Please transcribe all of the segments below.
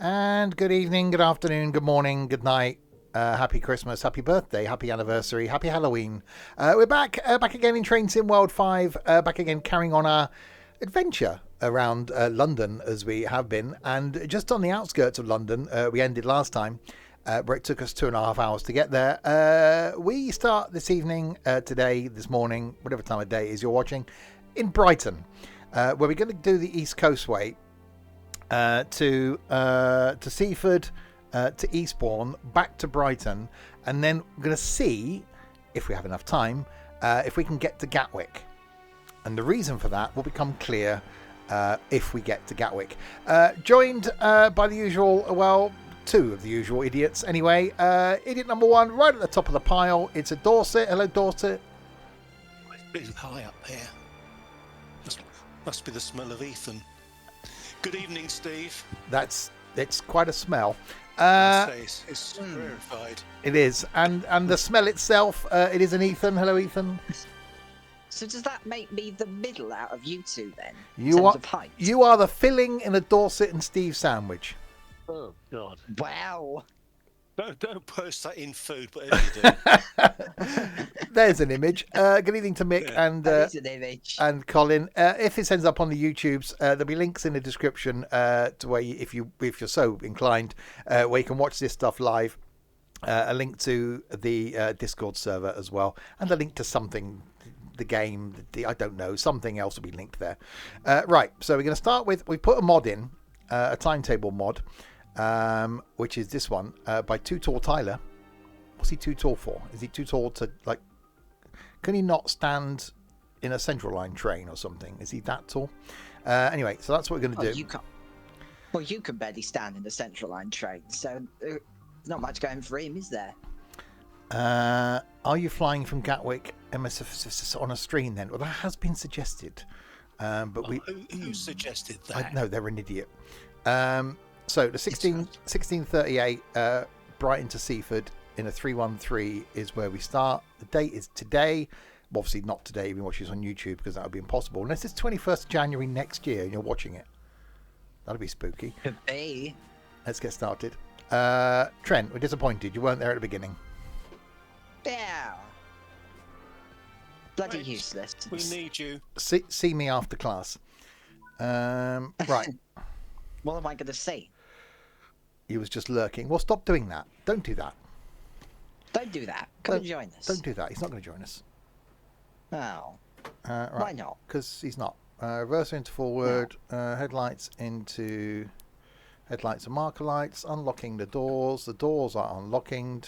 And good evening, good afternoon, good morning, good night. Happy Christmas, happy birthday, happy anniversary, happy Halloween. We're back again in Train Sim World 5, back again carrying on our adventure around London as we have been. And just on the outskirts of London, we ended last time, where it took us 2.5 hours to get there. We start this evening, today, this morning, whatever time of day it is you're watching, in Brighton, where we're going to do the East Coastway. To Seaford, to Eastbourne, back to Brighton, and then we're going to see, if we have enough time, if we can get to Gatwick. And the reason for that will become clear if we get to Gatwick. Joined by the usual, well, two of the usual idiots anyway. Idiot number one, right at the top of the pile, it's a Dorset. Hello, Dorset. It's really high up here. Must be the smell of Ethan. Good evening, Steve. It's quite a smell. It's rarefied. It is, and the smell itself. It is an Ethan. Hello, Ethan. So does that make me the middle out of you two then? You are the filling in a Dorset and Steve sandwich. Oh God! Wow. Don't post that in food, but you do. There's an image. Good evening to Mick and Colin. If this ends up on the YouTubes, there'll be links in the description to where if you're so inclined, where you can watch this stuff live. A link to the Discord server as well, and a link to something, the game. I don't know. Something else will be linked there. Right. So we're going to start with. We put a mod in, a timetable mod. Which is this one by Too Tall Tyler. What's he too tall for? Is he too tall to, like, can he not stand in a Central Line train or something? Is he that tall? Anyway, so that's what we're going to do. You can't. Well, you can barely stand in a Central Line train, so there's not much going for him, is there? Are you flying from Gatwick on a stream then? Well, that has been suggested, but who suggested that? No, they're an idiot. So the 1638 Brighton to Seaford in a 313 is where we start. The date is today. Well, obviously not today if you watch this on YouTube, because that would be impossible. Unless it's 21st January next year and you're watching it. That'd be spooky. Could be. Let's get started. Trent, we're disappointed. You weren't there at the beginning. Yeah. Bloody useless. We need you. See me after class. Right. What am I going to say? He was just lurking. Well, stop doing that. Don't do that. Don't do that. Come and join us. Don't do that. He's not going to join us. Oh. Right. Why not? Because he's not. Reverse into forward. No. Headlights into... Headlights and marker lights. Unlocking the doors. The doors are unlocking.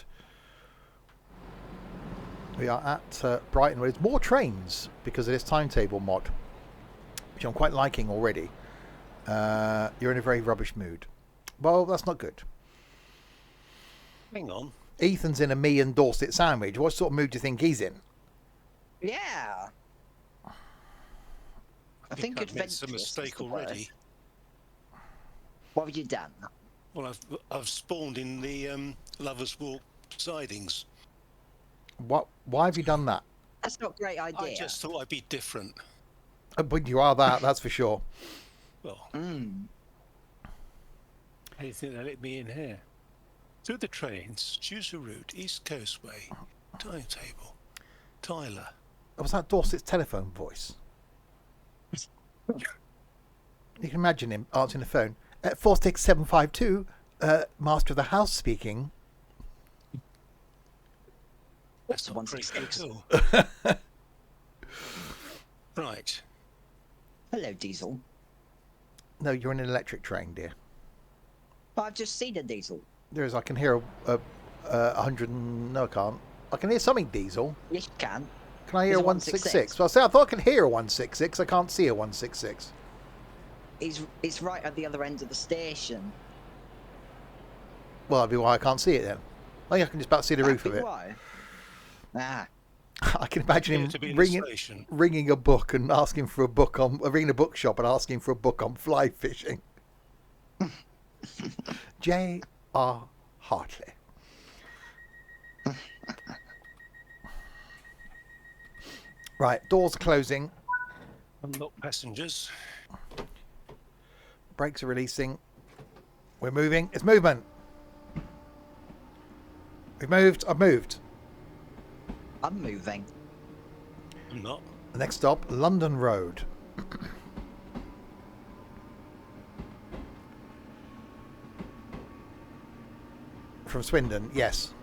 We are at Brighton, where there's more trains because of this timetable mod, which I'm quite liking already. You're in a very rubbish mood. Well, that's not good. Hang on. Ethan's in a me and Dorset sandwich. What sort of mood do you think he's in? Yeah. I think I've made a mistake already. What have you done? Well, I've spawned in the Lovers Walk sidings. What? Why have you done that? That's not a great idea. I just thought I'd be different. But you are that. That's for sure. Well, I think they let me in here. Through the trains, choose a route, East Coastway, timetable, Tyler. Was that Dorset's telephone voice? You can imagine him answering the phone. 46752, Master of the House speaking. That's not very cool. Right. Hello, Diesel. No, you're in an electric train, dear. I've just seen a Diesel. There is. I can hear a 100. No, I can't. I can hear something Diesel. Yes, you can. Can I hear a 166? Well, I thought I could hear a 166. I can't see a 166. It's right at the other end of the station. Well, that'd be why I can't see it then. I think I can just about see the roof of it. Why? Ah. I can imagine him ringing a book and asking for a book on ringing a bookshop and asking for a book on fly fishing. J.R. Hartley. Right, doors closing. Unlock passengers. Brakes are releasing. We're moving. It's movement. We've moved. I've moved. I'm moving. I'm not. The next stop, London Road. From Swindon, yes.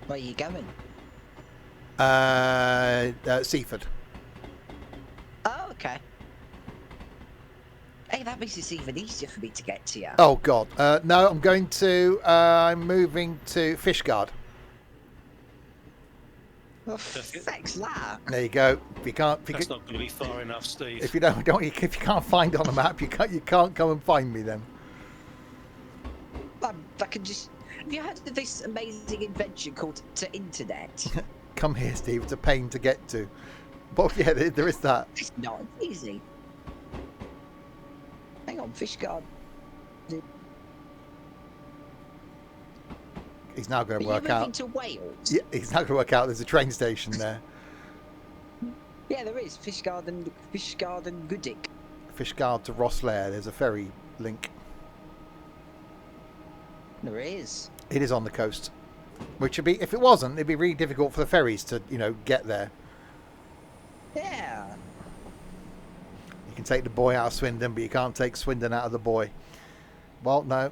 Where are you going? Seaford. Oh, okay. Hey, that makes it even easier for me to get to you. Oh God, no! I'm going to. I'm moving to Fishguard. Well, thanks, that. There you go. If you can't, That's not going to be far enough, Steve. if you if you can't find it on the map, you can't come and find me then. I can just. Have you heard of this amazing invention called the internet? Come here, Steve. It's a pain to get to. But yeah, there is that. It's not easy. Hang on, Fishguard. He's now going to Are you work moving out. to Wales? Yeah, he's now going to work out. There's a train station there. Yeah, there is. Fishguard and Goodwick. Fishguard to Rosslare. There's a ferry link. There is. It is on the coast, which would be, if it wasn't, it'd be really difficult for the ferries to, get there. Yeah. You can take the boy out of Swindon, but you can't take Swindon out of the boy. Well, no.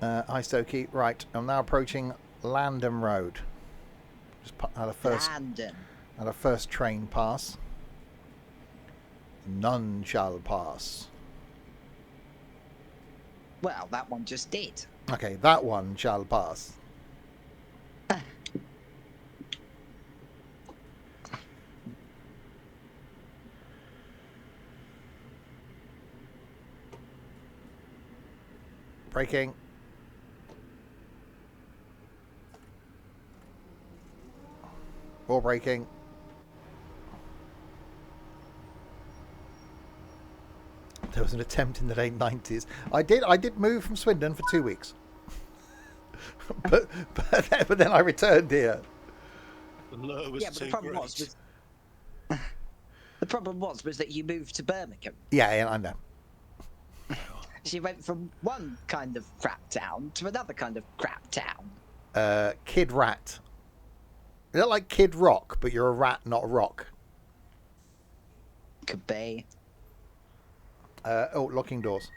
Hi, Stokey. Right, I'm now approaching Landham Road. Just had a first train pass. None shall pass. Well, that one just did. Okay, that one shall pass. Braking. More braking. There was an attempt in the late 90s. I did move from Swindon for 2 weeks. but then I returned here. The lure was Yeah, but too the problem great. the problem was that you moved to Birmingham. Yeah, I know. So you went from one kind of crap town to another kind of crap town. Kid Rat. You're not like Kid Rock, but you're a rat, not a rock. Could be. Locking doors.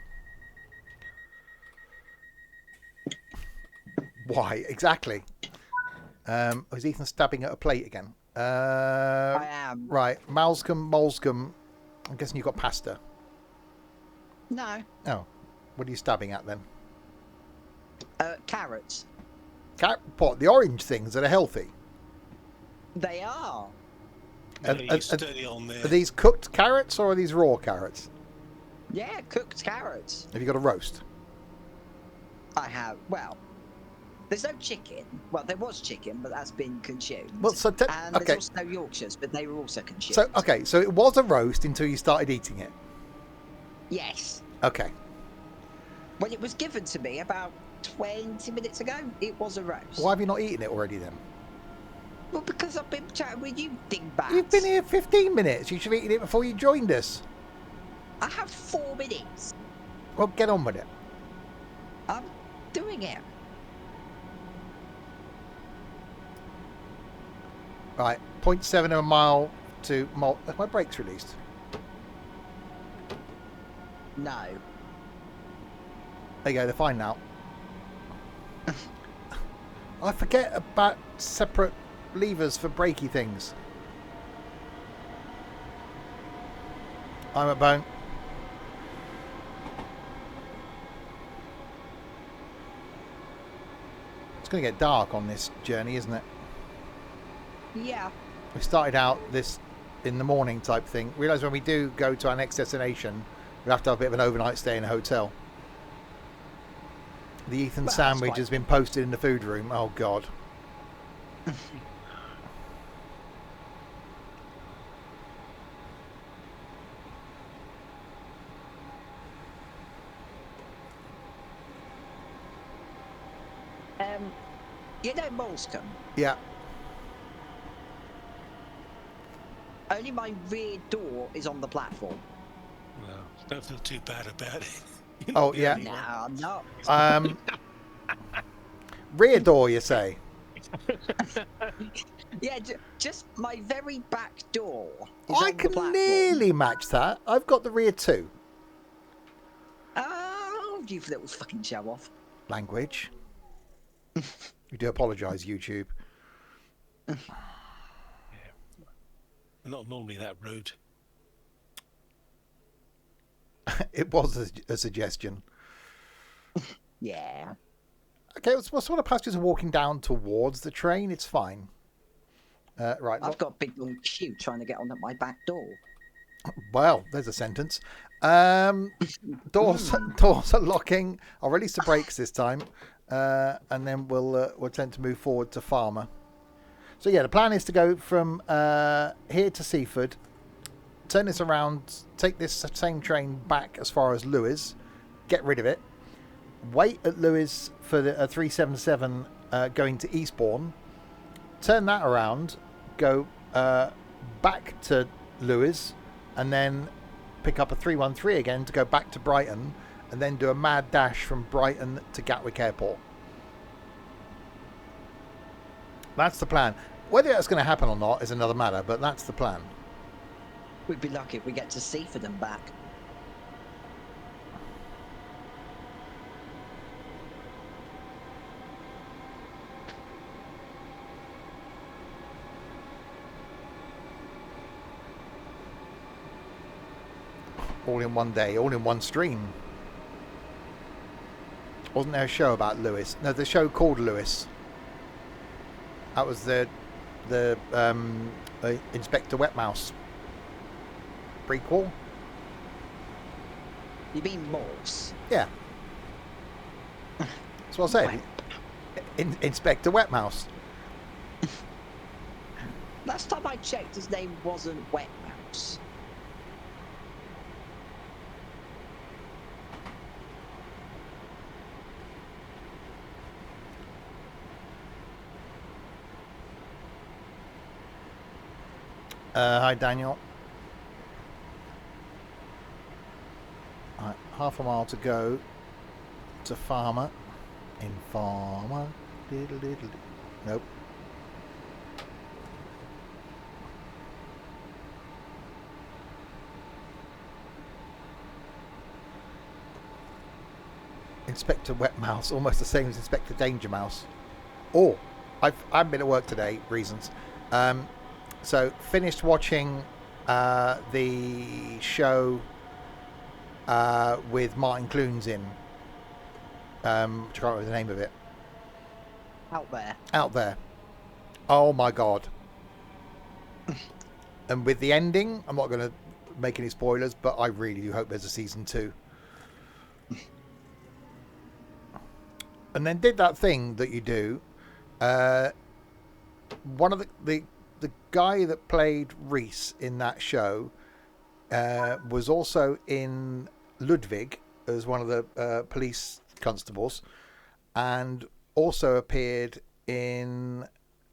Why? Exactly. Is Ethan stabbing at a plate again? I am. Right. Molescombe. I'm guessing you've got pasta. No. Oh. What are you stabbing at then? Carrots. What? The orange things that are healthy? They are. Steady on there. Are these cooked carrots or are these raw carrots? Yeah, cooked carrots. Have you got a roast? I have. Well, there's no chicken. Well, there was chicken, but that's been consumed. Well, so and there's also no Yorkshires, but they were also consumed. So it was a roast until you started eating it. Yes. Okay. When it was given to me about 20 minutes ago, it was a roast. Why have you not eaten it already then? Well, because I've been chatting with you, dingbats. You've been here 15 minutes. You should have eaten it before you joined us. I have 4 minutes. Well, get on with it. I'm doing it. Right, 0.7 of a mile to my brakes released. No. There you go, they're fine now. I forget about separate levers for brakey things. I'm at bone. It's going to get dark on this journey, isn't it? Yeah. We started out this in the morning type thing. Realise when we do go to our next destination, we'll have to have a bit of an overnight stay in a hotel. The Ethan sandwich has been posted in the food room. Oh, God. You know Molescombe? Yeah. Only my rear door is on the platform. Don't feel too bad about it. Oh, yeah. No, I'm not. Rear door, you say? Yeah, just my very back door is I on the can platform. nearly match that. I've got the rear too. Oh, you little fucking show off. Language. We do apologise, YouTube. Not normally that rude. It was a suggestion. Yeah. Okay, what sort of passengers are walking down towards the train? It's fine. Right. I've got a big long queue trying to get on at my back door. Well, there's a sentence. Doors are locking. I'll release the brakes this time, and then we'll tend to move forward to Farmer. So yeah, the plan is to go from here to Seaford, turn this around, take this same train back as far as Lewes, get rid of it, wait at Lewes for the 377 going to Eastbourne, turn that around, go back to Lewes, and then pick up a 313 again to go back to Brighton, and then do a mad dash from Brighton to Gatwick Airport. That's the plan. Whether that's going to happen or not is another matter, but that's the plan. We'd be lucky if we get to Seaford and back. All in one day, all in one stream. Wasn't there a show about Lewis? No, the show called Lewis. That was the Inspector Wetmouse prequel. You mean Morse? Yeah. That's what I said. Inspector Wetmouse. Last time I checked, his name wasn't Wetmouse. Hi, Daniel. Right, half a mile to go to Farmer. In Farmer. Nope. Inspector Wetmouse, almost the same as Inspector Danger Mouse. Oh, I haven't been at work today, reasons. So finished watching the show with Martin Clunes in. I can't remember the name of it. Out there. Oh my god. And with the ending, I'm not going to make any spoilers, but I really do hope there's a season 2. And then did that thing that you do. One of the guy that played Reese in that show was also in Ludwig as one of the police constables, and also appeared in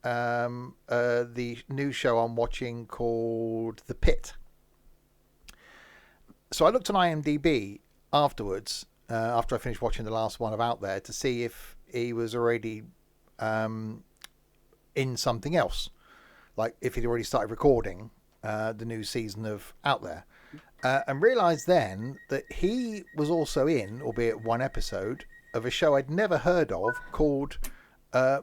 the new show I'm watching called The Pit. So I looked on IMDb afterwards, after I finished watching the last one of Out There, to see if he was already in something else, like if he'd already started recording the new season of Out There, and realised then that he was also in, albeit one episode, of a show I'd never heard of called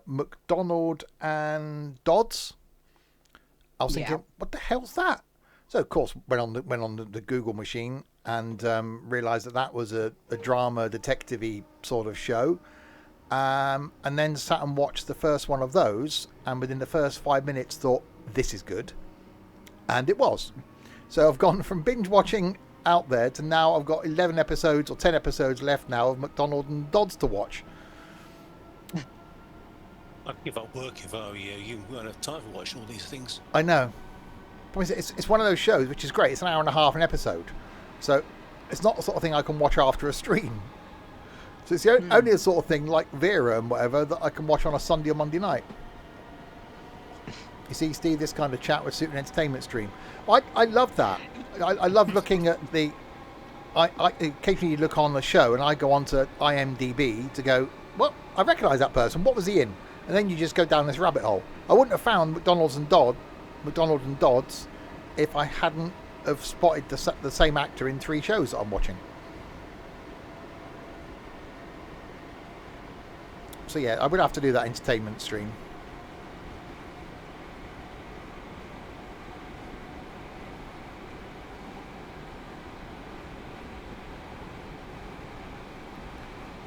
McDonald and Dodds. I was thinking, what the hell's that? So of course went on the Google machine and realised that was a drama detective-y sort of show, and then sat and watched the first one of those, and within the first 5 minutes thought, this is good, and it was. So I've gone from binge watching Out There to now I've got 11 episodes or 10 episodes left now of McDonald and Dodds to watch. I'd give up work if I were you. You won't have time for watching all these things. I know. It's one of those shows which is great. It's an hour and a half an episode, so it's not the sort of thing I can watch after a stream. So it's the only sort of thing like Vera and whatever that I can watch on a Sunday or Monday night. You see, Steve, this kind of chat with Suit and Entertainment stream. I love that. I love looking at the I occasionally look on the show and I go onto IMDb to go, well, I recognise that person. What was he in? And then you just go down this rabbit hole. I wouldn't have found McDonald and Dodds if I hadn't have spotted the same actor in 3 shows that I'm watching. So yeah, I would have to do that entertainment stream.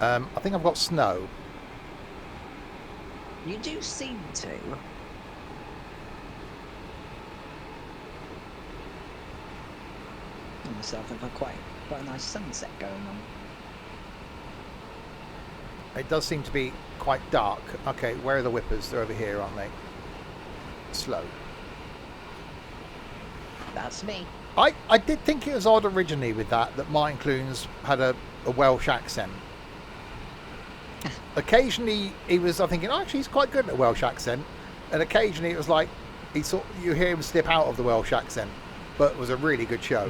I think I've got snow. You do seem to. I myself have quite a nice sunset going on. It does seem to be quite dark. Okay, where are the whippers? They're over here, aren't they? Slow. That's me. I did think it was odd originally with that Martin Clunes had a Welsh accent. Occasionally he was, I'm thinking, oh, actually he's quite good at a Welsh accent. And occasionally it was like, you hear him slip out of the Welsh accent. But it was a really good show.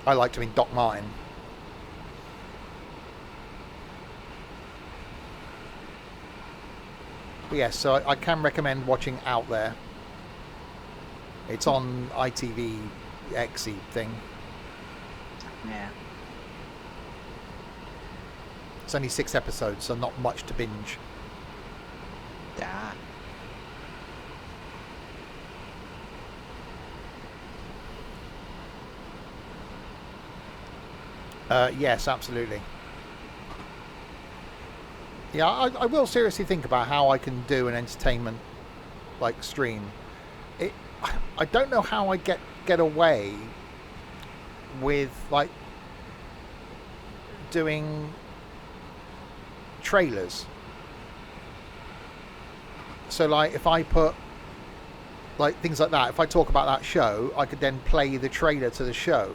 I liked him in Doc Martin. But yes, so I can recommend watching Out There. It's on ITV XE thing. Yeah. It's only 6 episodes, so not much to binge. Ah. Yes, absolutely. Yeah, I will seriously think about how I can do an entertainment like stream. I don't know how I get away with like doing trailers. So like if I put like things like that, if I talk about that show, I could then play the trailer to the show.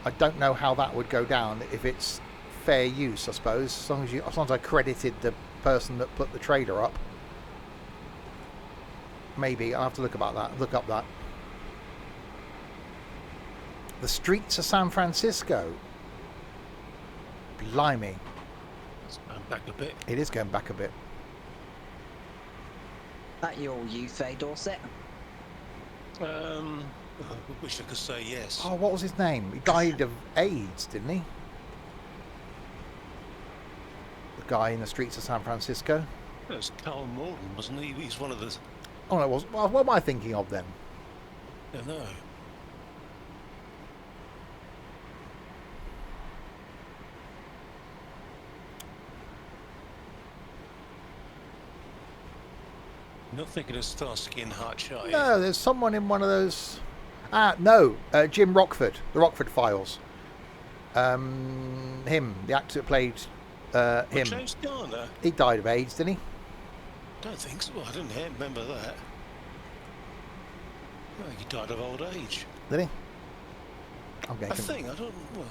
I don't know how that would go down, if it's fair use, I suppose, as long as I credited the person that put the trailer up. Maybe I'll have to look up that. The Streets of San Francisco. Blimey. It's going back a bit. It is going back a bit. That your youth, eh, Dorset? I wish I could say yes. Oh, what was his name? He died of AIDS, didn't he? The guy in the Streets of San Francisco. It was Carl Morton, wasn't he? He's one of the... Oh, no, it was. Well, what am I thinking of then? I don't know. Not thinking of Starsky and Hutch, are you? No, there's someone in one of those. No, Jim Rockford, the Rockford Files. Him, the actor that played him. James Garner? He died of AIDS, didn't he? Don't think so. I didn't remember that. I think he died of old age. Did he? I'm I getting. think. I don't... Well...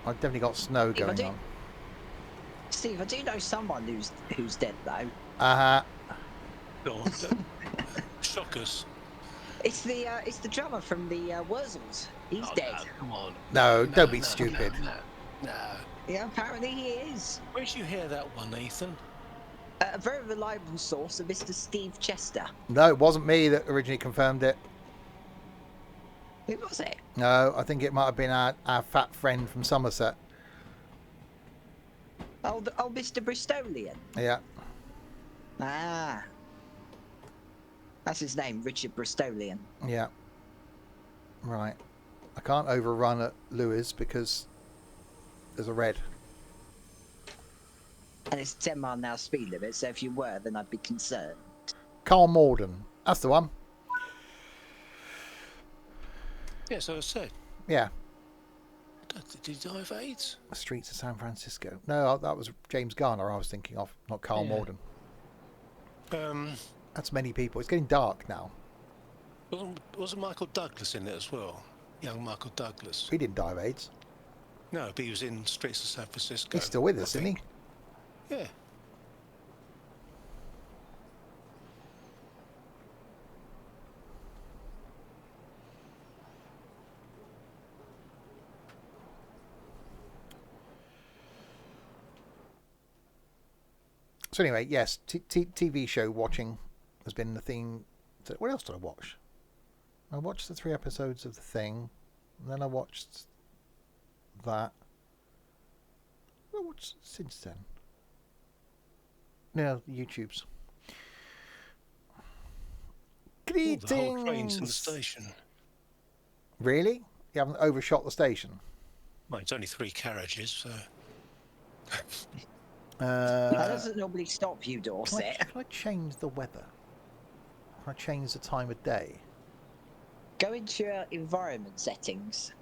I've definitely got snow going on. Steve, I do know someone who's dead though. Go on, don't shock us. It's the drummer from the Wurzels. He's dead. No, come on. No, don't be stupid. No. Yeah, apparently he is. Where'd you hear that one, Ethan? A very reliable source of Mr. Steve Chester. No, it wasn't me that originally confirmed it. Who was it? No, I think it might have been our fat friend from Somerset. Oh, Mr. Bristolian. Yeah. Ah. That's his name, Richard Bristolian. Yeah. Right. I can't overrun at Lewis because there's a red. And it's 10-mile-an-hour speed limit, so if you were, then I'd be concerned. Carl Morden. That's the one. Yeah, so I said. Yeah. Did he die of AIDS? Streets of San Francisco. No, that was James Garner I was thinking of, not Carl Morden. That's many people. It's getting dark now. Wasn't Michael Douglas in it as well? Young Michael Douglas. He didn't die of AIDS. No, but he was in Streets of San Francisco. He's still with us, isn't he? Yeah. So anyway, yes, TV show watching has been the theme. What else did I watch? I watched the 3 episodes of The Thing, and then I watched that. What I watched since then? No, YouTube's. Greetings. The whole train's in the station. Really? You haven't overshot the station? Well, it's only 3 carriages, so. That doesn't normally stop you, Dorset. Can I change the weather? Can I change the time of day? Go into your environment settings.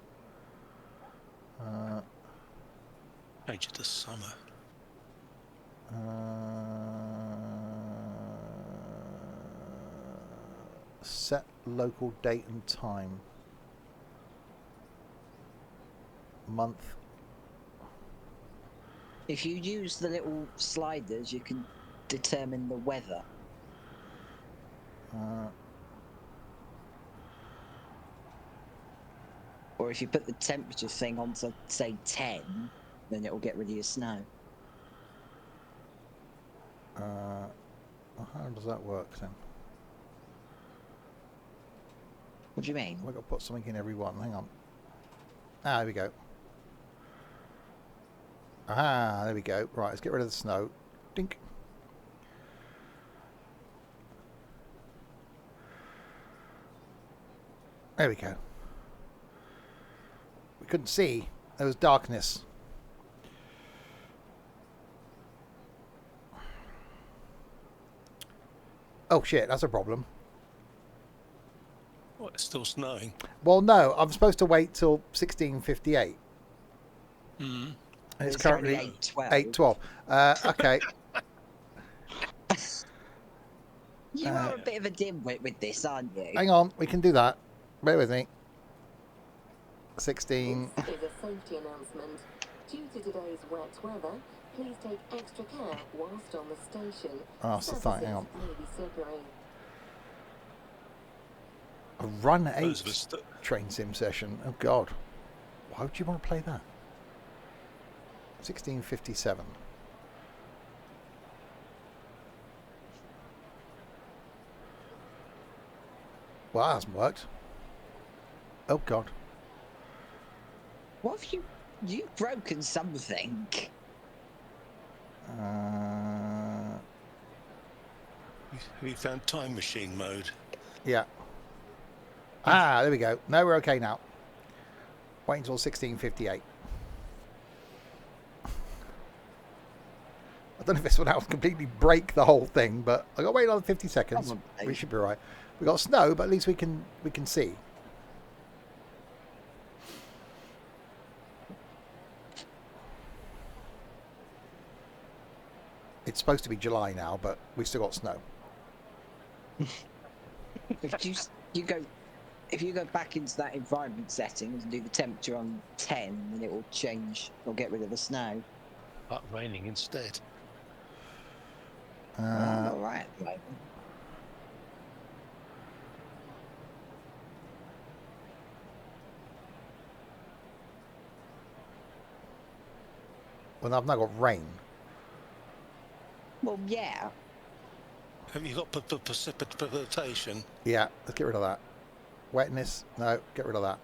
Change it to summer. Set local date and time. Month. If you use the little sliders, you can determine the weather. Or if you put the temperature thing on to, say, 10, then it'll get rid of your snow. How does that work then? What do you mean? I've got to put something in every one. Hang on. Ah, there we go. Ah, there we go. Right, let's get rid of the snow. Dink. There we go. We couldn't see. There was darkness. Oh shit, that's a problem. Well, it's still snowing. Well, no, I'm supposed to wait till 16:58. Hmm. And it's currently currently 8:12. 8:12. Okay. You are a bit of a dimwit with this, aren't you? Hang on, we can do that. Bear with me. 16. This is a safety announcement. Due to today's wet weather, please take extra care whilst on the station. Oh, it's the thing. Hang on. Surfaces may be slippery. A Run Those 8 of us that- train sim session. Oh, God. Why would you want to play that? 16:57. Well, that hasn't worked. Oh, God. What have you've broken something? Have you found time machine mode? Yeah. Ah, there we go. No, we're okay now. Wait until 16:58. I don't know if this will now completely break the whole thing, but I got to wait another 50 seconds. Probably. We should be all right. We got snow, but at least we can see. It's supposed to be July now, but we still got snow. If you go back into that environment settings and do the temperature on 10, then it will change. It'll get rid of the snow. But raining instead. All right. At the moment. Well, I've now got rain. Well, yeah. Have you got precipitation? Yeah, let's get rid of that. Wetness, no, get rid of that.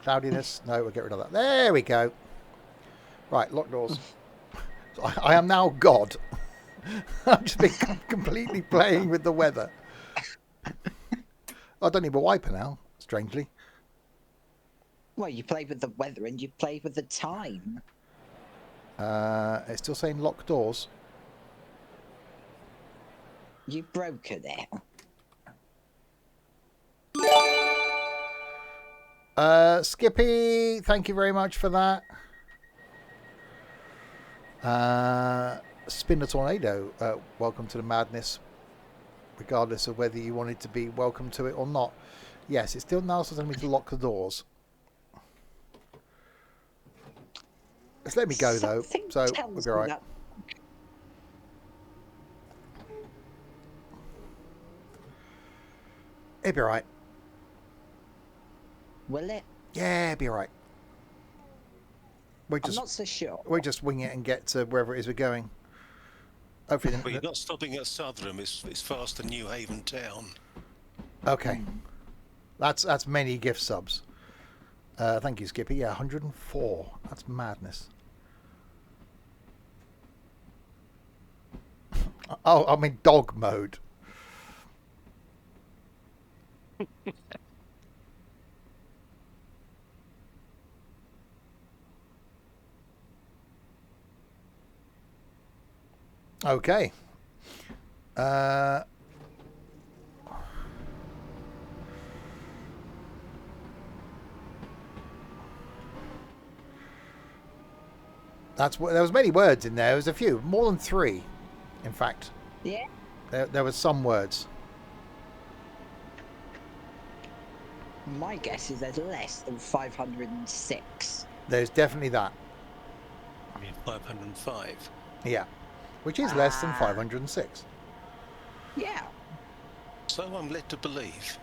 Cloudiness, no, we'll get rid of that. There we go. Right, lock doors. So I am now God. I've just been completely playing with the weather. I don't need a wiper now, strangely. Well, you play with the weather and you play with the time. It's still saying lock doors. You broke it there. Skippy, thank you very much for that. Spin the Tornado, welcome to the madness, regardless of whether you wanted to be welcome to it or not. Yes, it's still now telling me to lock the doors. Just let me go though, Something so tells we'll be alright. me that- It'll be alright. Will it? Yeah, it'll be alright. I'm not so sure. We'll just wing it and get to wherever it is we're going. Hopefully, But you're not stopping at Southern. It's past the New Haven town. okay. That's many gift subs. Thank you, Skippy. Yeah, 104. That's madness. Oh, I'm in dog mode. Okay. There was many words in there. There was a few, more than 3, in fact. Yeah. There was some words. My guess is there's less than 506. There's definitely that. I mean, 505. Yeah, which is less than 506. Yeah. So I'm led to believe.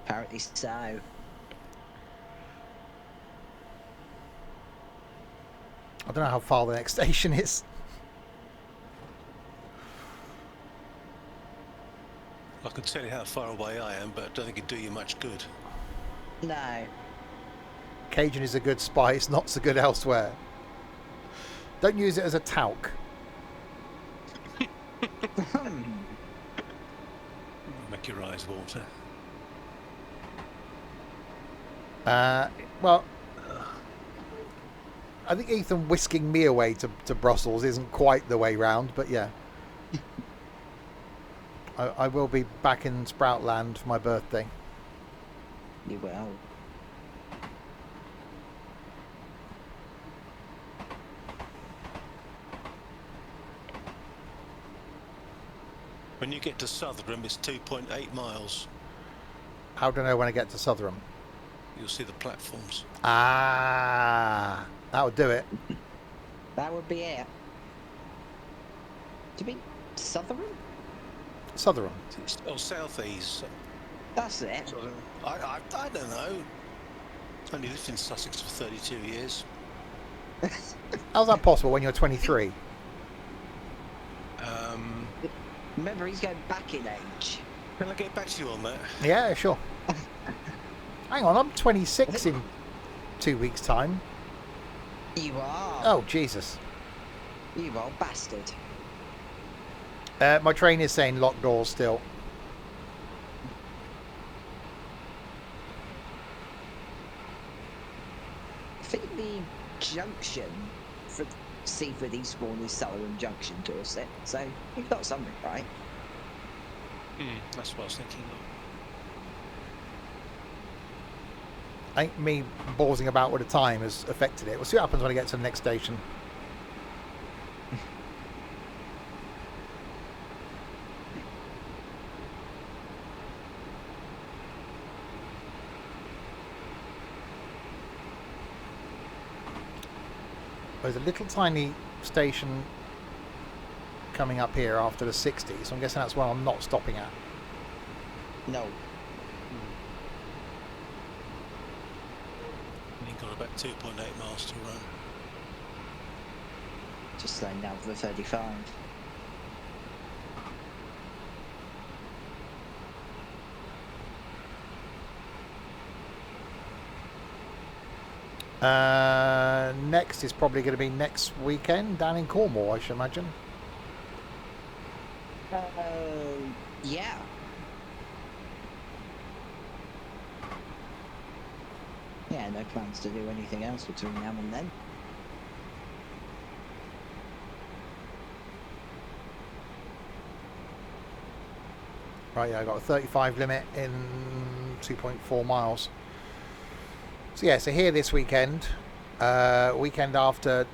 Apparently so. I don't know how far the next station is. I can tell you how far away I am, but I don't think it'd do you much good. No. Cajun is a good spy. It's not so good elsewhere. Don't use it as a talc. Make your eyes water. Well, I think Ethan whisking me away to Brussels isn't quite the way round, but yeah. I will be back in Sproutland for my birthday. You will. When you get to Southern, it's 2.8 miles. How do I know when I get to Southern? You'll see the platforms. Ah, that would do it. That would be it. Do you mean Southern? Southern. Oh, southeast. That's it. So, I don't know. Only lived in Sussex for 32 years. How's that possible when you're 23? Remember, he's going back in age. Can I get back to you on that? Yeah, sure. Hang on, I'm 26 in 2 weeks' time. You are. Oh, Jesus. You are bastard. My train is saying locked doors still. I think the junction for Seaford Eastbourne is Southern Junction, Dorset. So you've got something right. That's what I was thinking of. I think me ballsing about with the time has affected it. We'll see what happens when I get to the next station. There's a little tiny station coming up here after the 60, so I'm guessing that's one I'm not stopping at. No. You've got about 2.8 miles to run. Just slowing down for the 35. Next is probably going to be next weekend down in Cornwall, I should imagine. Yeah. Yeah, no plans to do anything else between now and then. Right, yeah, I got a 35 limit in 2.4 miles. So yeah, so here this weekend, weekend after,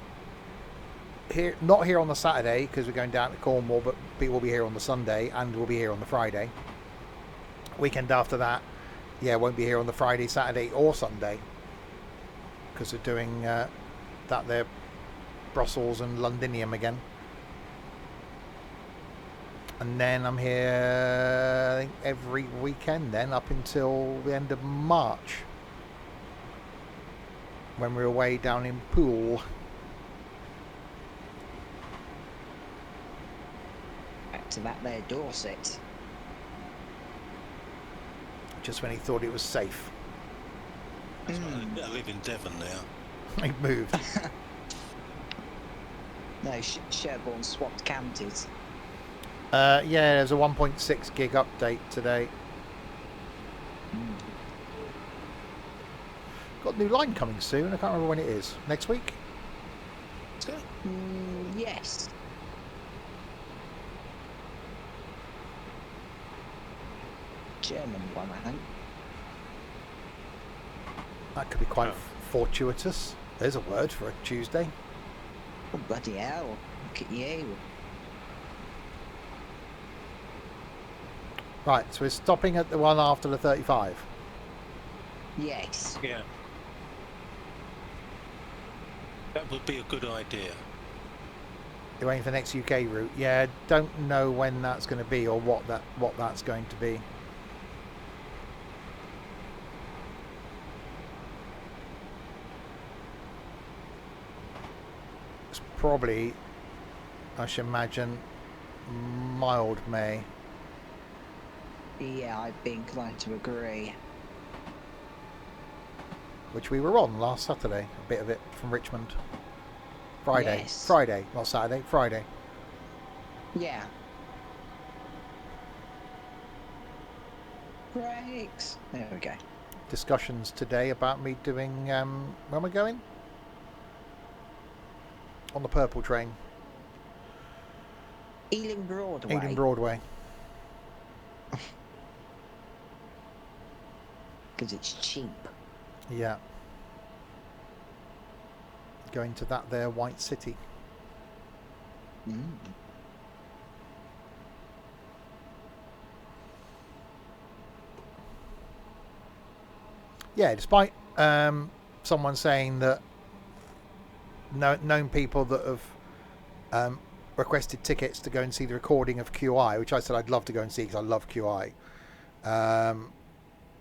here, not here on the Saturday because we're going down to Cornwall, but we'll be here on the Sunday and we'll be here on the Friday. Weekend after that, yeah, won't be here on the Friday, Saturday or Sunday because we're doing that there, Brussels and Londinium again. And then I'm here, I think, every weekend then up until the end of March, when we're away down in Poole. to that there Dorset. Just when he thought it was safe. That's why I live in Devon now. He moved. No, Sherborne swapped counties. Yeah, there's a 1.6 gig update today. Got a new line coming soon. I can't remember when it is. Next week? Is it? Yes. German one, I think. That could be quite fortuitous. There's a word for a Tuesday. Oh, bloody hell. Look at you. Right, so we're stopping at the one after the 35. Yes. Yeah. That would be a good idea. You're waiting for the next UK route. Yeah, don't know when that's going to be or what that's going to be. It's probably, I should imagine, mild May. Yeah, I'd be inclined to agree. Which we were on last Saturday, a bit of it from Richmond. Friday. Yes. Friday, not Saturday, Friday. Yeah. Brakes. There we go. Discussions today about me doing, where am I going? On the purple train. Ealing Broadway. Ealing Broadway. Because it's cheap. Yeah. Going to that there White City. Yeah, despite someone saying that known people that have requested tickets to go and see the recording of QI, which I said I'd love to go and see because I love QI,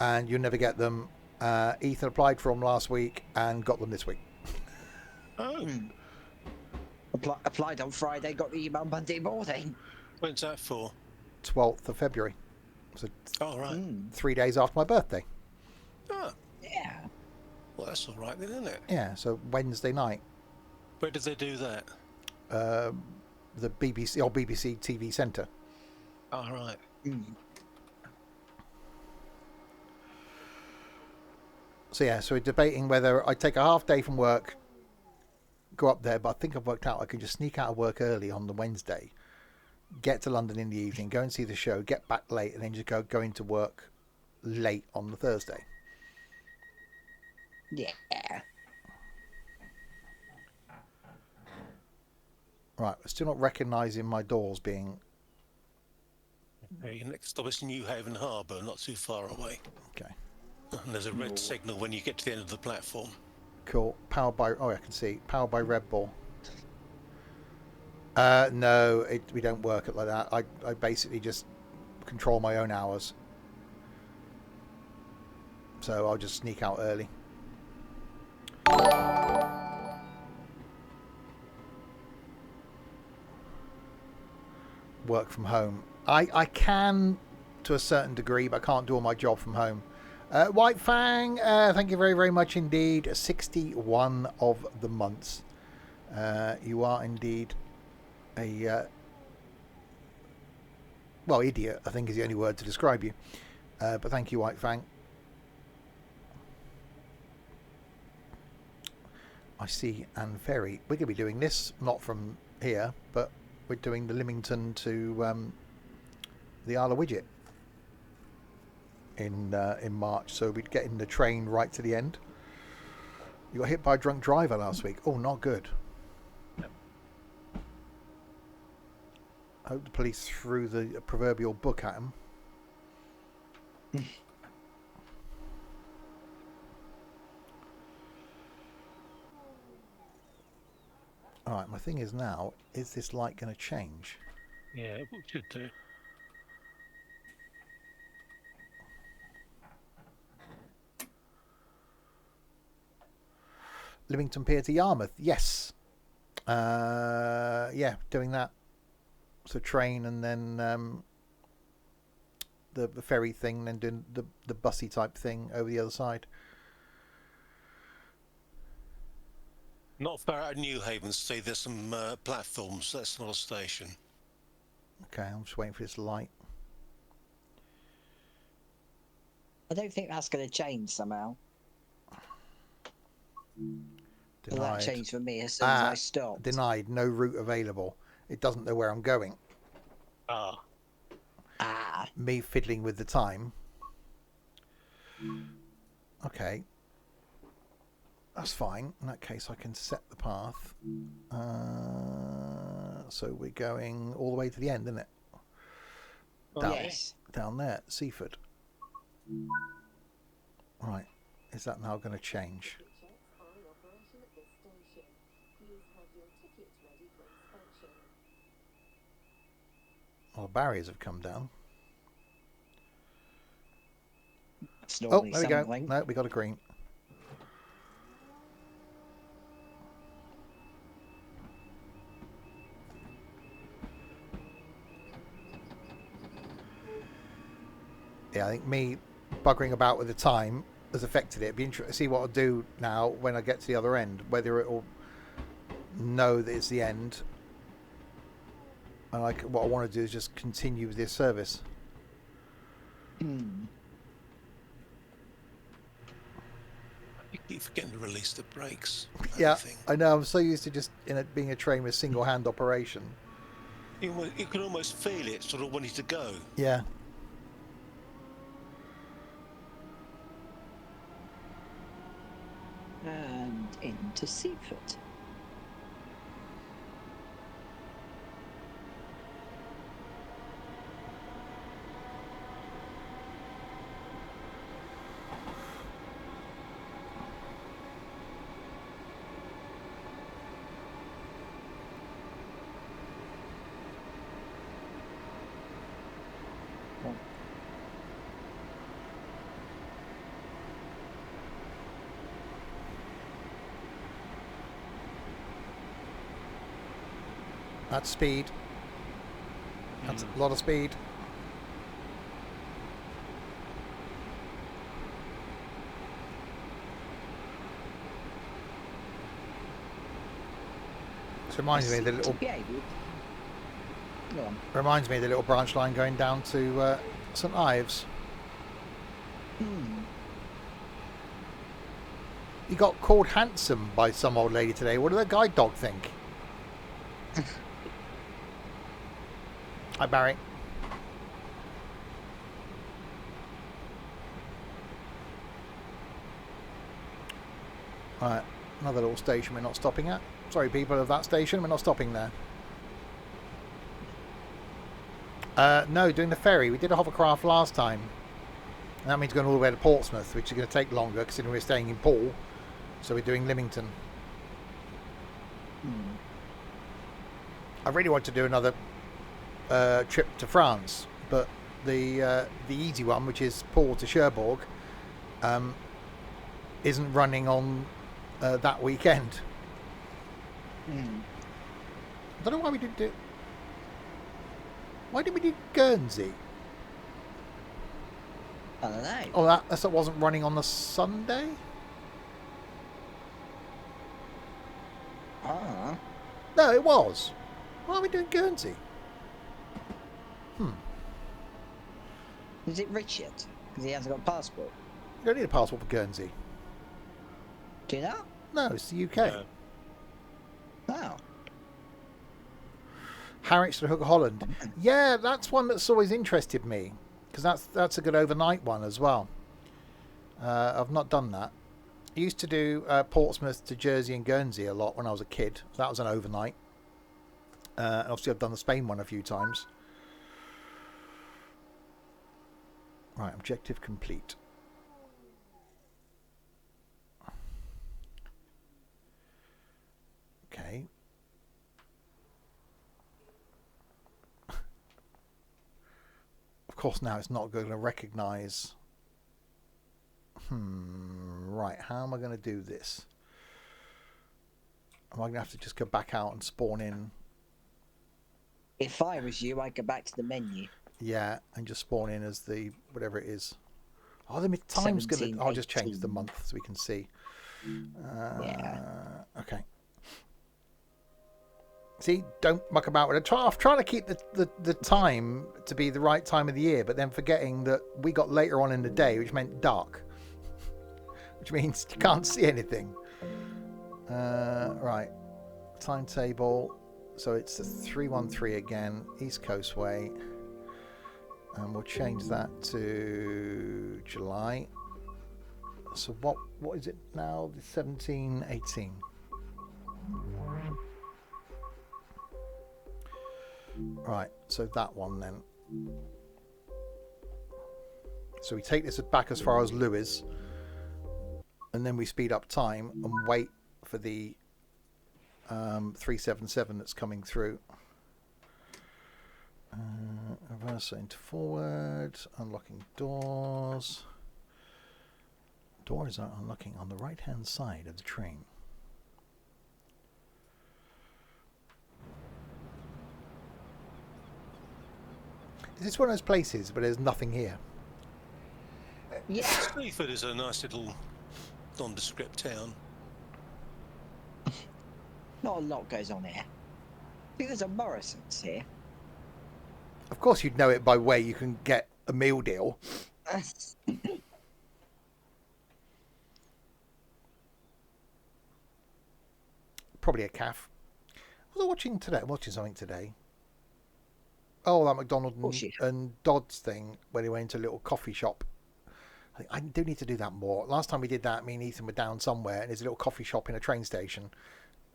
and you'll never get them. Ethan applied for them last week and got them this week. Oh. Applied on Friday, got the email Monday morning. When's that for? 12th of February. So Oh, right. 3 days after my birthday. Oh, Yeah. well, that's all right then, isn't it? Yeah, so Wednesday night. Where did they do that? The BBC or BBC TV Centre. All right. So yeah, so we're debating whether I take a half day from work, go up there, but I think I've worked out I can just sneak out of work early on the Wednesday, get to London in the evening, go and see the show, get back late, and then just go into work late on the Thursday. Yeah. Right, we're still not recognising my doors being... Okay, next stop is New Haven Harbour, not too far away. Okay, And there's a red signal when you get to the end of the platform. cool. Powered by... Oh, I can see. Powered by Red Bull. No, we don't work it like that. I basically just control my own hours. So I'll just sneak out early. Work from home. I can to a certain degree, but I can't do all my job from home. White Fang, thank you very, very much indeed. 61 of the months. You are indeed a well, idiot, I think is the only word to describe you. But thank you, White Fang. I see, and Ferry. We're going to be doing this not from here, but we're doing the Lymington to the Isle of Widget in March. So we'd get in the train right to the end. You got hit by a drunk driver last week. Oh, not good. I hope the police threw the proverbial book at him. Alright, my thing is now, is this light going to change? Yeah, it should do. Lymington Pier to Yarmouth, yes. Yeah, doing that So train and then the ferry thing, then doing the bussy type thing over the other side. Not far out of New Haven, see there's some platforms. That's not a station. Okay, I'm just waiting for this light. I don't think that's going to change somehow. Well, that Denied. changed for me as soon as I stopped. Denied. No route available. It doesn't know where I'm going. Ah. Me fiddling with the time. Okay. That's fine. In that case, I can set the path. So we're going all the way to the end, isn't it? Down, Yes. Down there, Seaford. Right. Is that now going to change? Checks are in operation at this station. Please have your tickets ready for inspection. Well, the barriers have come down. That's Oh, normally there we go. something. No, we got a green. Yeah, I think me buggering about with the time has affected it. It'd be interesting to see what I'll do now when I get to the other end, whether it'll know that it's the end. And what I want to do is just continue with this service. You keep forgetting to release the brakes. Yeah, Thing. I know. I'm so used to just it being a train with single hand operation. You can almost feel it sort of wanting to go. Yeah. And into Seaford. That's speed. That's a lot of speed. This reminds me of the little Go on. reminds me of the little branch line going down to St Ives. He got called handsome by some old lady today. What did the guide dog think? Hi, Barry. Right, another little station we're not stopping at. Sorry, people of that station, we're not stopping there. No, doing the ferry. We did a hovercraft last time. And that means going all the way to Portsmouth, which is going to take longer considering we're staying in Poole. So we're doing Lymington. I really want to do another trip to France, but the easy one, which is Poole to Cherbourg, isn't running on that weekend. I don't know why we didn't do. Why did we do Guernsey? I don't know. Oh, that wasn't running on the Sunday. No, it was. Why are we doing Guernsey? Is it Richard? Because he hasn't got a passport. You don't need a passport for Guernsey. Do you know? No, it's the UK. No. Oh. Harwich to Hook of Holland. Yeah, that's one that's always interested me because that's a good overnight one as well. I've not done that. I used to do Portsmouth to Jersey and Guernsey a lot when I was a kid. So that was an overnight. And obviously I've done the Spain one a few times. Right, objective complete. Okay. Of course now it's not going to recognise. Right, how am I going to do this? Am I going to have to just go back out and spawn in? If I was you, I'd go back to the menu. Yeah, and just spawn in as the whatever it is. Oh, the time's going to... I'll just change the 17, month so we can see. Yeah. Okay. See, don't muck about with it. I'm trying to keep the time to be the right time of the year, but then forgetting that we got later on in the day, which meant dark. Which means you can't see anything. Right. Timetable. So it's the 313 again, East Coastway. And we'll change that to July. So what is it now? The 1718. Right, so that one then. So we take this back as far as Lewis, and then we speed up time and wait for the 377 that's coming through. Reverse into forward, unlocking doors. Doors are unlocking on the right hand side of the train. Is this one of those places where there's nothing here? Yeah. Sleaford is a nice little nondescript town. Not a lot goes on here. I think there's a Morrison's here. Of course you'd know it by where you can get a meal deal. Probably a calf. Was I watching something today? Oh, that McDonald and Dodd's thing when he went to a little coffee shop. I do need to do that more. Last time we did that, me and Ethan were down somewhere, and there's a little coffee shop in a train station,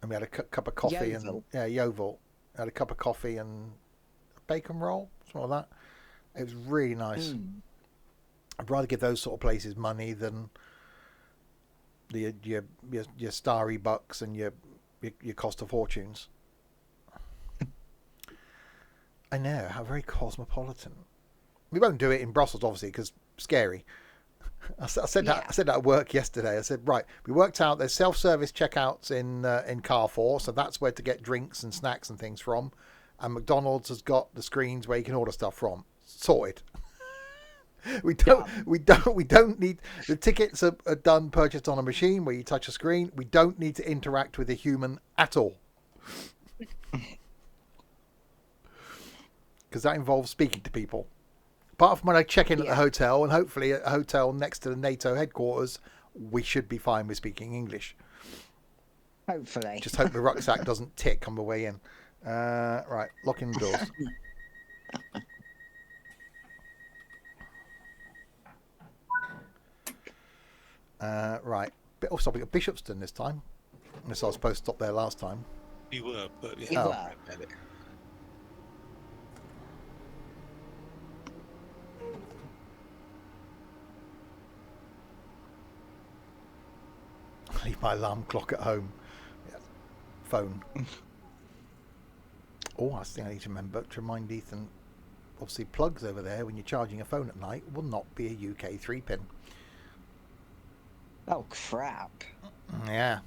and we had a cup of coffee Yeovil. Had a cup of coffee and a bacon roll, something like that. It was really nice. I'd rather give those sort of places money than your Starry Bucks and your Costa Fortunes. I know, how very cosmopolitan. We won't do it in Brussels, obviously, because scary. I said that at work yesterday. I said, right, we worked out there's self-service checkouts in Carrefour, so that's where to get drinks and snacks and things from. And McDonald's has got the screens where you can order stuff from. Sorted. We don't need the tickets are done, purchased on a machine where you touch a screen. We don't need to interact with a human at all. Because that involves speaking to people. Apart from when I check in at the hotel, and hopefully at a hotel next to the NATO headquarters, we should be fine with speaking English. Hopefully. Just hope the rucksack doesn't tick on the way in. Right, locking the doors. Right, stopping at Bishopston this time. Unless I was supposed to stop there last time. You were, but yeah. You were. Leave my alarm clock at home. Yeah. Phone. I think I need to remember to remind Ethan. Obviously, plugs over there when you're charging a phone at night will not be a UK 3-pin. Oh crap! Yeah.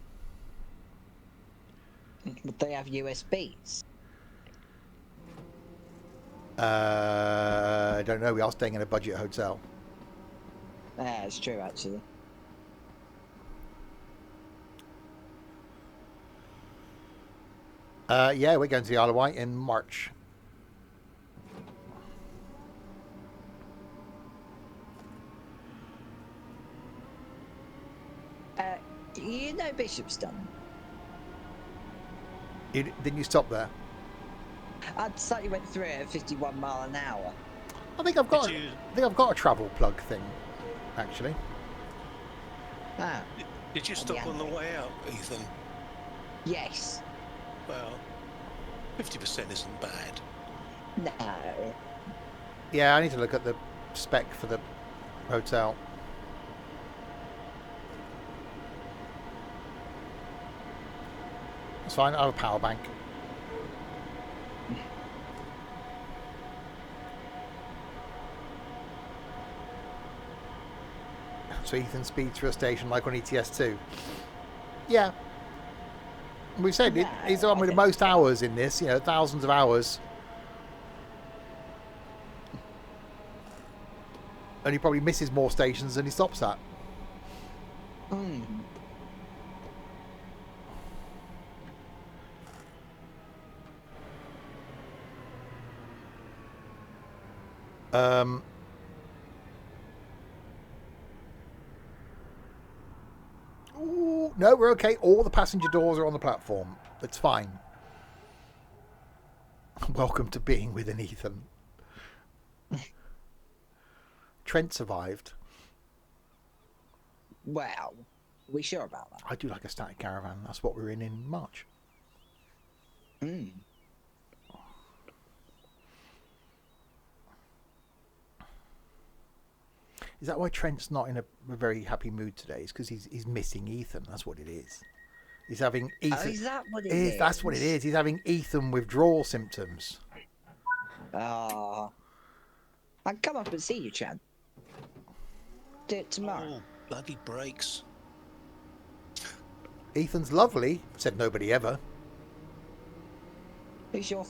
But they have USBs. I don't know. We are staying in a budget hotel. Yeah, it's true actually. Yeah, we're going to the Isle of Wight in March. You know Bishopston? Didn't you stop there? I slightly went through it at 51 mile an hour. I think I've got a travel plug thing, actually. Ah. Did you stop on the way out, Ethan? Yes. Well, 50% isn't bad. No. Yeah, I need to look at the spec for the hotel. It's fine, I have a power bank. So Ethan speeds through a station like on ETS2. Yeah. We've said he's the one with the most hours in this, thousands of hours. And he probably misses more stations than he stops at. Hmm. Ooh, no, we're okay. All the passenger doors are on the platform. It's fine. Welcome to being with an Ethan. Trent survived. Well, we sure about that? I do like a static caravan. That's what we're in March. Hmm. Is that why Trent's not in a very happy mood today? It's because he's missing Ethan. That's what it is. He's having Ethan. Oh, is that what it is? That's what it is. He's having Ethan withdrawal symptoms. Ah. I'd come up and see you, Chan. Do it tomorrow. Oh, bloody brakes. Ethan's lovely, said nobody ever. Who's your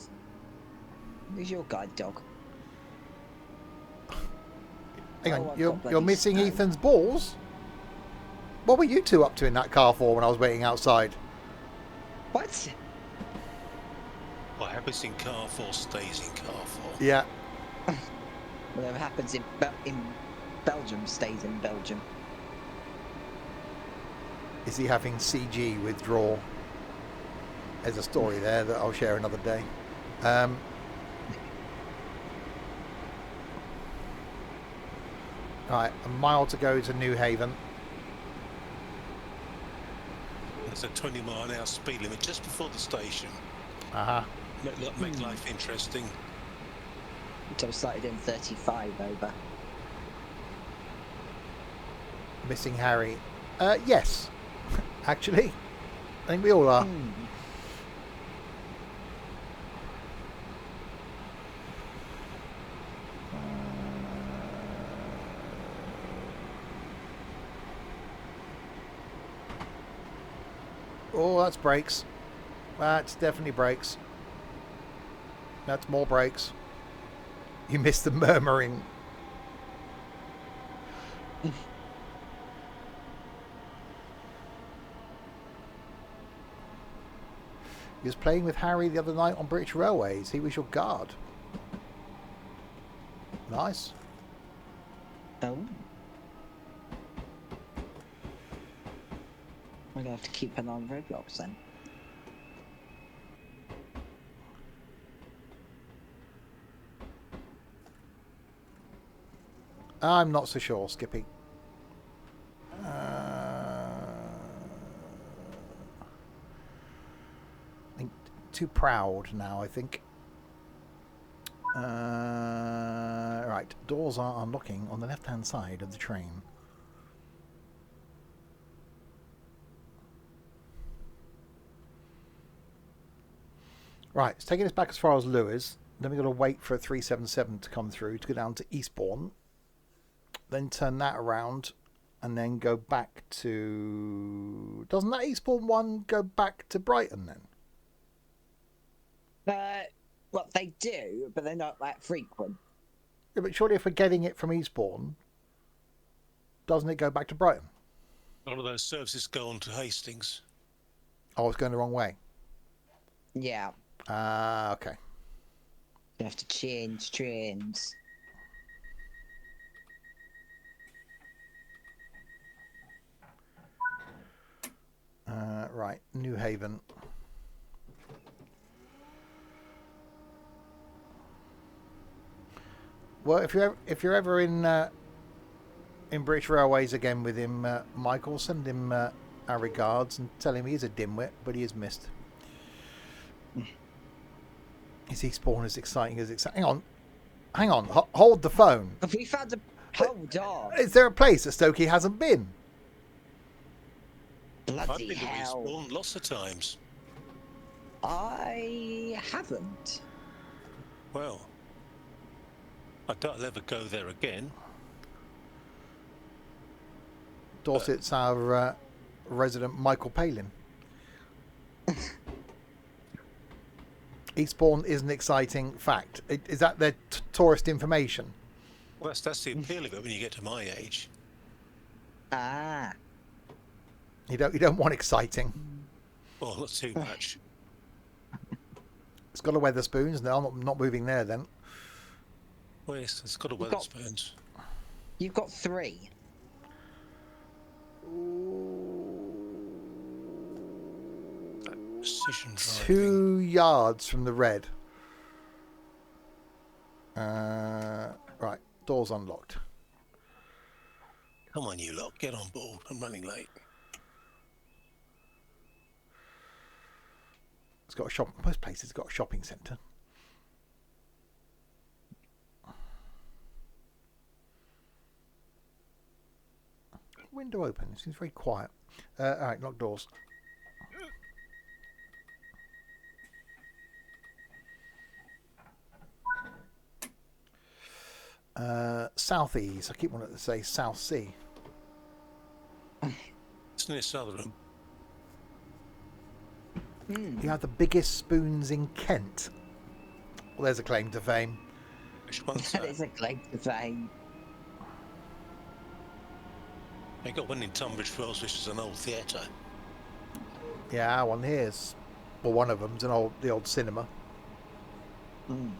guide dog? Hang Oh, on, I've you're got bloody missing snow. Ethan's balls? What were you two up to in that car for when I was waiting outside? What? What happens in car 4 stays in car 4. Yeah. Whatever happens in Belgium stays in Belgium. Is he having CG withdrawal? There's a story there that I'll share another day. Right, a mile to go to New Haven. There's a 20-mile-an-hour speed limit just before the station. Uh-huh. Make life interesting. So I started doing 35 over. Missing Harry. Yes. Actually. I think we all are. Oh, that's brakes. That's definitely brakes. That's more brakes. You missed the murmuring. He was playing with Harry the other night on British Railways. He was your guard. Nice. Oh. I'm gonna have to keep an eye on roadblocks then. I'm not so sure, Skippy. I think too proud now, I think. Right, doors are unlocking on the left-hand side of the train. Right, it's taking us back as far as Lewis. Then we've got to wait for a 377 to come through to go down to Eastbourne. Then turn that around and then go back to... Doesn't that Eastbourne one go back to Brighton then? Well, they do, but they're not that frequent. Yeah, but surely if we're getting it from Eastbourne, doesn't it go back to Brighton? None of those services go on to Hastings. Oh, it's going the wrong way. Yeah. Okay. You have to change trains. Right, New Haven. Well, if you're ever in British Railways again with him, Michael, send him our regards and tell him he's a dimwit, but he is missed. Is Eastbourne as exciting as exciting? Hang on, hold the phone. Have we found a... Hold on. Is there a place that Stokey hasn't been? I've Bloody been to hell. Eastbourne lots of times. I haven't. Well, I doubt I'll ever go there again. Dorset's our resident Michael Palin. Eastbourne is an exciting fact. Is that their tourist information? Well, that's the appeal of it when you get to my age. Ah. You don't want exciting. Well, not too much. It's got a Weatherspoons. No, I'm not moving there then. Well, it's got a You've got- Weatherspoons. You've got 3. Precision driving. 2 yards from the red. Right, door's unlocked. Come on, you lot, get on board. I'm running late. It's got a shop. Most places got a shopping centre. Window open. It seems very quiet. All right, lock doors. Southeast. I keep wanting to say South Sea. It's near Southern. You have the biggest spoons in Kent. Well, there's a claim to fame. Which one's That that? is a claim to fame. They got one in Tunbridge Wells, which is an old theatre. Yeah, one here's. Well, one of them's the old cinema. Mm.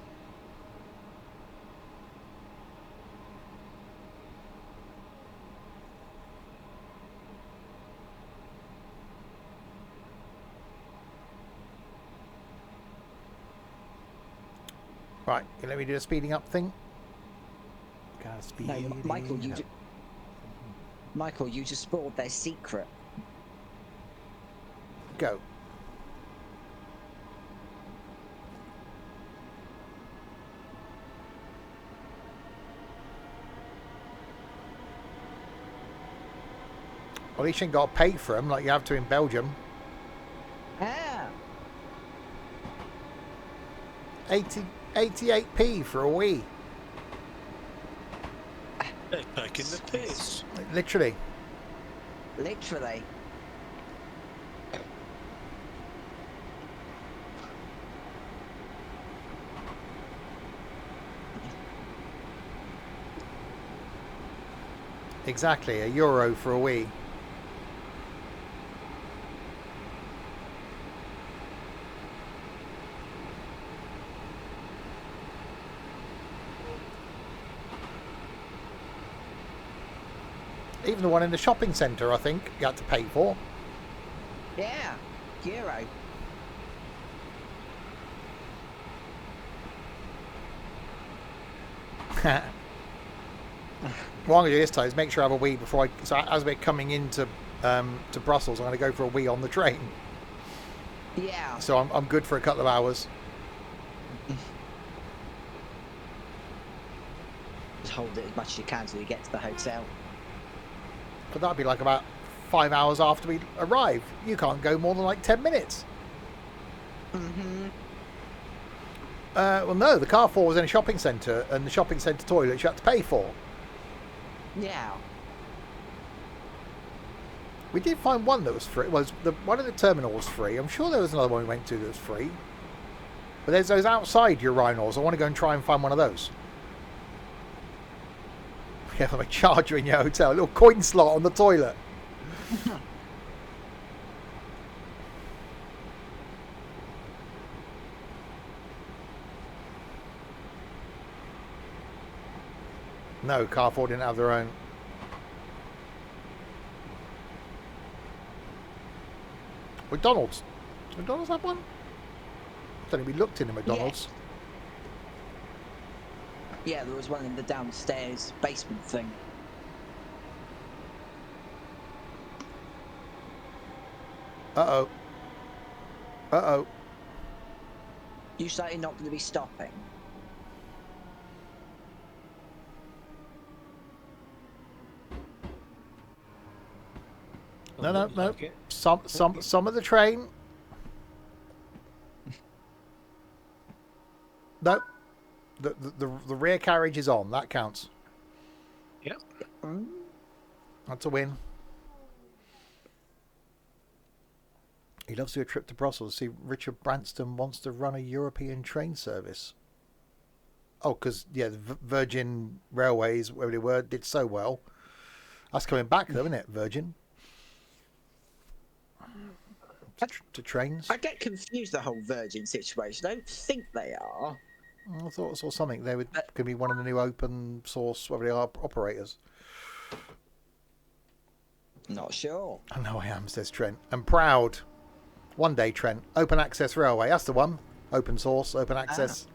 Right, let me do a speeding up thing. Gotta No, speed Michael, up. Michael, you just spoiled their secret. Go. Well, at least you ain't got to pay for them like you have to in Belgium. Ah. 88p for a wee. They're taking the piss. Literally. Literally. Exactly, €1 for a wee. Even the one in the shopping centre, I think, you had to pay for. Yeah. Euro. What I'm going to do this time is make sure I have a wee before I... So as we're coming into to Brussels, I'm going to go for a wee on the train. Yeah. So I'm good for a couple of hours. Just hold it as much as you can till you get to the hotel. But that'd be like about 5 hours after we arrive. You can't go more than like 10 minutes. Mm-hmm. Well, no, the Carrefour was in a shopping centre, and the shopping centre toilets you had to pay for. Yeah. We did find one that was free. Was one of the terminals was free. I'm sure there was another one we went to that was free. But there's those outside urinals. I want to go and try and find one of those. You have a charger in your hotel, a little coin slot on the toilet. No, Carrefour didn't have their own. McDonald's. Does McDonald's have one? I don't think we looked in the McDonald's. Yeah, there was one in the downstairs basement thing. Uh-oh. Uh-oh. You say you're not going to be stopping? No, no, Looks no. like it. Some of the train. No. The rear carriage is on. That counts. Yep. Mm. That's a win. He loves to do a trip to Brussels. See, Richard Branston wants to run a European train service. Oh, because yeah, the Virgin Railways, wherever they were, did so well. That's coming back though, isn't it? Virgin to trains. I get confused the whole Virgin situation. I don't think they are. I thought I saw something. They would But- could be one of the new open source, whatever they are, operators. Not sure. I know I am, says Trent. I'm proud. One day, Trent. Open access railway. That's the one. Open source, open access.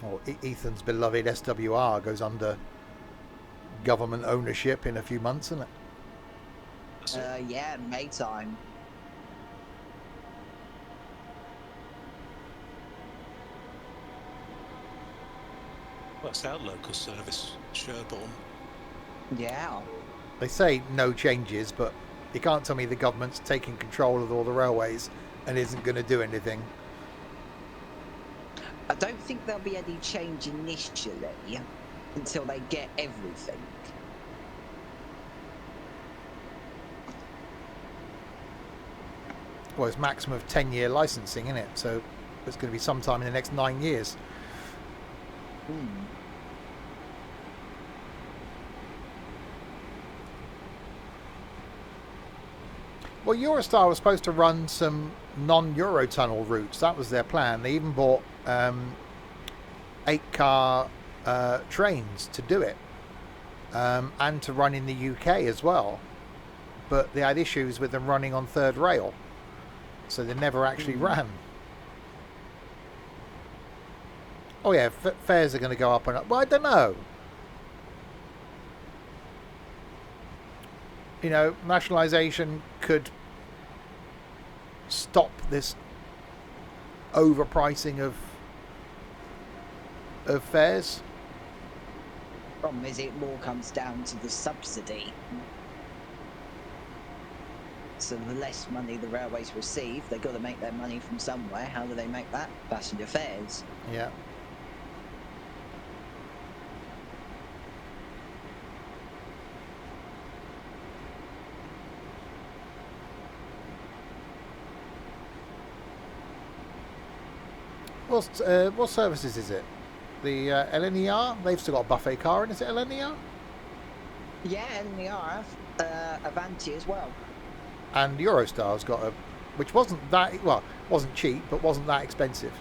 Oh, Ethan's beloved SWR goes under government ownership in a few months, isn't it? That's it. Yeah, Maytime. Well, that's our local service, Sherborne. Yeah. They say no changes, but you can't tell me the government's taking control of all the railways and isn't going to do anything. I don't think there'll be any change initially until they get everything. Well, it's maximum of 10-year licensing, isn't it? So it's going to be sometime in the next 9 years. Hmm. Well, Eurostar was supposed to run some non-Eurotunnel routes. That was their plan. They even bought 8-car trains to do it, and to run in the UK as well. But they had issues with them running on third rail, so they never actually ran. Oh yeah, fares are going to go up and up. Well, I don't know. You know, nationalisation could stop this overpricing of fares. Problem is, it more comes down to the subsidy. So the less money the railways receive, they've got to make their money from somewhere. How do they make that? Passenger fares. Yeah. What services is it? The LNER? They've still got a buffet car, and is it LNER? Yeah, and the RF, Avanti as well. And Eurostar's got a, which wasn't that, well, wasn't cheap, but wasn't that expensive.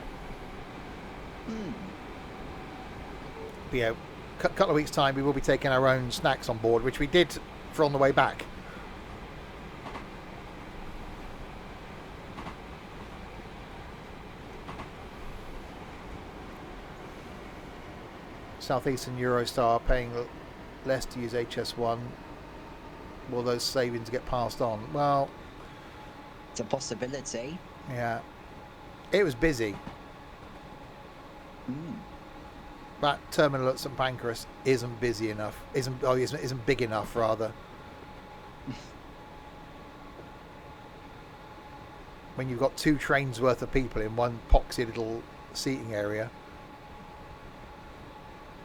Hmm. But yeah, couple of weeks' time, we will be taking our own snacks on board, which we did for on the way back. Southeastern Eurostar paying less to use HS1. Will those savings get passed on? Well, It's a possibility. yeah. It was busy. Hmm. That terminal at St Pancras isn't busy enough. Isn't big enough, rather. When you've got 2 trains worth of people in one poxy little seating area.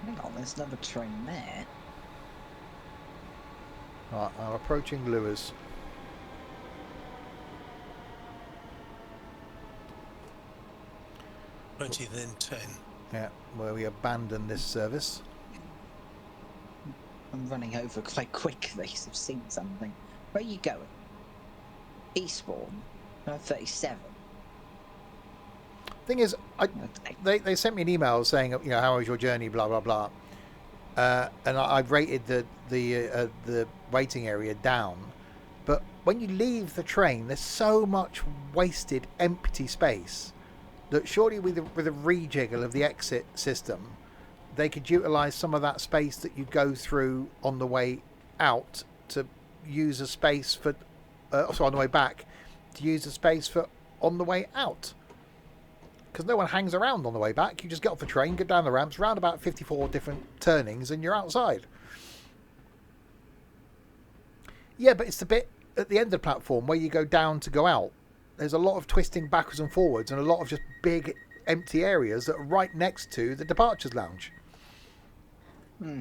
Hang on, there's another train there. Right, I'm approaching Lewis. Twenty, then 10. Yeah, where we abandoned this service. I'm running over quite quickly, so I've seen something. Where are you going? Eastbourne? 37. Thing is, Okay. they sent me an email saying, you know, how was your journey, blah blah blah, and I've rated the waiting area down. But when you leave the train, there's so much wasted empty space that surely with a rejiggle of the exit system, they could utilise some of that space that you go through on the way out to use a space for, so on the way back, to use a space for on the way out. Because no one hangs around on the way back. You just get off the train, go down the ramps, round about 54 different turnings, and you're outside. Yeah, but it's the bit at the end of the platform where you go down to go out. There's a lot of twisting backwards and forwards, and a lot of just big empty areas that are right next to the departures lounge. Hmm.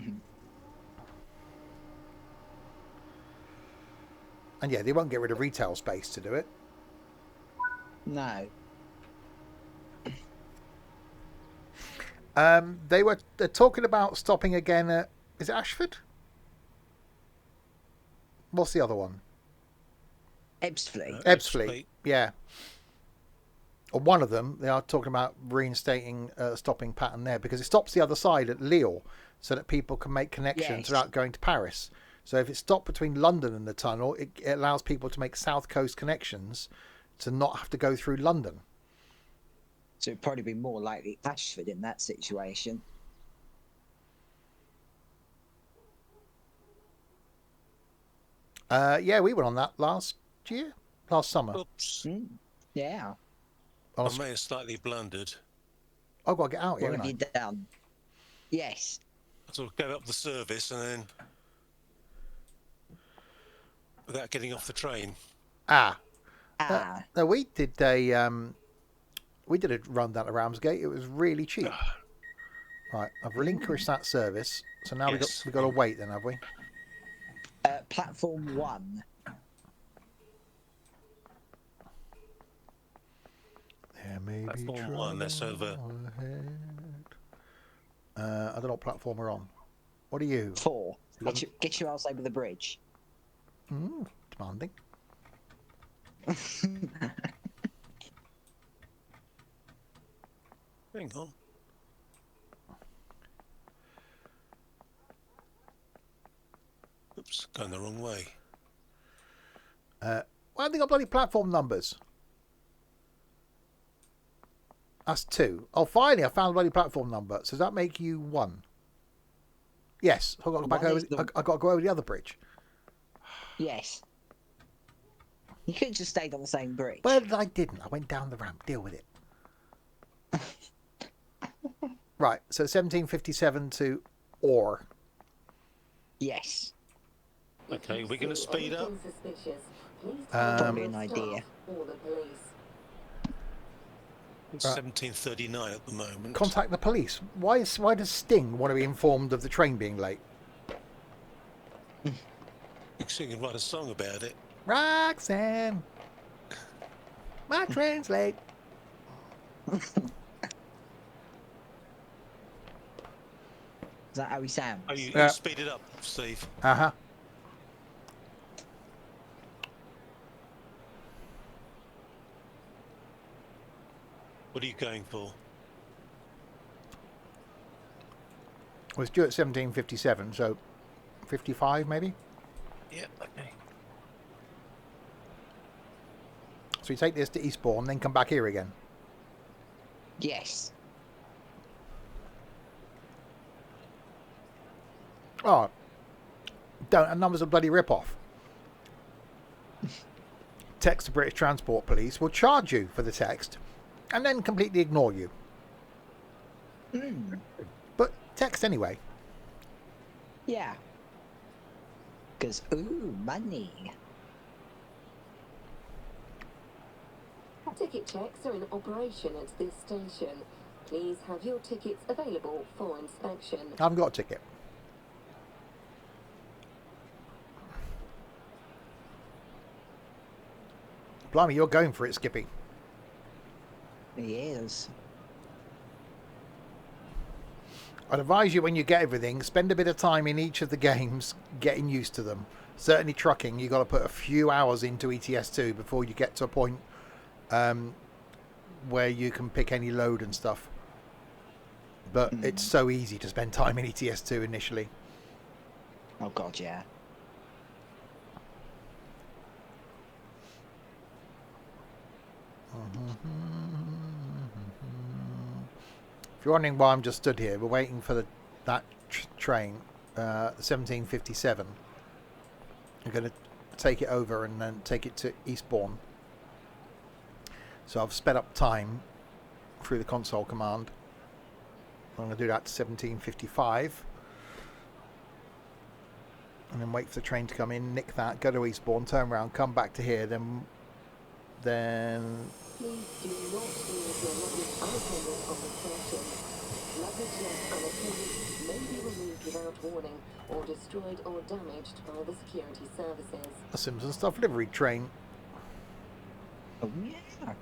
And yeah, they won't get rid of retail space to do it. No. They're talking about stopping again at, is it Ashford? What's the other one? Ebbsfleet. Ebbsfleet. Yeah. Or one of them, they are talking about reinstating a stopping pattern there because it stops the other side at Lille so that people can make connections Yes. without going to Paris. So if it's stopped between London and the tunnel, it allows people to make South Coast connections to not have to go through London. So it'd probably be more likely Ashford in that situation. Yeah, we were on that last summer. Oops. Yeah. On a I may have slightly blundered. I've got to get out here, What have haven't you done? Yes. I sort of gave up the service and then, without getting off the train. I? Ah. No, we did a run down to Ramsgate. It was really cheap. Right, I've relinquished that service, so now Yes. we got to wait then, have we? Platform 1. There may be Platform 1, that's over. ahead. I don't know what platform we're on. What are you? 4. Get your ass over the bridge. Demanding. Hang on. Oops, going the wrong way. Why have they got bloody platform numbers? That's 2. Oh, finally, I found a bloody platform number. So does that make you 1? Yes. I've got to go back One over. is the- I've got to go over the other bridge. Yes. You could have just stayed on the same bridge. But I didn't. I went down the ramp. Deal with it. Right. So 1757 to Orr. Yes. Okay, we're going to speed up. Probably an idea. Or the police. It's Right. 17:39 at the moment. Contact the police. Why does Sting want to be informed of the train being late? So you can write a song about it. Roxanne, my train's late. Is that how he sounds? Oh, you Yeah. speed it up, Steve. Uh-huh. What are you going for? Well, it's due at 1757, so 55 maybe. Yeah, okay. So you take this to Eastbourne, then come back here again. Yes. Oh, don't. And numbers a bloody rip-off. Text the British Transport Police will charge you for the text and then completely ignore you. But text anyway. Yeah. Because, ooh, money. Ticket checks are in operation at this station. Please have your tickets available for inspection. I haven't got a ticket. Blimey, you're going for it, Skippy. He is. I'd advise you when you get everything, spend a bit of time in each of the games getting used to them. Certainly trucking, you've got to put a few hours into ETS2 before you get to a point where you can pick any load and stuff. But it's so easy to spend time in ETS2 initially. Oh, God, yeah. If you're wondering why I'm just stood here, we're waiting for that train, 1757. We're going to take it over and then take it to Eastbourne. So I've sped up time through the console command. I'm going to do that to 1755. And then wait for the train to come in, nick that, go to Eastbourne, turn around, come back to here, then Please do not leave your luggage unattended on the station. Luggage left unattended may be removed without warning or destroyed or damaged by the security services. A Simpson Stuff delivery train. Oh yeah.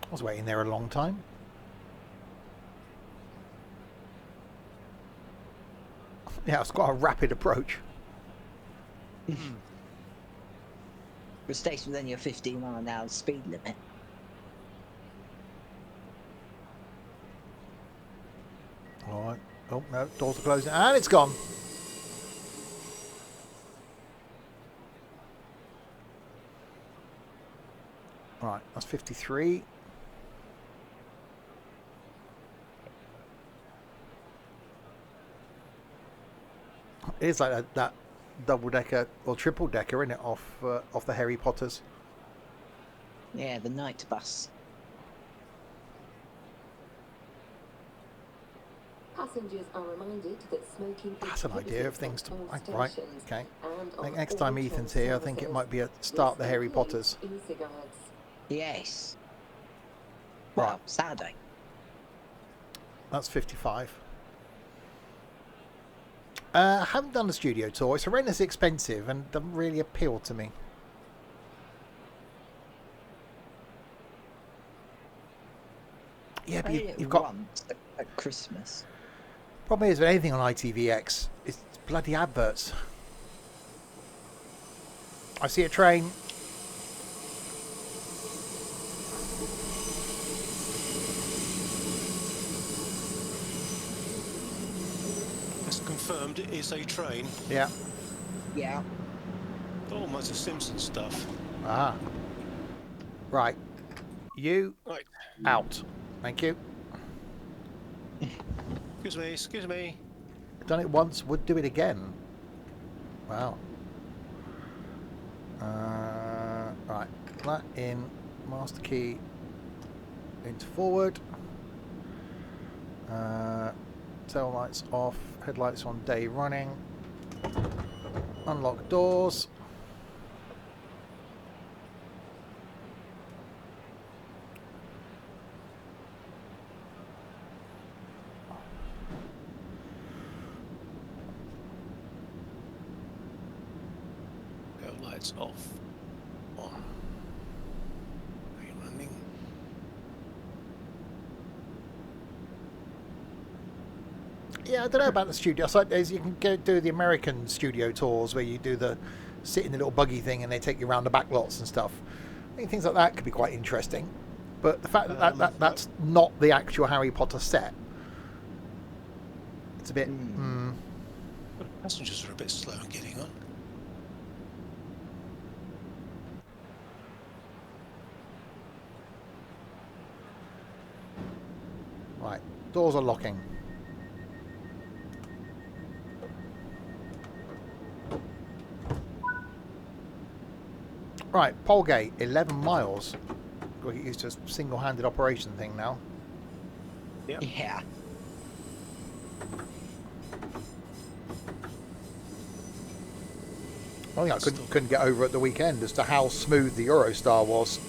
I was waiting there a long time. Yeah, it's got a rapid approach. The station within your 15-mile-an-hour speed limit. All right. Oh, no, doors are closing. And it's gone. Right, that's 53. It is like that double-decker or triple-decker, isn't it, off the Harry Potters? Yeah, the night bus. Passengers are reminded that smoking is That's an idea of prohibited things to... on all Right, stations okay. and I think on next all time train Ethan's here, I think it services. might be a start the Harry Please Potters. e-cigarettes. Yes. Right. Well, Saturday. That's 55. I haven't done the studio tour. It's horrendously expensive and doesn't really appeal to me. Yeah, I but did it you've got... once at Christmas. Problem is with anything on ITVX, it's bloody adverts. I see a train. It's confirmed it is a train. Yeah. Yeah. Oh, mine's a Simpson Stuff. Ah. Right. You Right. out. Thank you. Excuse me, excuse me. Done it once, would do it again. Wow. Right. That in. Master key. Into forward. Tail lights off. Headlights on, day running. Unlock doors. Tail lights off. On. Are you running? Yeah, I don't know about the studio. So you can go do the American studio tours where you do the sit in the little buggy thing and they take you around the back lots and stuff. I think things like that could be quite interesting. But the fact that that's not the actual Harry Potter set, it's a bit... But passengers are a bit slow in getting on. Right, doors are locking. Right, Polegate, 11 miles. We'll get used to a single-handed operation thing now. Yep. Yeah. One thing I couldn't get over at the weekend as to how smooth the Eurostar was.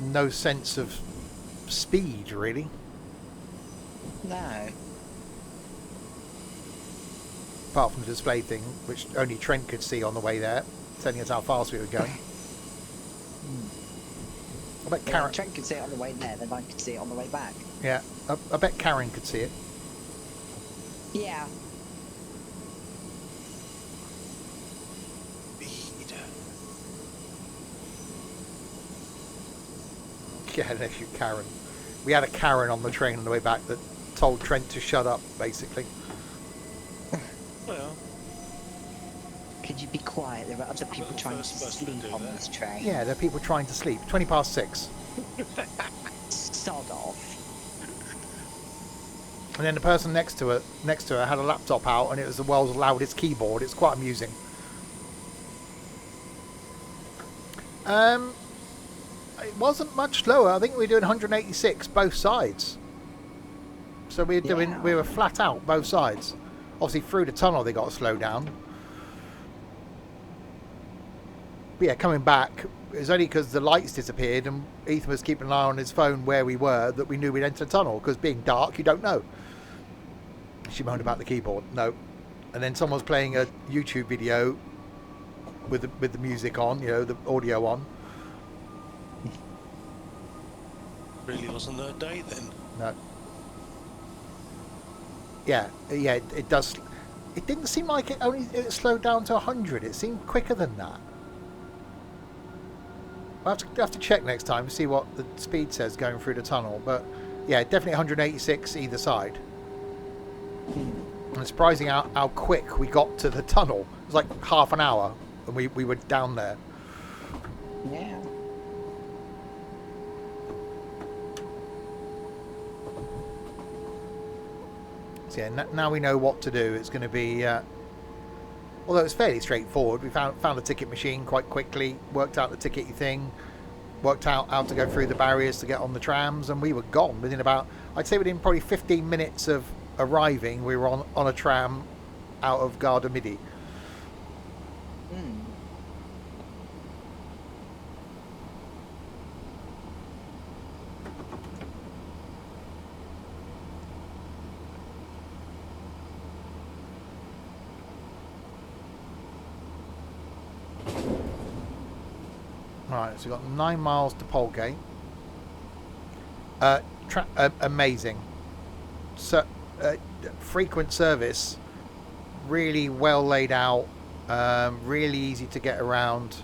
No sense of speed, really. No. Apart from the display thing, which only Trent could see on the way there, telling us how fast we were going. I bet Yeah, Karen... Trent could see it on the way there, then I could see it on the way back. Yeah, I bet Karen could see it. Yeah. Speed. Yeah, there's your Karen. We had a Karen on the train on the way back that told Trent to shut up, basically. Well, Could you be quiet? There are other people trying to First person to sleep do on that. this train. Yeah, there are people trying to sleep. 20 past 6. Sod off. And then the person next to her had a laptop out and it was the world's loudest keyboard. It's quite amusing. It wasn't much slower. I think we were doing 186 both sides. So we were flat out both sides. Obviously through the tunnel they got to slow down. But yeah, coming back, it was only because the lights disappeared and Ethan was keeping an eye on his phone where we were that we knew we'd entered the tunnel, because being dark, you don't know. She moaned about the keyboard. No. And then someone was playing a YouTube video with the music on, you know, the audio on. Really wasn't her day then. No. Yeah, it does. It didn't seem like it slowed down to 100. It seemed quicker than that. I'll have to check next time to see what the speed says going through the tunnel. But yeah, definitely 186 either side. And it's surprising how quick we got to the tunnel. It was like half an hour and we were down there. Yeah. So yeah, now we know what to do. It's going to be, although it's fairly straightforward. We found a ticket machine quite quickly, worked out the tickety thing, worked out how to go through the barriers to get on the trams, and we were gone within about, I'd say within probably 15 minutes of arriving, we were on a tram out of Gare du Midi. Right, so we've got 9 miles to Polegate. Amazing. So, frequent service, really well laid out, really easy to get around.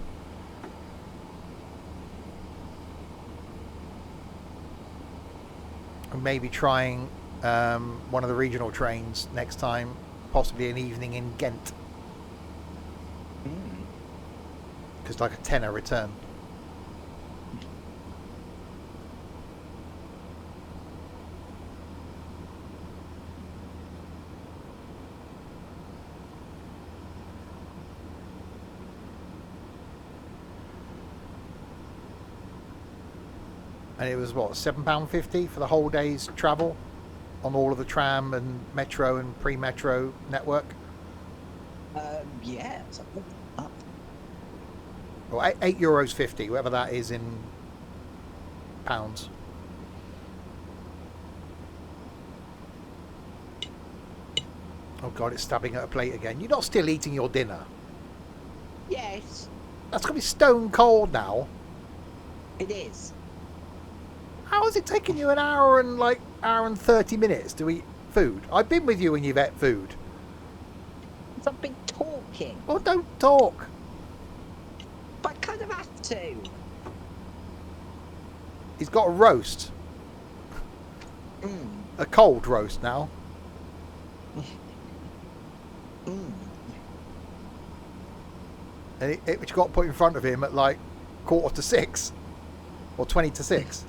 And maybe trying one of the regional trains next time, possibly an evening in Ghent. Because like a tenner return. And it was what, £7.50 for the whole day's travel on all of the tram and metro and pre-metro network. Yeah, something like that. Or €8.50, whatever that is in pounds. Oh God, it's stabbing at a plate again. You're not still eating your dinner. Yes, That's gonna be stone cold now. it is. How has it taken you an hour and 30 minutes to eat food? I've been with you when you've ate food. I've been talking. Well, don't talk. But I kind of have to. He's got a roast. A cold roast now. And which got put in front of him at like 5:45 or 5:50.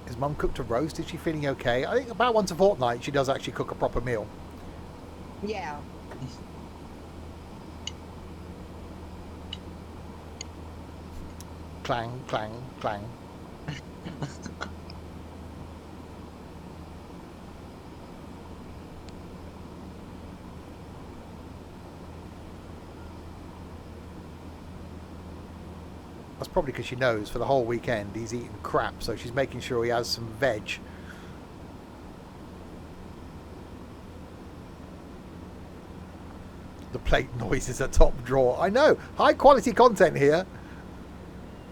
His mum cooked a roast. Is she feeling okay? I think about once a fortnight she does actually cook a proper meal. Yeah. Clang, clang, clang. That's probably because she knows for the whole weekend he's eating crap, so she's making sure he has some veg. The plate noise is a top drawer. I know. High quality content here.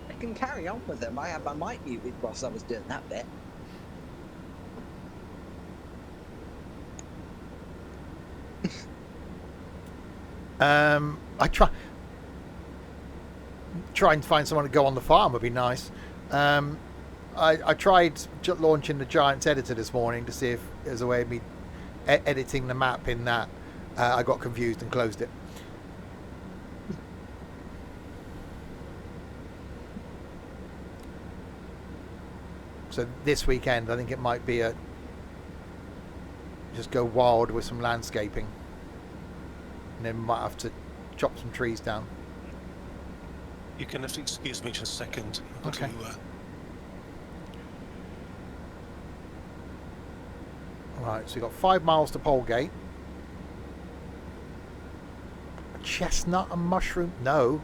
I can carry on with them. I had my mic muted whilst I was doing that bit. I try and find someone to go on the farm would be nice. I tried launching the Giants editor this morning to see if there's a way of me editing the map in that. I got confused and closed it. So this weekend, I think it might be just go wild with some landscaping, and then might have to chop some trees down. You can have to excuse me just a second. I've got Okay. to, Right, so you've got 5 miles to Polegate. Chestnut and mushroom? No.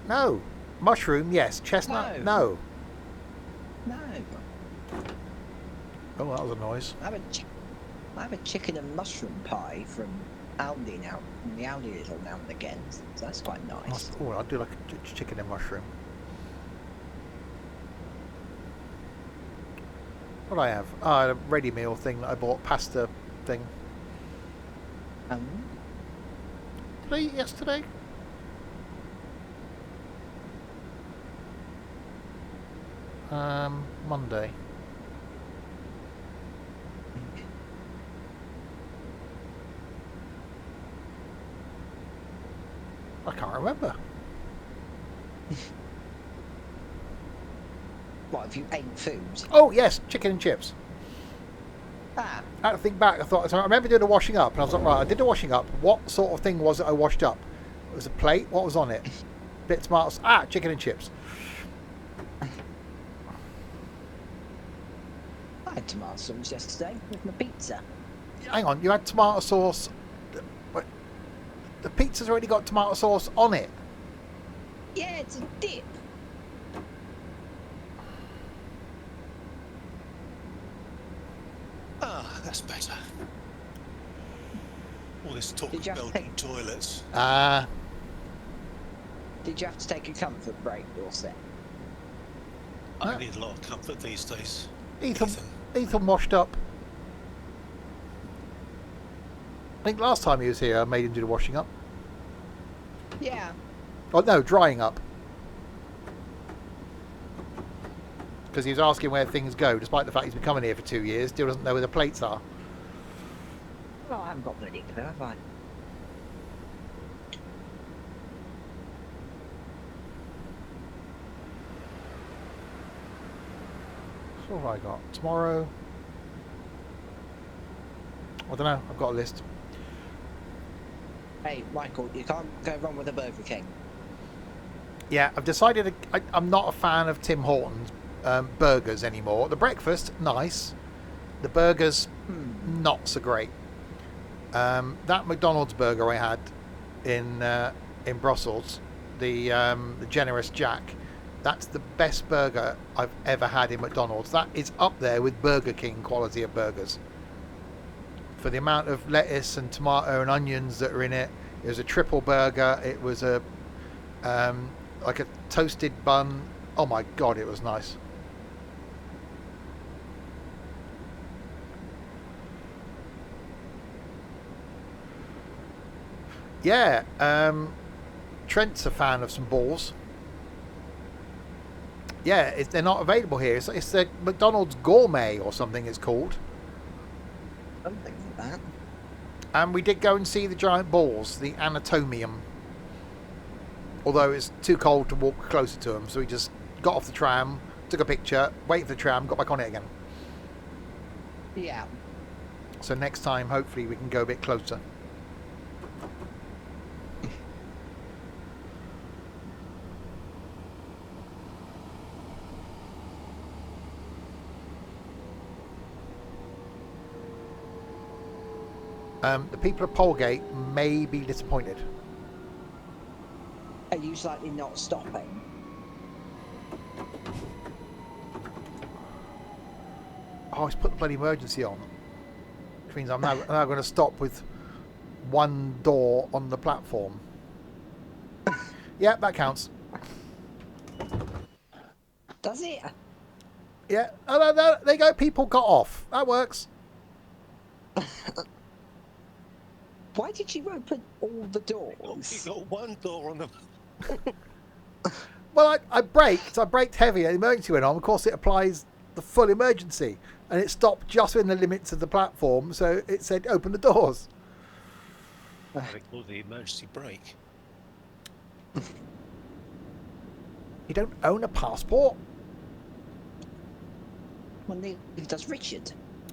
No. Mushroom, yes. Chestnut? No. No. Oh, that was a noise. I have a chicken and mushroom pie from Aldi now. From the Aldi is all now and again, so that's quite nice. Oh, I do like chicken and mushroom. What do I have? A ready meal thing that I bought, pasta thing. Did I eat yesterday? Monday. I can't remember. What, have you ate food? Oh yes, chicken and chips. Ah, I had to think back. I remember doing the washing up, and I was like, right, I did the washing up. What sort of thing was it I washed up? It was a plate. What was on it? Bit of tomatoes. Chicken and chips. I had tomato sauce yesterday with my pizza. Hang on, you had tomato sauce. But the pizza's already got tomato sauce on it. Yeah, it's a dip. that's better. All this talk Did of you have to Belgian toilets. Did you have to take a comfort break, Dorset? I need a lot of comfort these days. Ethan washed up. I think last time he was here, I made him do the washing up. Yeah. Oh no, drying up. Because he was asking where things go, despite the fact he's been coming here for 2 years, still doesn't know where the plates are. Well, I haven't got bloody clue, have I? So what have I got? Tomorrow? I don't know, I've got a list. Hey, Michael, you can't go wrong with a Burger King. Yeah, I've decided I'm not a fan of Tim Hortons burgers anymore. The breakfast, nice. The burgers, not so great. That McDonald's burger I had in Brussels, the Generous Jack, that's the best burger I've ever had in McDonald's. That is up there with Burger King quality of burgers. For the amount of lettuce and tomato and onions that are in it, it was a triple burger. It was a like a toasted bun. Oh my god, it was nice. Yeah, Trent's a fan of some balls. Yeah, they're not available here. It's the McDonald's Gourmet or something it's called. Something like that. And we did go and see the giant balls, the Anatomium. Although it's too cold to walk closer to them, so we just got off the tram, took a picture, waited for the tram, got back on it again. Yeah. So next time, hopefully, we can go a bit closer. The people of Polegate may be disappointed. Are you slightly not stopping? Oh, he's put the bloody emergency on. Which means I'm now going to stop with one door on the platform. Yeah, that counts. Does it? Yeah. Oh, no, there you go. People got off. That works. Why did you open all the doors? You got one door on the... Well, I braked heavy, and the emergency went on. Of course, it applies the full emergency, and it stopped just within the limits of the platform, so it said open the doors. What they call the emergency brake. You don't own a passport? Well, neither does Richard.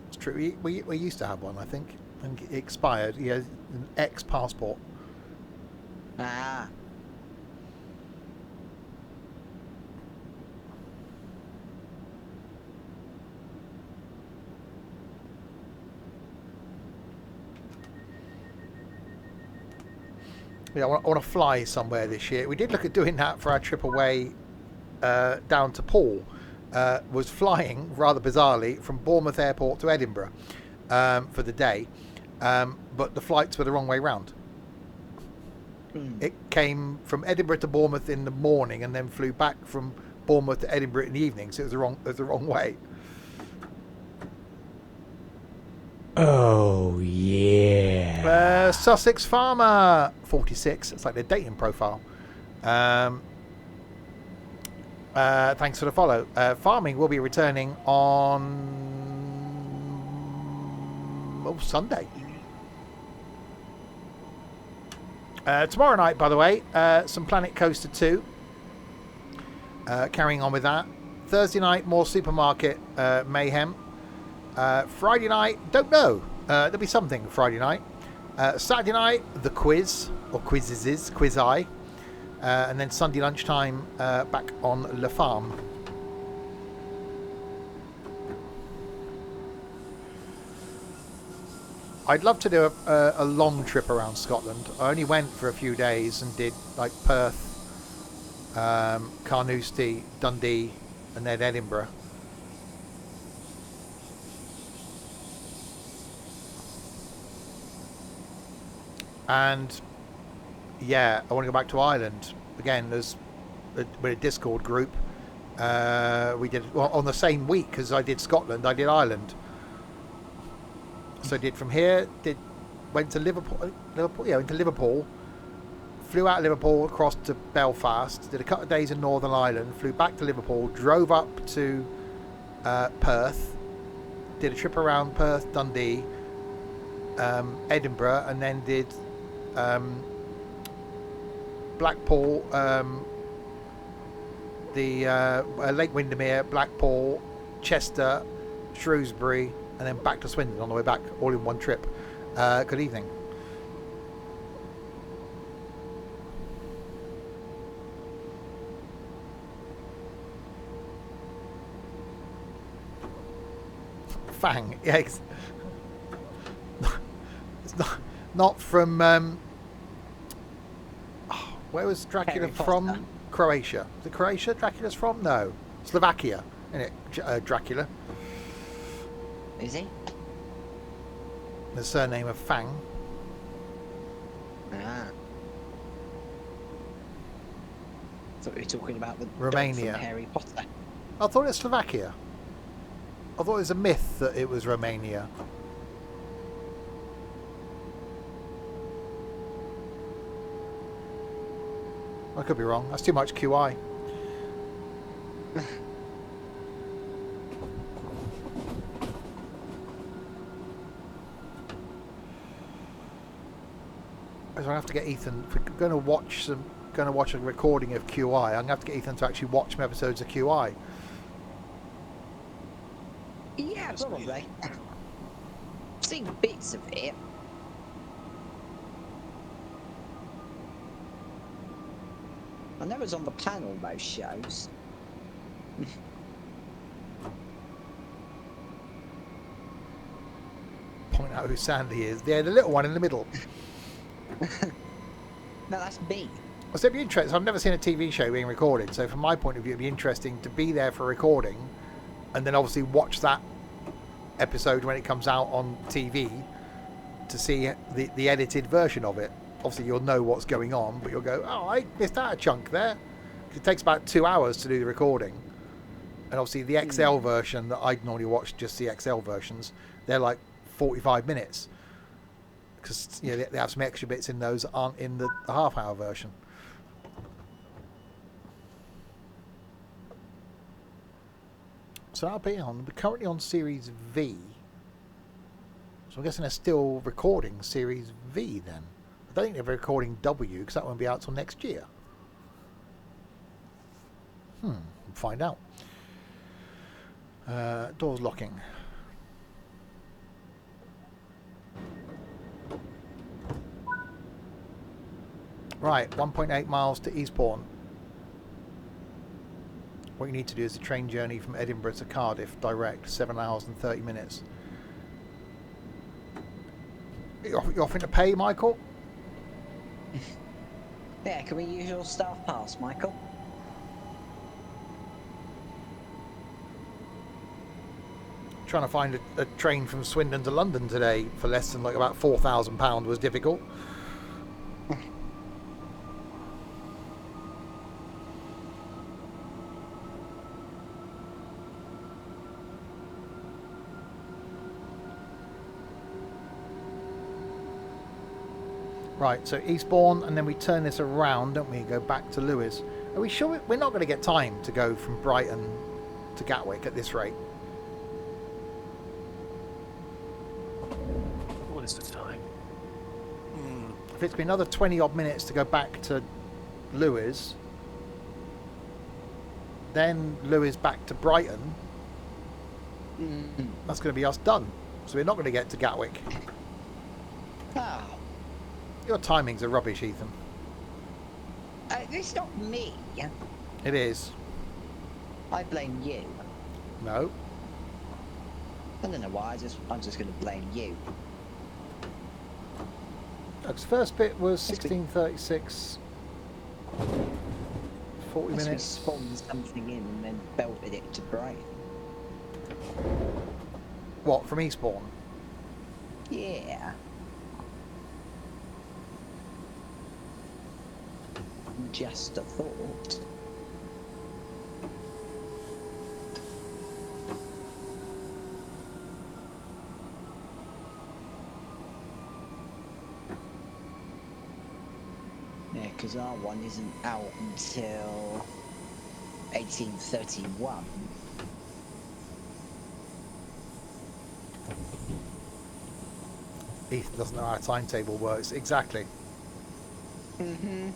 It's true. We used to have one, I think. And it expired. He has an ex-passport. Ah. Yeah, I want to fly somewhere this year. We did look at doing that for our trip away down to Paul. Was flying, rather bizarrely, from Bournemouth Airport to Edinburgh for the day. But the flights were the wrong way round. It came from Edinburgh to Bournemouth in the morning and then flew back from Bournemouth to Edinburgh in the evening. So it was the wrong way. Oh, yeah. Sussex Farmer 46. It's like their dating profile. Thanks for the follow. Farming will be returning on Sunday. Tomorrow night, by the way, some Planet Coaster 2. Carrying on with that. Thursday night, more supermarket mayhem. Friday night, don't know. There'll be something Friday night. Saturday night, the quiz, or quizzes, quiz I. And then Sunday lunchtime, back on La Farm. I'd love to do a long trip around Scotland. I only went for a few days and did like Perth, Carnoustie, Dundee, and then Edinburgh. And yeah, I want to go back to Ireland again. There's a Discord group. We did on the same week as I did Scotland. I did Ireland. So I did from here. Went to Liverpool. Went to Liverpool. Flew out of Liverpool across to Belfast. Did a couple of days in Northern Ireland. Flew back to Liverpool. Drove up to Perth. Did a trip around Perth, Dundee, Edinburgh, and then did Blackpool, Lake Windermere, Blackpool, Chester, Shrewsbury, and then back to Swindon on the way back, all in one trip. Good evening. Fang, yeah. It's not from. Where was Dracula from? Croatia. Is it Croatia Dracula's from? No. Slovakia, isn't it? Dracula. Is he? The surname of Fang. Ah. Thought we were talking about the Romania. dog from Harry Potter. I thought it was Slovakia. I thought it was a myth that it was Romania. I could be wrong. That's too much QI. So I have to get Ethan. If we're going to watch a recording of QI, I'm going to have to get Ethan to actually watch some episodes of QI. Yeah, probably. I've seen bits of it. I know it's on the panel most shows. Point out who Sandy is. Yeah, the little one in the middle. No, that's me. So it'd be interesting. I've never seen a TV show being recorded, so from my point of view, it'd be interesting to be there for recording, and then obviously watch that episode when it comes out on TV to see the edited version of it. Obviously, you'll know what's going on, but you'll go, "Oh, I missed out a chunk there." It takes about 2 hours to do the recording, and obviously the XL version that I'd normally watch, just the XL versions, they're like 45 minutes. Because they have some extra bits in those that aren't in the half-hour version. So I'll be on. We're currently on Series V. So I'm guessing they're still recording Series V then. I don't think they're recording W because that won't be out till next year. We'll find out. Doors locking. Right, 1.8 miles to Eastbourne. What you need to do is a train journey from Edinburgh to Cardiff, direct, 7 hours and 30 minutes. You offering to pay, Michael? Yeah, can we use your staff pass, Michael? Trying to find a train from Swindon to London today for less than like about £4,000 was difficult. Right, so Eastbourne, and then we turn this around, don't we? Go back to Lewes. Are we sure we're not going to get time to go from Brighton to Gatwick at this rate? What is the time? If it's been another 20 odd minutes to go back to Lewes, then Lewes back to Brighton, that's going to be us done. So we're not going to get to Gatwick. Oh. Your timings are rubbish, Ethan. It's not me. It is. I blame you. No. I don't know why. I'm just going to blame you. Look, first bit was 16:36. 40 Unless minutes. we spawned something in and then belted it to Brighton. What, from Eastbourne? Yeah. Just a thought. Yeah, because our one isn't out until 1831. Ethan doesn't know how a timetable works. Exactly. Mm-hmm.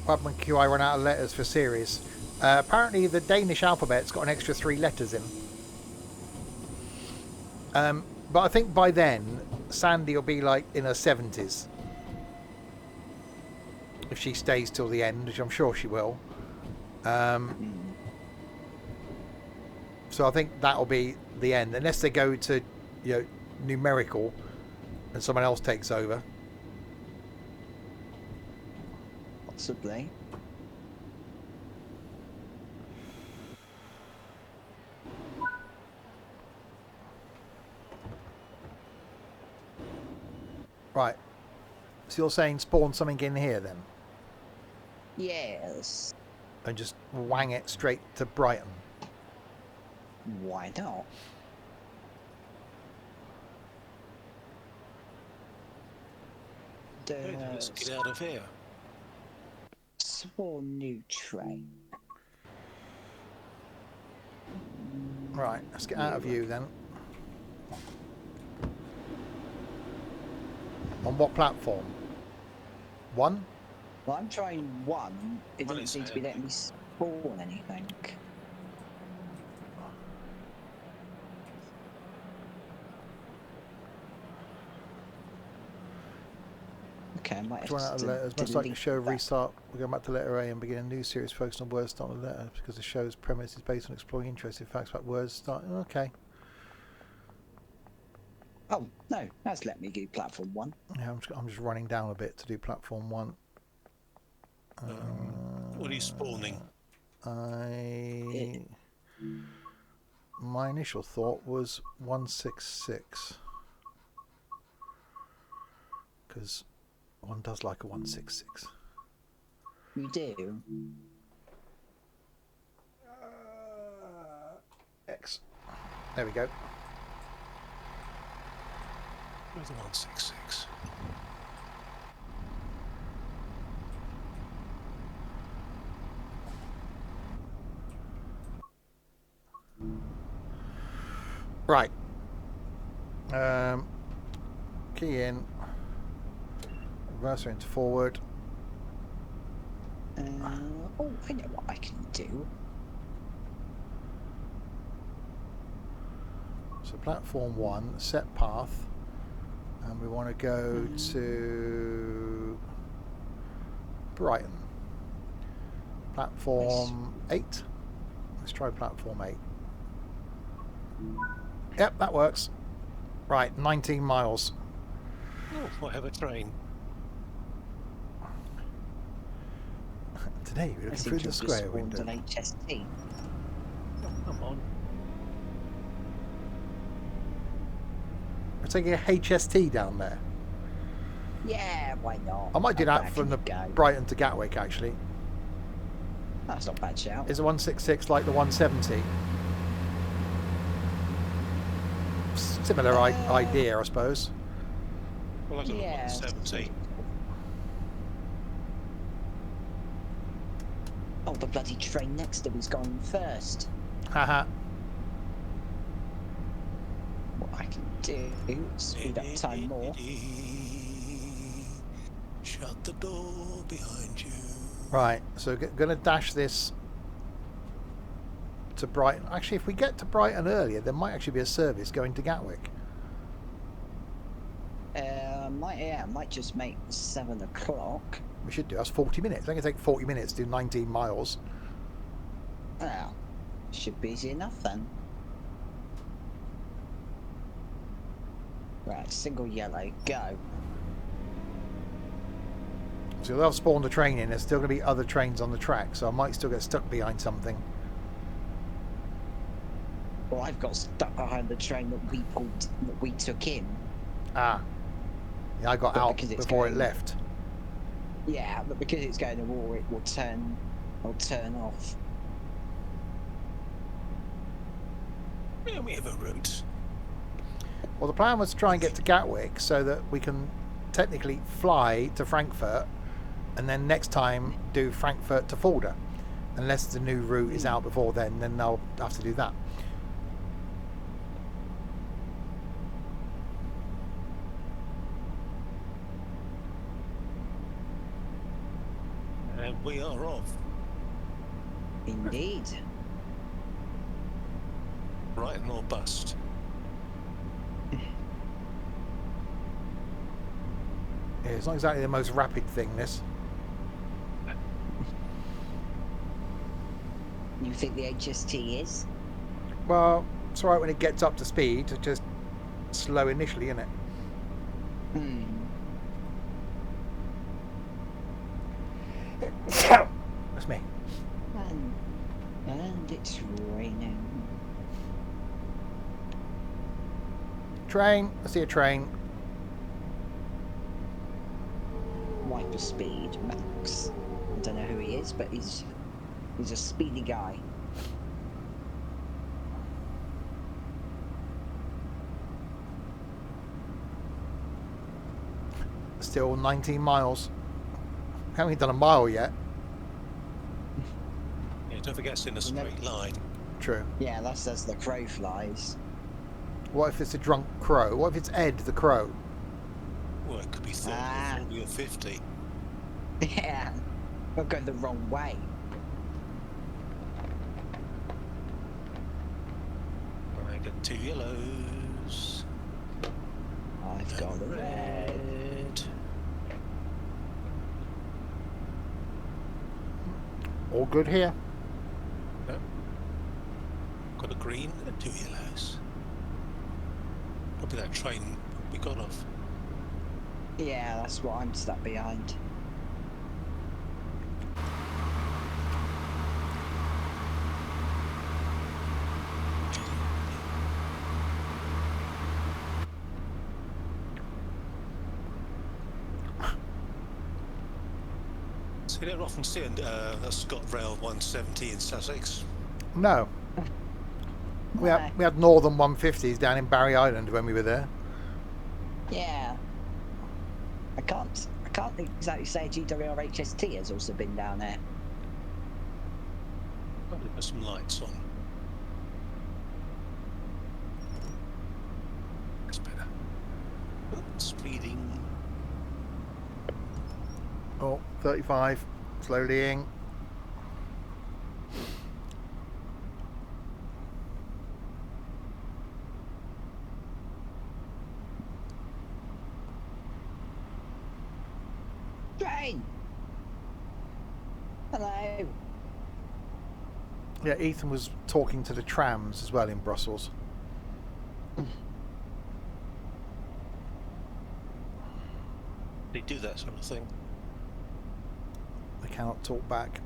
What happened when QI run out of letters for series? Apparently the Danish alphabet's got an extra 3 letters in. But I think by then, Sandy will be like in her 70s. If she stays till the end, which I'm sure she will. So I think that'll be the end. Unless they go to, numerical and someone else takes over. Possibly. Right. So you're saying spawn something in here then? Yes. And just wang it straight to Brighton? Why not? Hey, let's get out of here. Spawn new train. Right, let's get out of view then. On what platform? 1? Well, I'm trying 1. It Well, doesn't it's seem to be letting me spawn anything. Okay, I might have Run out of to letters. Most likely delete show that. restart. We're going back to letter A and begin a new series focused on words starting with letters because the show's premise is based on exploring interesting facts about words starting. Okay. Oh, no, that's let me do platform 1. Yeah, I'm just running down a bit to do platform 1. What are you spawning? My initial thought was 166 because one does like a 166. You do? X. There we go. Where's the 166? Right. Key in. Reverser into forward. Oh, I know what I can do. So platform 1, set path. And we want to go to Brighton. Platform 8. Let's try platform 8. Yep, that works. Right, 19 miles. Oh, I have a train. Today we're I looking seem through to the have just square spawned window. an HST. Oh, come on. We're taking a HST down there. Yeah, why not? I might do How that bad from the can it go? Brighton to Gatwick, actually. That's not a bad shout. Is the 166 like the 170? Similar idea, I suppose. Well, I got Yeah. a 170. Oh, the bloody train next to me's gone first. Haha. What I can do is speed up time more. Shut the door behind you. Right, so going to dash this to Brighton. Actually, if we get to Brighton earlier, there might actually be a service going to Gatwick. Might just make 7 o'clock. We should do. That's 40 minutes. It's going to take 40 minutes to do 19 miles. Well, should be easy enough then. Right, single yellow, go. So they'll spawn the train in. There's still going to be other trains on the track, so I might still get stuck behind something. Well, I've got stuck behind the train that we took in. Ah. Yeah, I got But out because it's before it going- left. Yeah, but because it's going to war, it will turn off. Yeah, we have a route. Well, the plan was to try and get to Gatwick so that we can technically fly to Frankfurt and then next time do Frankfurt to Fulda. Unless the new route is out before then I'll have to do that. And we are off. Indeed. Brighton or bust. Yeah, it's not exactly the most rapid thing, this. You think the HST is? Well, it's alright when it gets up to speed, it's just slow initially, isn't it? That's me. And it's raining. Train. I see a train. Wiper speed, max. I don't know who he is, but he's a speedy guy. Still 19 miles. Haven't done a mile yet. Yeah, don't forget it's in a straight line. True. Yeah, that's as the crow flies. What if it's a drunk crow? What if it's Ed the crow? Well, it could be 30 Ah. or 40 or 50. Yeah, we'll go the wrong way. I got 2 yellows. I've got the red. All good here. No. Got a green and 2 yellows. Probably that train we got off. Yeah, that's what I'm stuck behind. So you don't often see a ScotRail 170 in Sussex. No. We had Northern 150s down in Barry Island when we were there. Yeah. I can't exactly say GWR HST has also been down there. Probably put some lights on. Speeding. Oh, 35. Slowly in. Train! Hello. Yeah, Ethan was talking to the trams as well in Brussels. They do that sort of thing. They cannot talk back.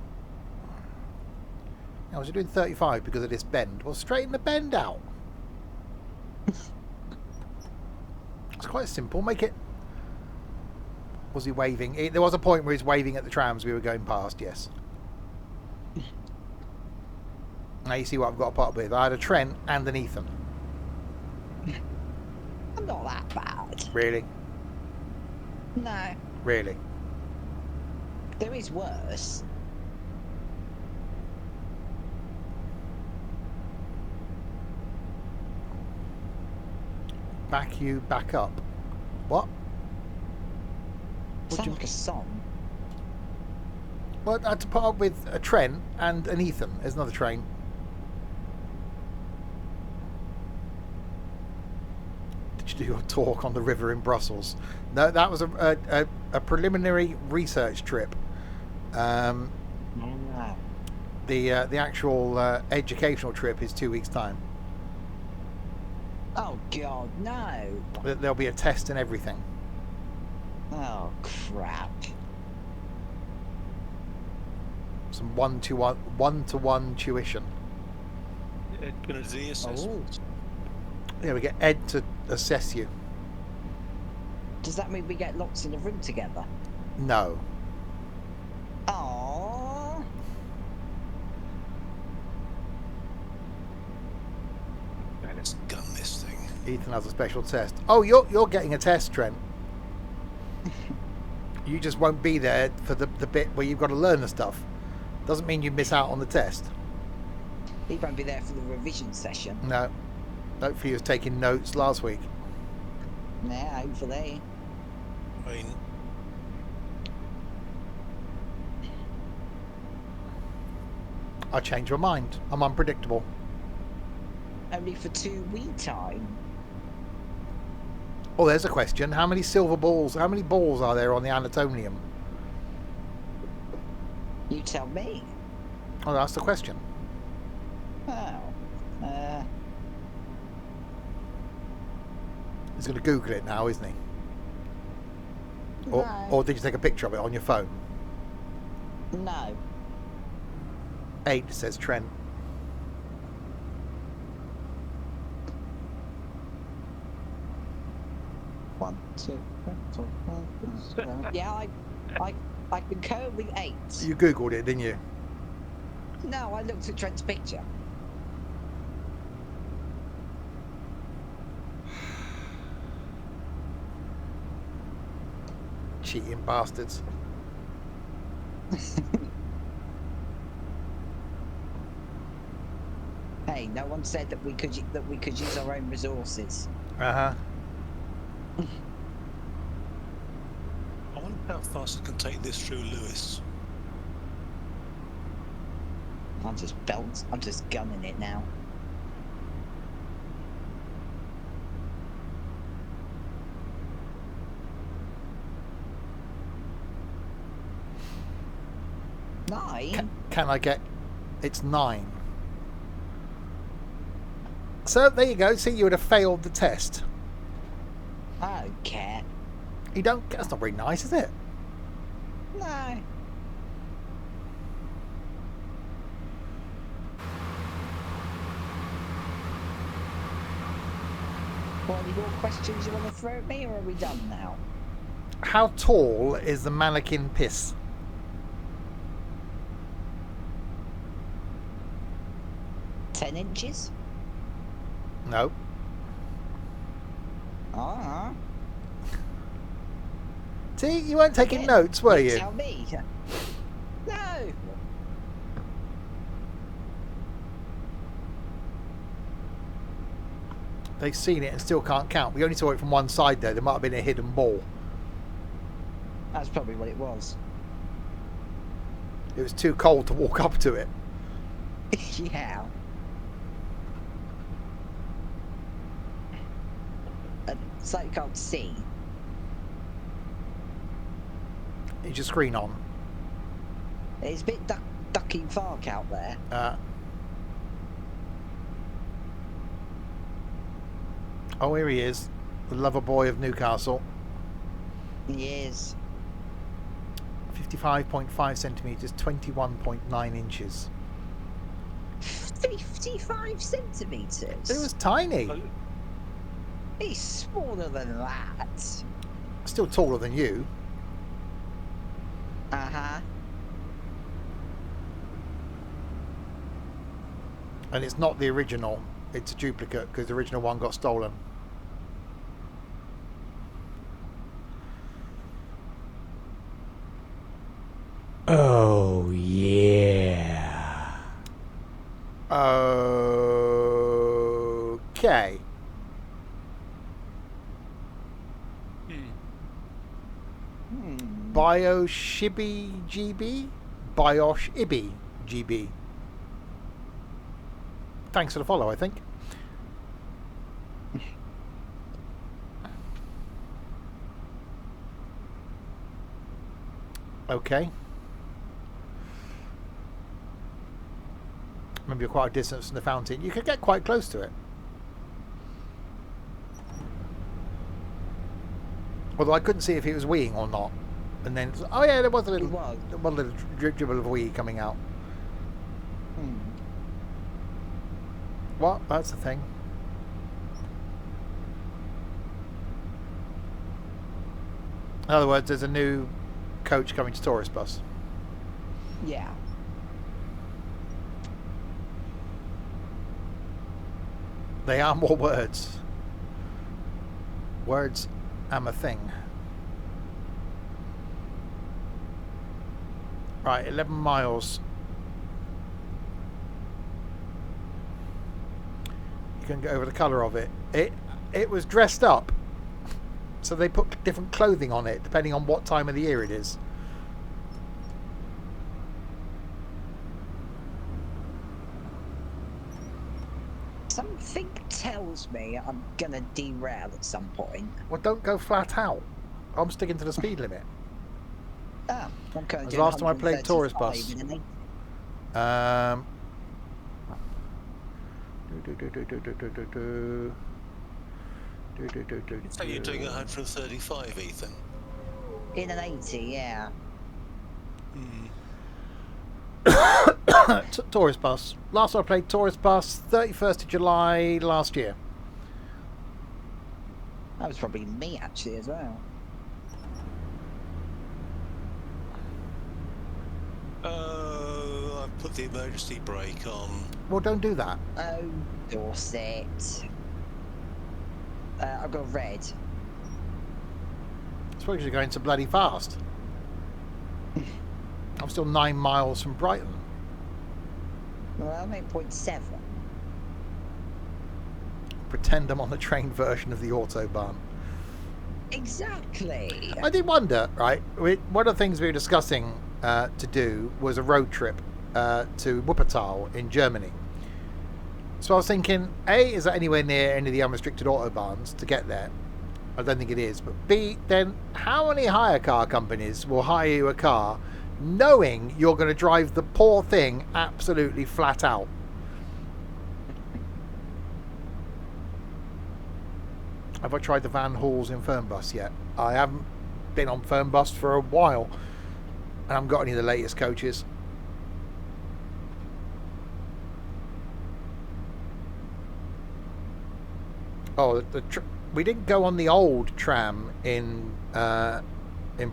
Now, was he doing 35 because of this bend? Well, straighten the bend out. It's quite simple. Make it... Was he waving? There was a point where he was waving at the trams we were going past, yes. Now you see what I've got to put up with. I had a Trent and an Ethan. I'm not that bad. Really? No. Really? There is worse. Back you, back up. What? What do Sounds you... like a song. Well, I had to put up with a Trent and an Ethan. There's another train. Did you do your talk on the river in Brussels? No, that was a preliminary research trip. No. The actual educational trip is 2 weeks' time. Oh God, no. There'll be a test and everything. Oh crap. Some one-to-one tuition. Gonna do the assessment. Yeah, we get Ed to assess you. Does that mean we get locked in a room together? No. Aww. Right, let's gun this thing. Ethan has a special test. Oh, you're getting a test, Trent. You just won't be there for the bit where you've got to learn the stuff. Doesn't mean you miss out on the test. He won't be there for the revision session. No. Hopefully he was taking notes last week. Yeah, hopefully. I mean, I changed my mind. I'm unpredictable. Only for 2 week time. Oh, there's a question. How many silver balls, how many balls are there on the Anatonium? You tell me. Oh, that's the question. Oh. He's going to Google it now, isn't he? No. Or did you take a picture of it on your phone? No. 8, says Trent. One, two, 3, 4, 5, 6, 7. Yeah, I concur with 8. You Googled it, didn't you? No, I looked at Trent's picture. Cheating bastards. Hey, no one said that we could use our own resources. Uh-huh. I wonder how fast I can take this through Lewis. I'm just gunning it now. Nine? Can I get... It's 9. So, there you go. See, you would have failed the test. I don't care. You don't... That's not very nice, is it? No. Well, any more questions you want to throw at me, or are we done now? How tall is the mannequin piss? 10 inches? No. Ah. See, you weren't taking Again, notes, were you? Tell me. No. They've seen it and still can't count. We only saw it from one side though. There might have been a hidden ball. That's probably what it was. It was too cold to walk up to it. Yeah. It's like you can't see. Is your screen on? It's a bit ducky fark out there. Oh, here he is. The lover boy of Newcastle. He is. 55.5 centimetres, 21.9 inches. 55 centimetres? It was tiny. He's smaller than that. Still taller than you. Uh-huh. And it's not the original. It's a duplicate because the original one got stolen. Oh, yeah. Okay. Bioshibi GB? Biosh Ibi GB. Thanks for the follow, I think. Okay. Maybe you're quite a distance from the fountain. You could get quite close to it. Although I couldn't see if he was weeing or not. And then, oh yeah, there was a little, one little dribble of wee coming out. What? That's the thing. In other words, there's a new coach coming to tourist bus. Yeah. They are more words. Words am a thing. Right, 11 miles. You can go over the colour of it. It was dressed up. So they put different clothing on it depending on what time of the year it is. Something tells me I'm gonna derail at some point. Well, don't go flat out. I'm sticking to the speed limit. Ah, I'm kind of The last time I played tourist bus. So you're doing 135, Ethan? In an 80, yeah. Tourist bus. Last time I played tourist bus, 31st of July last year. That was probably me actually as well. Oh, I put the emergency brake on. Well, don't do that. Oh, Dorset. I've got red. I suppose you're going so bloody fast. I'm still 9 miles from Brighton. Well, I'm 8.7. Pretend I'm on the train version of the Autobahn. Exactly. I did wonder, right? One of the things we were discussing to do was a road trip to Wuppertal in Germany. So I was thinking, A, is that anywhere near any of the unrestricted Autobahns to get there? I don't think it is. But B, then how many hire car companies will hire you a car knowing you're going to drive the poor thing absolutely flat out? Have I tried the Van Halls in Fernbus yet? I haven't been on Fernbus for a while. I haven't got any of the latest coaches. Oh, we didn't go on the old tram in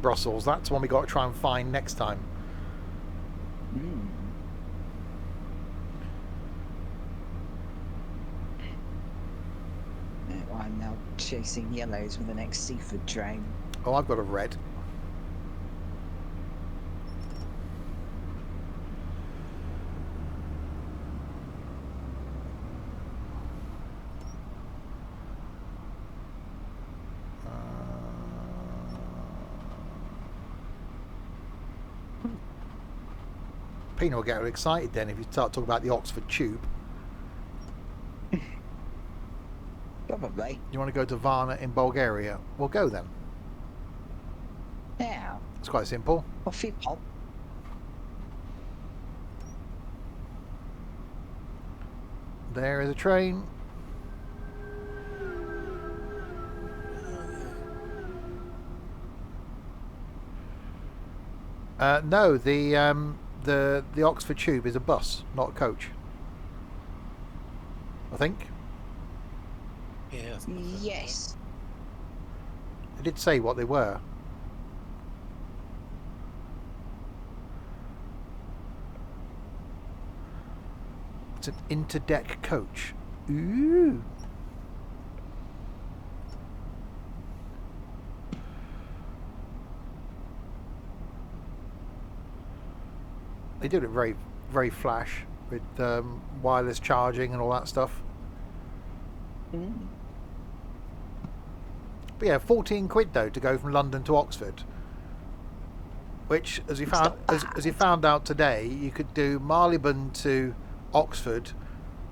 Brussels. That's one we got to try and find next time. I'm now chasing yellows with the next Seaford train. Oh, I've got a red. Katrina will get her excited then if you start talking about the Oxford Tube. Probably. You want to go to Varna in Bulgaria? We'll go then. Yeah. It's quite simple. Off you pop. There is a train. No, the Oxford Tube is a bus, not a coach. I think. Yeah. I think I've heard Yes. It did say what they were. It's an interdeck coach. Ooh. They did it very, very flash with wireless charging and all that stuff. Mm. But yeah, 14 quid though to go from London to Oxford. Which, as you found, as you found out today, you could do Marylebone to Oxford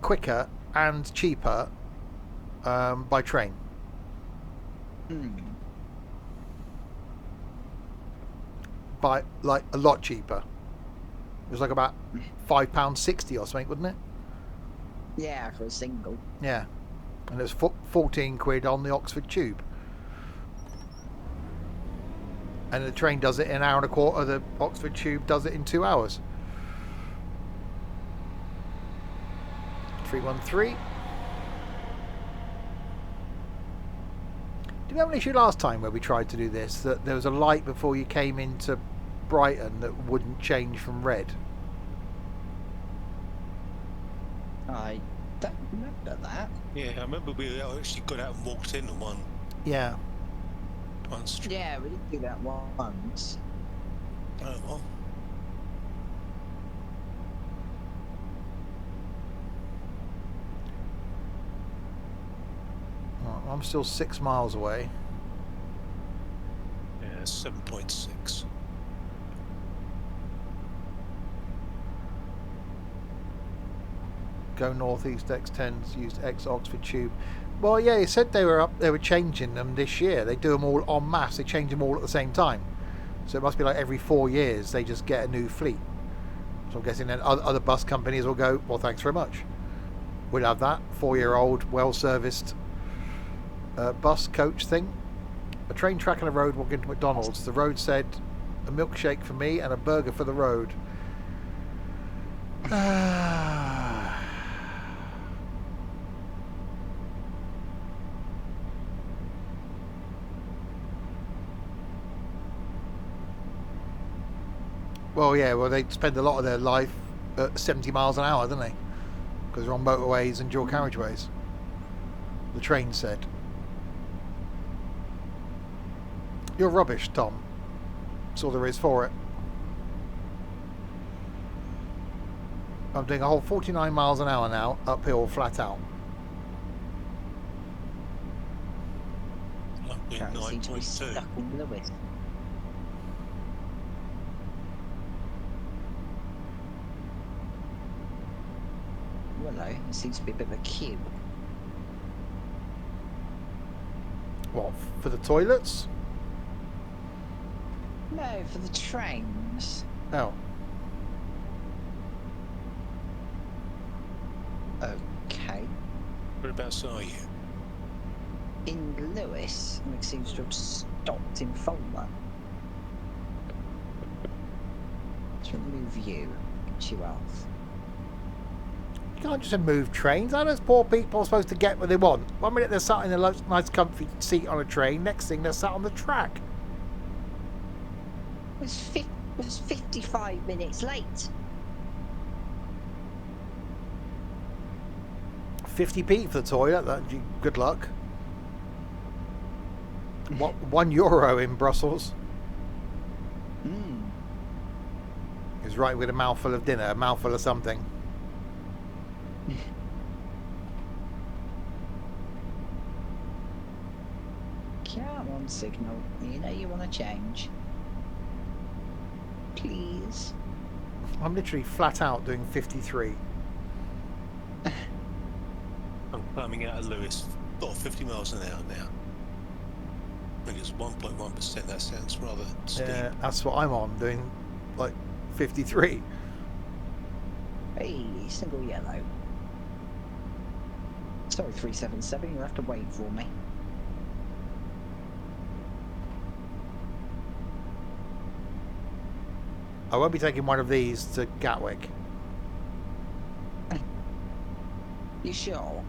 quicker and cheaper by train. Mm. By like a lot cheaper. It was like about £5.60 or something, wasn't it? Yeah, for a single. Yeah, and it's 14 quid on the Oxford Tube. And the train does it in an hour and a quarter. The Oxford Tube does it in 2 hours. 313. Did we have an issue last time where we tried to do this? That there was a light before you came into Brighton that wouldn't change from red. I don't remember that. Yeah, I remember we actually got out and walked in on one Yeah. street. Yeah, we did do that once. Oh, well. Well, I'm still 6 miles away. Yeah, 7.6. Go northeast X10s, used X Oxford Tube. Well, yeah, he said they were changing them this year. They do them all en masse. They change them all at the same time. So it must be like every 4 years they just get a new fleet. So I'm guessing then other bus companies will go, well, thanks very much. We'll have that 4-year-old, well-serviced bus coach thing. A train track on a road walking to McDonald's. The road said a milkshake for me and a burger for the road. Well, yeah, well, they spend a lot of their life at 70 miles an hour, don't they? Because they're on motorways and dual carriageways. The train said. You're rubbish, Tom. That's all there is for it. I'm doing a whole 49 miles an hour now, uphill, flat out. I'm doing Can't seem to be 9.2. stuck in Lewis. Well, no, it seems to be a bit of a queue. What, for the toilets? No, for the trains. Oh. Okay. Whereabouts are you? In Lewis, and it seems to have stopped in Fulmer. Let's remove you. Get you off. You can't just move trains. How are those poor people supposed to get what they want? 1 minute they're sat in a nice comfy seat on a train, next thing they're sat on the track. It was 55 minutes late. 50p for the toilet, good luck. What, €1 in Brussels Hmm. is right with a mouthful of dinner, a mouthful of something. Come on, Signal. You know you want to change. Please. I'm literally flat out doing 53. I'm climbing out of Lewis, got 50 miles an hour now. I think it's 1.1%. That sounds rather steep. Yeah, that's what I'm on, doing like 53. Hey, single yellow. Sorry, 377, you'll have to wait for me. I won't be taking one of these to Gatwick. You sure?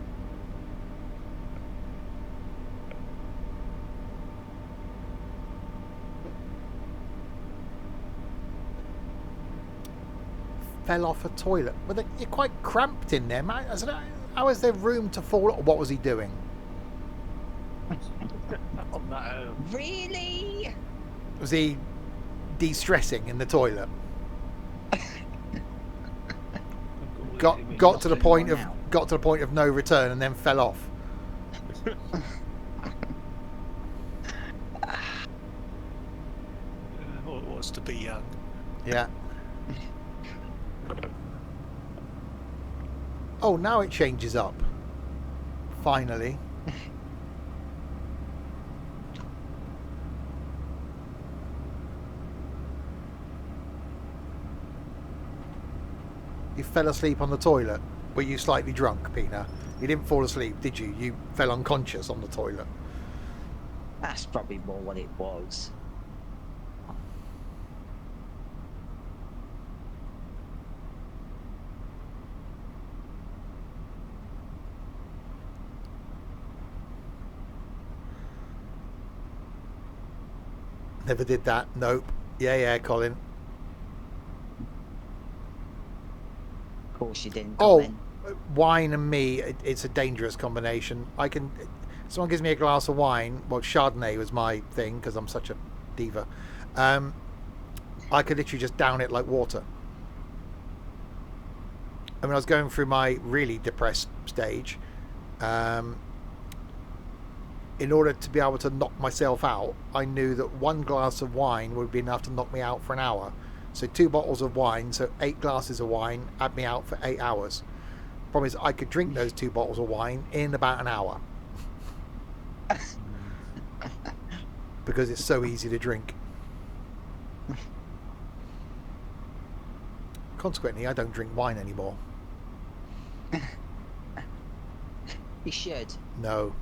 Fell off a toilet. But you're quite cramped in there, man. I said, how is there room to fall? What was he doing? Oh, no. Really? Was he de-stressing in the toilet? Got to the point of no return and then fell off. All it was to be young. Yeah. Oh, now it changes up. Finally. You fell asleep on the toilet. Were you slightly drunk, Pina? You didn't fall asleep, did you? You fell unconscious on the toilet. That's probably more what it was. Never did that. Nope. Yeah, Colin. Of course you didn't. Oh, Colin. wine and me, it's a dangerous combination. Someone gives me a glass of wine. Well, Chardonnay was my thing because I'm such a diva. I could literally just down it like water. I mean, I was going through my really depressed stage. In order to be able to knock myself out, I knew that one glass of wine would be enough to knock me out for an hour. So 2 bottles of wine, so 8 glasses of wine, had me out for 8 hours. Problem is, I could drink those 2 bottles of wine in about an hour. Because it's so easy to drink. Consequently, I don't drink wine anymore. You should. No.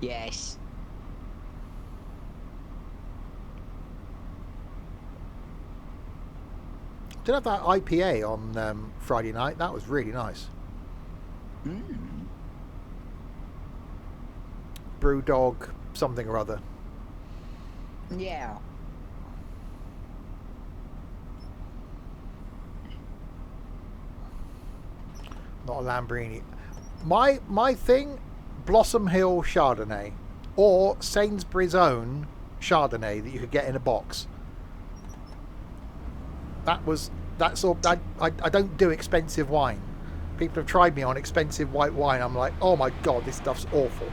Yes. Did have that IPA on Friday night. That was really nice. Brewdog something or other. Yeah. Not a Lamborghini. My thing, Blossom Hill Chardonnay, or Sainsbury's own Chardonnay that you could get in a box. That's all. I don't do expensive wine. People have tried me on expensive white wine. I'm like, oh my god, this stuff's awful.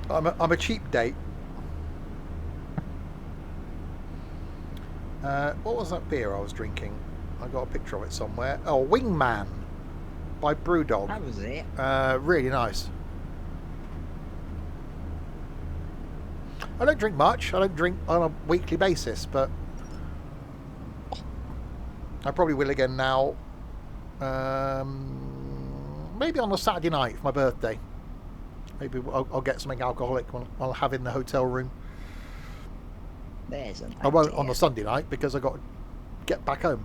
I'm a cheap date. What was that beer I was drinking? I got a picture of it somewhere. Oh, Wingman by Brewdog. That was it. Really nice. I don't drink much. I don't drink on a weekly basis, but I probably will again now. Maybe on a Saturday night for my birthday. Maybe I'll get something alcoholic when I'll have in the hotel room. There's an I won't idea. on a Sunday night because I got to get back home.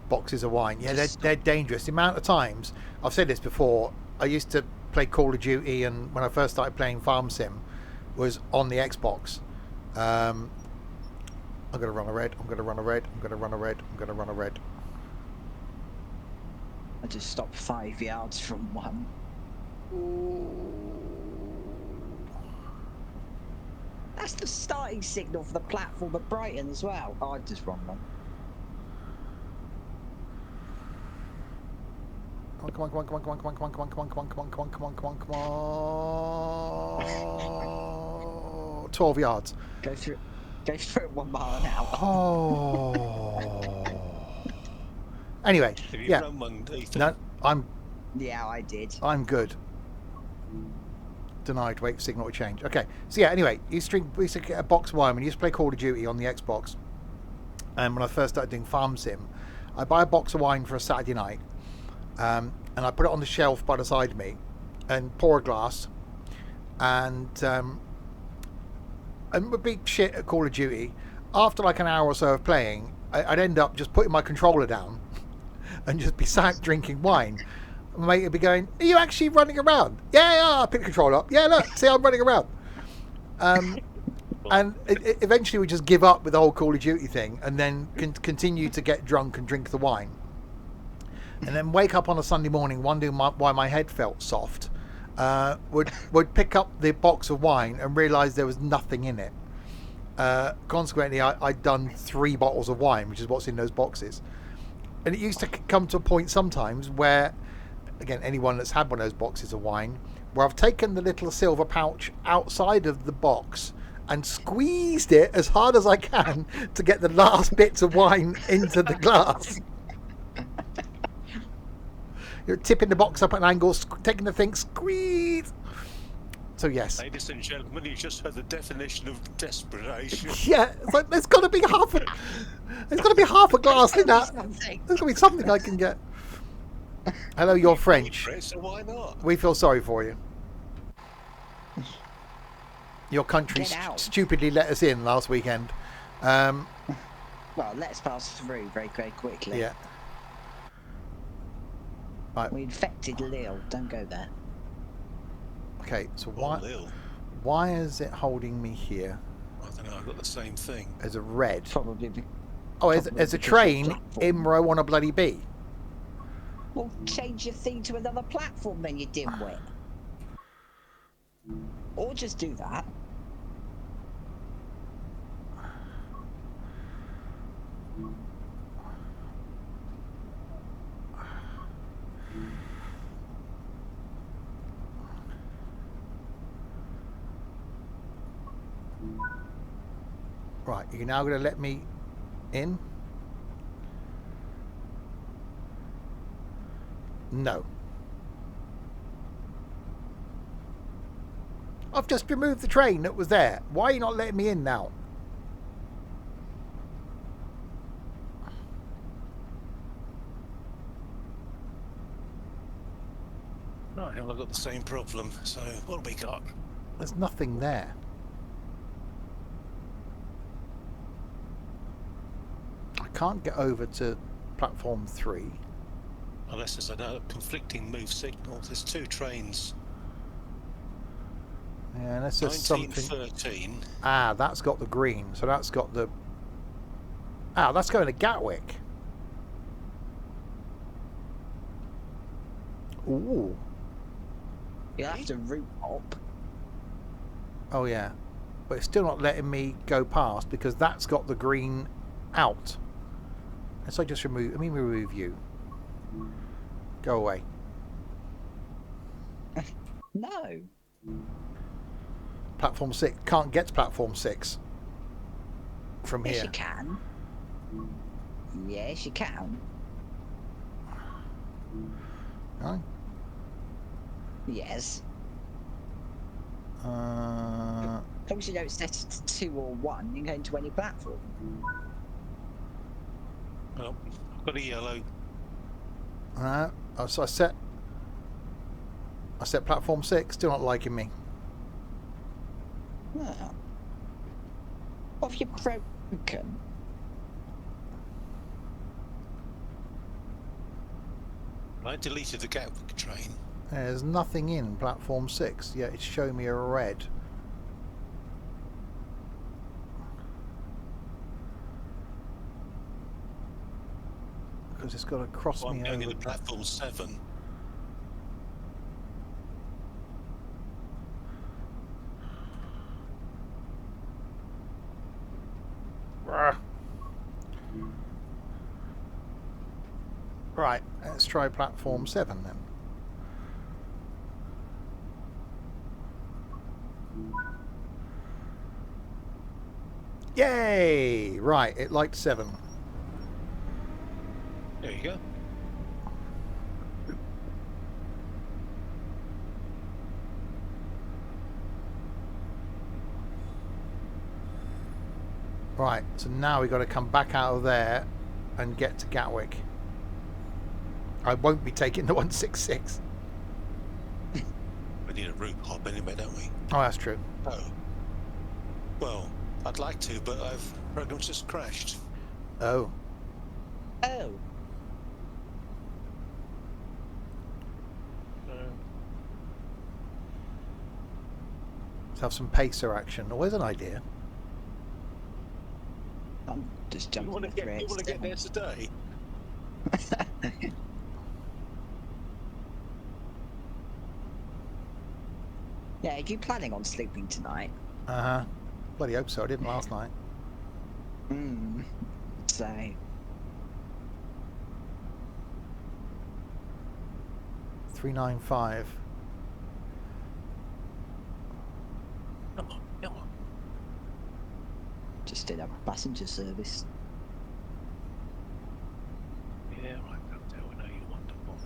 Boxes of wine. Yeah, they're dangerous. The amount of times, I've said this before, I used to play Call of Duty, and when I first started playing Farm Sim, was on the Xbox. I'm going to run a red, I'm going to run a red, I'm going to run a red, I'm going to run a red. I just stopped 5 yards from one. That's the starting signal for the platform at Brighton as well. Oh, I just run one. Come on, come on, come on, come on, come on, come on, come on, come on, come on, come on, come on, come on, come on, come on. 12 yards. Go through it 1 mile an hour. Oh. Anyway, Have you yeah. run one, Ethan? No, Yeah, I did. I'm good. Denied. Wait, signal to change. Okay. So yeah. Anyway, we used to get a box of wine. We used to play Call of Duty on the Xbox. And when I first started doing Farm Sim, I buy a box of wine for a Saturday night, and I put it on the shelf by the side of me, and pour a glass, and would be shit at Call of Duty. After like an hour or so of playing, I'd end up just putting my controller down and just be sat drinking wine. My mate would be going, "Are you actually running around?" Yeah, I pick the controller up. Yeah, look, see, I'm running around. And eventually we just give up with the whole Call of Duty thing, and then continue to get drunk and drink the wine. And then wake up on a Sunday morning wondering why my head felt soft. Would pick up the box of wine and realise there was nothing in it. Consequently, I'd done 3 bottles of wine, which is what's in those boxes. And it used to come to a point sometimes where, again, anyone that's had one of those boxes of wine, where I've taken the little silver pouch outside of the box and squeezed it as hard as I can to get the last bits of wine into the glass. You're tipping the box up at an angle, taking the thing, squeeze. So yes. Ladies and gentlemen, you just heard the definition of desperation. Yeah, it's like there's got to be half a glass in that. There's got to be something I can get. Hello, you're French. So why not? We feel sorry for you. Your country stupidly let us in last weekend. Well, let's pass through very, very quickly. Yeah. Right. We infected Lille. Don't go there. Okay, so Oh, Lil. why is it holding me here I don't know, I've got the same thing. as a red? Probably. Oh, as a because of train platform. in row on a bloody bee. Well, change your thing to another platform then, you dimwit. Or just do that. Right, you're now going to let me in? No. I've just removed the train that was there. Why are you not letting me in now? Right, well, I've got the same problem. So what have we got? There's nothing there. I can't get over to platform 3. Unless there's a conflicting move signal. There's 2 trains. Yeah, unless there's something. 1913. Ah, that's got the green. So that's got the. Ah, that's going to Gatwick. Ooh. You'll have to route hop. Oh yeah, but it's still not letting me go past because that's got the green out. And so I just remove. Let me remove you. Go away. No. Platform 6 can't get to platform 6 from Yes, here. you can. Yes, you can. Right. Yes. Uh, As long as you don't set it to 2 or 1, you can go into any platform. Oh, I've got a yellow. so I set platform 6. Still not liking me. Oh. What have you broken? I deleted the Gatwick train. There's nothing in platform 6. Yeah, it's showing me a red. Because it's got to cross Well, me I'm going over. into platform 7. Right, let's try platform 7 then. Yay! Right, it liked 7. There you go. Right, so now we've got to come back out of there and get to Gatwick. I won't be taking the 166. We need a route hop anyway, don't we? Oh, that's true. Oh. Well, I'd like to, but program's just crashed. Oh. Oh, Let's have some pacer action. Always an idea. I'm just You jumping want to the get? You want to get there today? Yeah, are you planning on sleeping tonight? Uh-huh. Bloody hope so. I didn't last night. Hmm. So, 395. Come on, come on. just did a passenger service. Yeah, right, Cocktail. I know you're wonderful.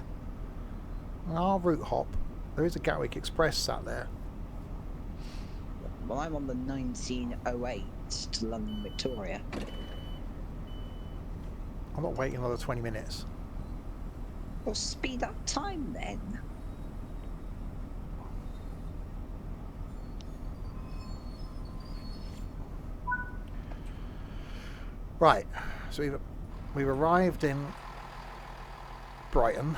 I'll route hop. There is a Gatwick Express sat there. Well, I'm on the 1908 to London Victoria. I'm not waiting another 20 minutes. Well, speed up time then. Right, so we've arrived in Brighton.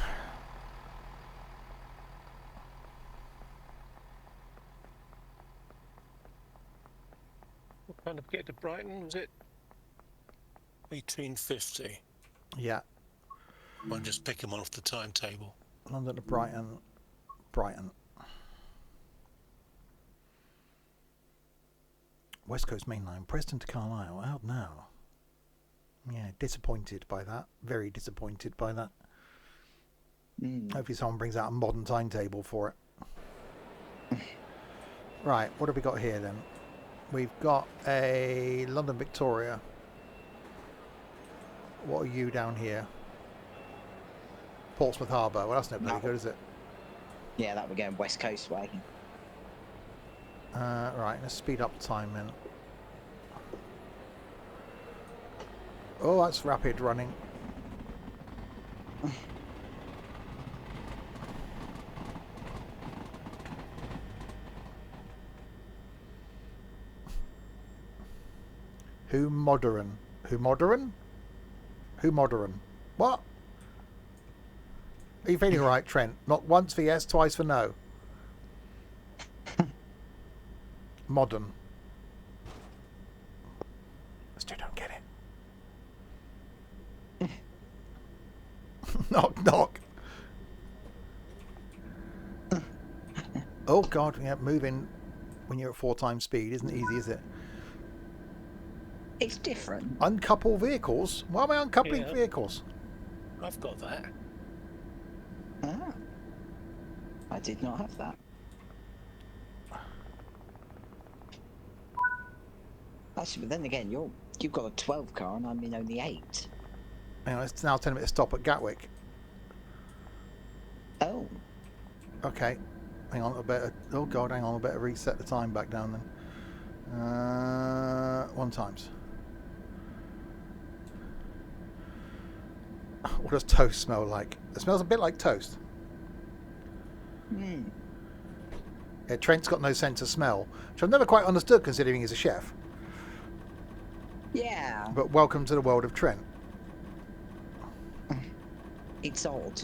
What kind of get to Brighton was it? 1850. Yeah, I'll just pick them off the timetable. London to Brighton. Brighton. West Coast Main Line, Preston to Carlisle, out now. Yeah, disappointed by that. Very disappointed by that. Hopefully someone brings out a modern timetable for it. Right, what have we got here then? We've got a London Victoria. What are you down here? Portsmouth Harbour. Well, that's no bloody good, is it? Yeah, that we're going West Coastway. Right, let's speed up time then. Oh, that's rapid running. Who modern? Who modern? Who modern? What? Are you feeling all right, Trent? Not once for yes, twice for no. Modern. I still don't get it. Knock, knock. Oh, God. Yeah, moving when you're at 4 times speed isn't easy, is it? It's different. Uncouple vehicles? Why am I uncoupling Yeah. vehicles? I've got that. Ah, I did not have that. Actually, but then again, you've got a 12 car and I'm in only 8. Hang on, it's now telling me to stop at Gatwick. Oh, Okay. Hang on, I better... Oh, God, hang on. I better reset the time back down then. 1 times. What does toast smell like? It smells a bit like toast. Yeah, Trent's got no sense of smell, which I've never quite understood considering he's a chef. yeah. But welcome to the world of Trent. It's odd.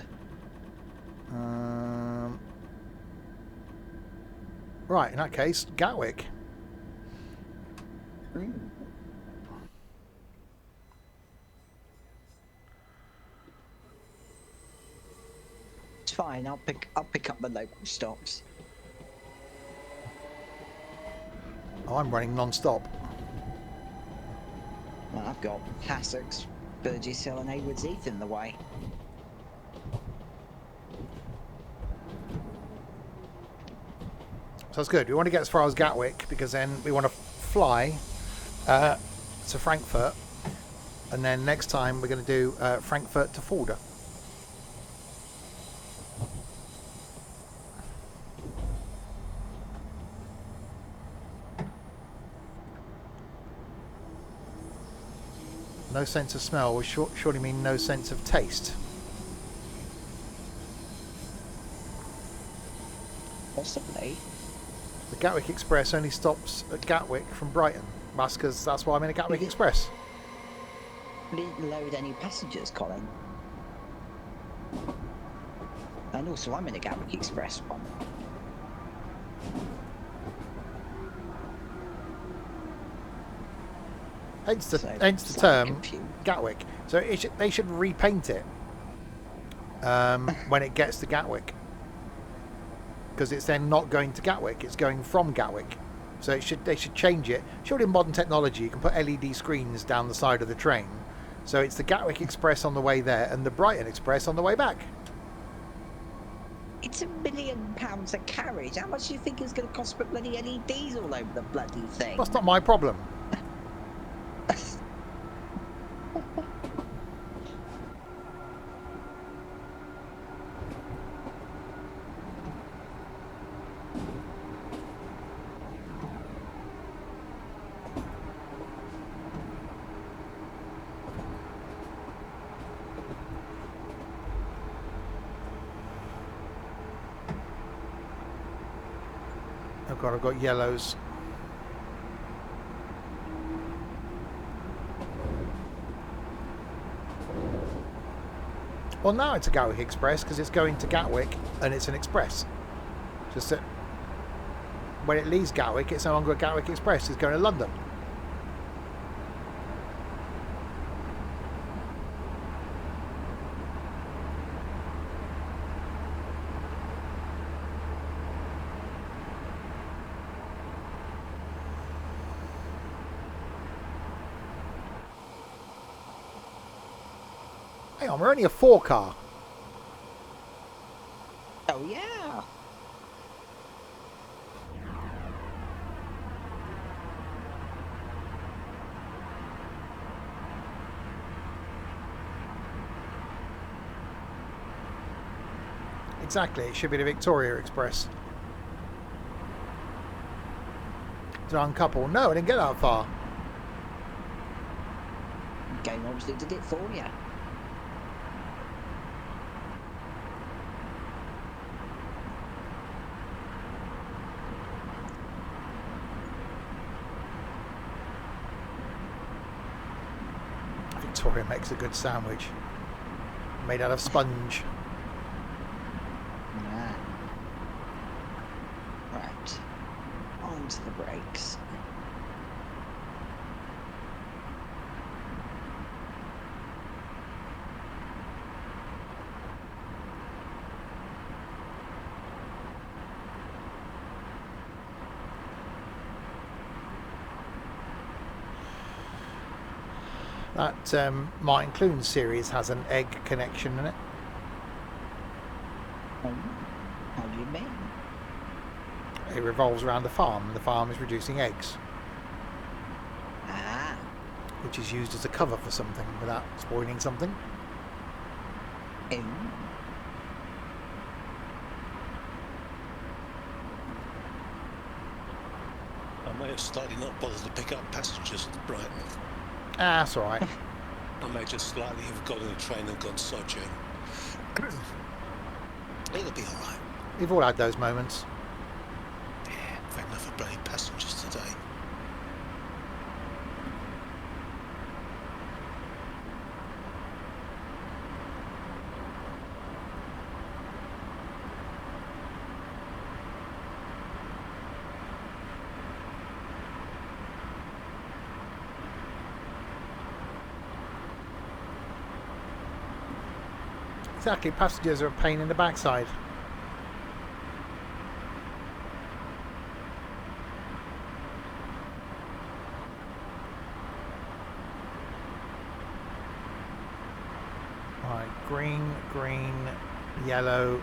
Right, in that case, Gatwick. It's fine. I'll pick up the local stops. Oh, I'm running non-stop. Well, I've got Hassocks, Burgess Hill, and Haywards Heath in the way. So that's good. We want to get as far as Gatwick because then we want to fly to Frankfurt, and then next time we're going to do Frankfurt to Fulda. No sense of smell will surely mean no sense of taste. Possibly. The Gatwick Express only stops at Gatwick from Brighton. That's because that's why I'm in a Gatwick Express. We didn't load any passengers, Colin. And also, I'm in a Gatwick Express one. Hence the So, term confused. Gatwick. So they should repaint it when it gets to Gatwick, because it's then not going to Gatwick; it's going from Gatwick. So they should change it. Surely, in modern technology, you can put LED screens down the side of the train, so it's the Gatwick Express on the way there and the Brighton Express on the way back. It's £1 million a carriage. How much do you think it's going to cost for bloody LEDs all over the bloody thing? That's not my problem. Oh god, I've got yellows. Well, now it's a Gatwick Express because it's going to Gatwick and it's an express. Just that when it leaves Gatwick, it's no longer a Gatwick Express, it's going to London. Hang on, we're only a 4 car. Oh, yeah. Exactly, it should be the Victoria Express. Did I uncouple? No, I didn't get that far. Game obviously did it for you. Victoria makes a good sandwich. Made out of sponge. Yeah. Right. On to the brakes. That Martin Clunes series has an egg connection in it. How do you mean? It revolves around the farm, and the farm is producing eggs, Ah. which is used as a cover for something without spoiling something. Ooh. I may have slightly not bothered to pick up passengers at Brighton. Ah, that's alright. I may just slightly have got in a train and gone sojourn. It'll be alright. We've all had those moments. Yeah, I've had enough of bloody passengers today. Exactly, passengers are a pain in the backside. Right, green, green, yellow,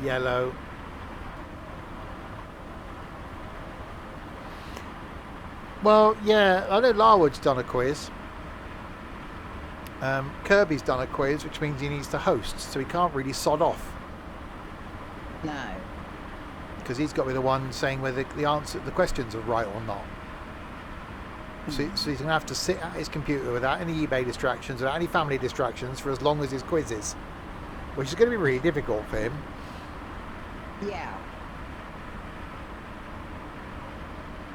yellow. Well, yeah, I know Larwood's done a quiz. Kirby's done a quiz, which means he needs to host, so he can't really sod off No. because he's got to be the one saying whether the questions are right or not. So he's going to have to sit at his computer without any eBay distractions, without any family distractions, for as long as his quiz is, which is going to be really difficult for him. Yeah.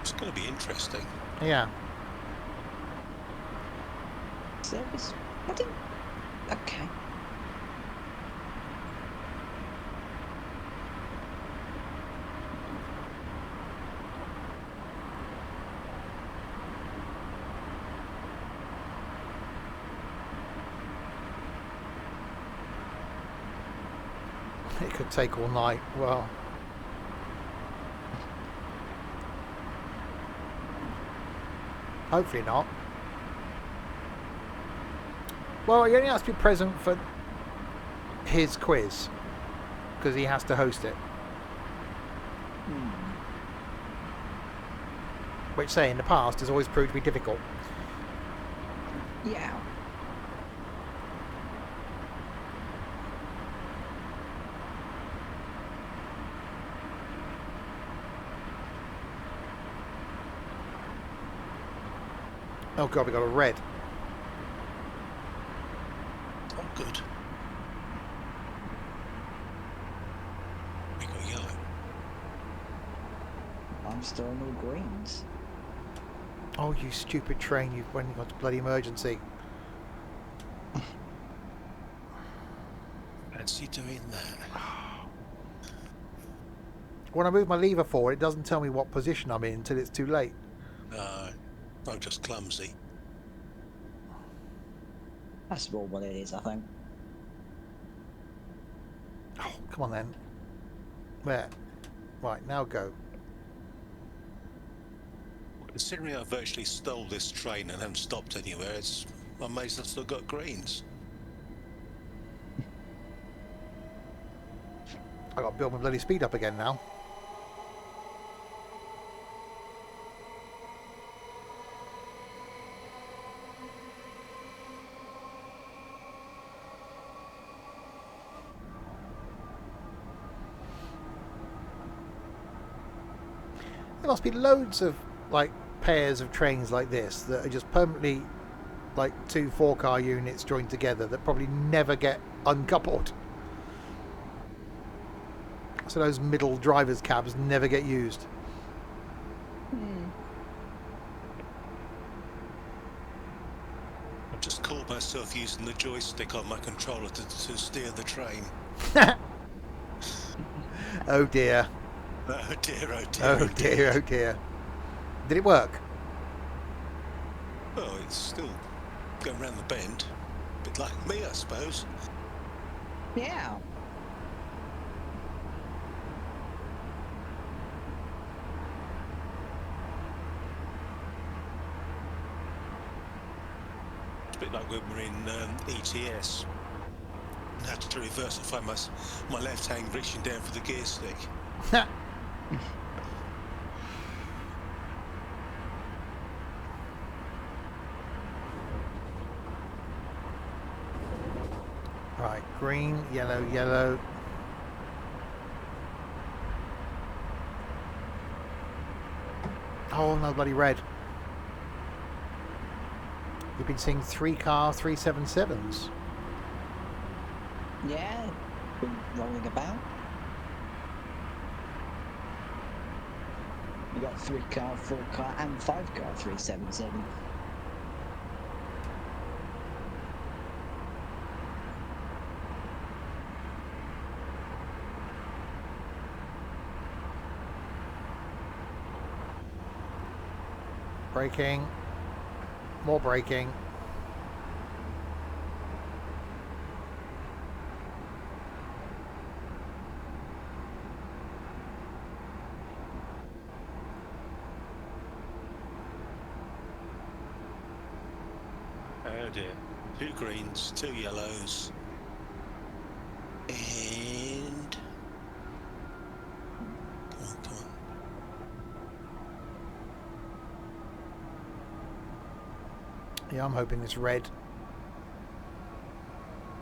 It's going to be interesting. Yeah. Service. I didn't. Okay. It could take all night. Well, hopefully not. Well, he only has to be present for his quiz because he has to host it. Which, say, in the past has always proved to be difficult. Yeah. Oh god, we got a red. Oh, good. We got yellow. I'm still on all greens. Oh, you stupid train! You've when you got a bloody emergency. Fancy doing that? When I move my lever forward, it doesn't tell me what position I'm in until it's too late. No, I'm just clumsy. That's more what it is, I think. Oh, come on then. Where? Right, now go. Considering I virtually stole this train and haven't stopped anywhere, it's I'm amazed I've still got greens. I got to build my bloody speed up again now. There must be loads of like pairs of trains like this that are just permanently like two 4-car units joined together that probably never get uncoupled. So those middle drivers' cabs never get used. I've just caught myself using the joystick on my controller to steer the train. Oh dear. Oh dear, oh dear. Oh dear, oh dear. Did it work? Well, it's still going round the bend. A bit like me, I suppose. Yeah. It's a bit like when we're in ETS. I had to reverse and find my left hand reaching down for the gear stick. Right, green, yellow, yellow. Oh, no, bloody red. You've been seeing 3-car 377s. Yeah. Been rolling about. You got 3-car, 4-car, and 5-car 377. Braking. More braking. Oh dear. 2 greens, 2 yellows. And... Come on, come on. Yeah, I'm hoping this red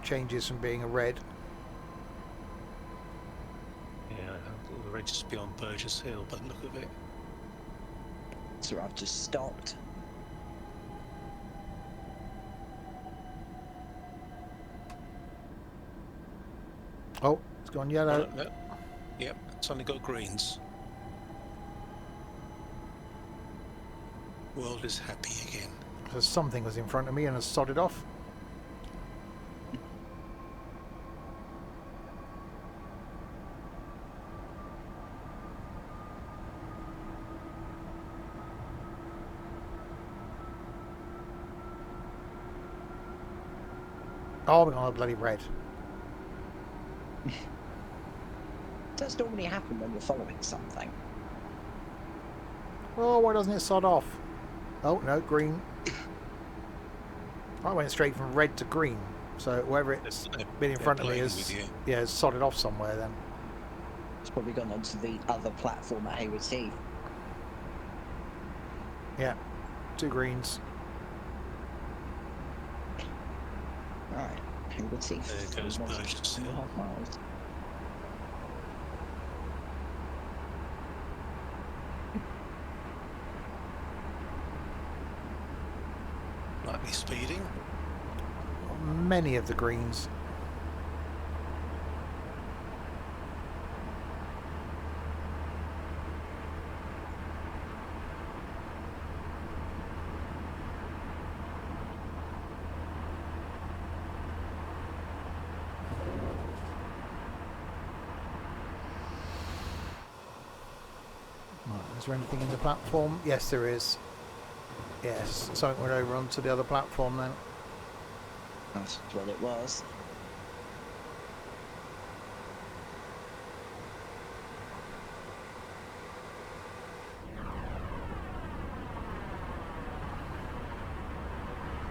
changes from being a red. Yeah, I thought the red just beyond Burgess Hill, but look at it. So I've just stopped. Oh, it's gone yellow. No. Yep, it's only got greens. World is happy again. So something was in front of me and has sodded off. Oh, we're on a bloody red. Does normally happen when you're following something. Oh, why doesn't it sod off? Oh, no, green. I went straight from red to green. So whoever it's been in front of me has, yeah, has sodded off somewhere then. It's probably gone onto the other platform at Haywards Heath. Yeah, 2 greens. Right, Haywards Heath. There goes Burgess Hill. 2.5 miles. Lightly speeding. Many of the greens. Right, is there anything in the platform? Yes, there is. Yes, something went over onto the other platform then. That's what it was.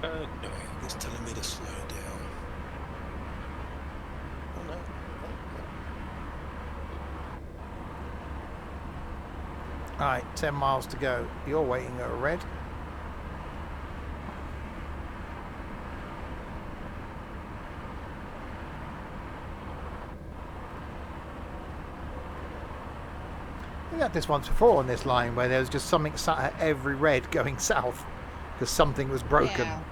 No, it's telling me to slow down. Oh no. Alright, 10 miles to go. You're waiting at a red. We had this once before on this line where there was just something sat at every red going south because something was broken. Yeah.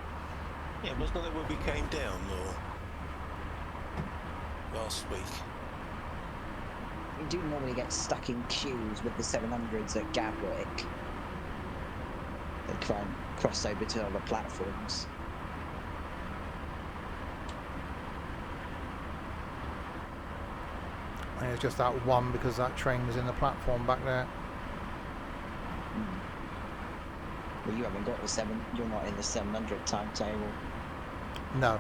Yeah, wasn't that where we came down or last week? You do normally get stuck in queues with the 700s at Gatwick. They try and cross over to other platforms. And it was just that one because that train was in the platform back there. Well, you haven't got the 7. You're not in the 700 timetable. No.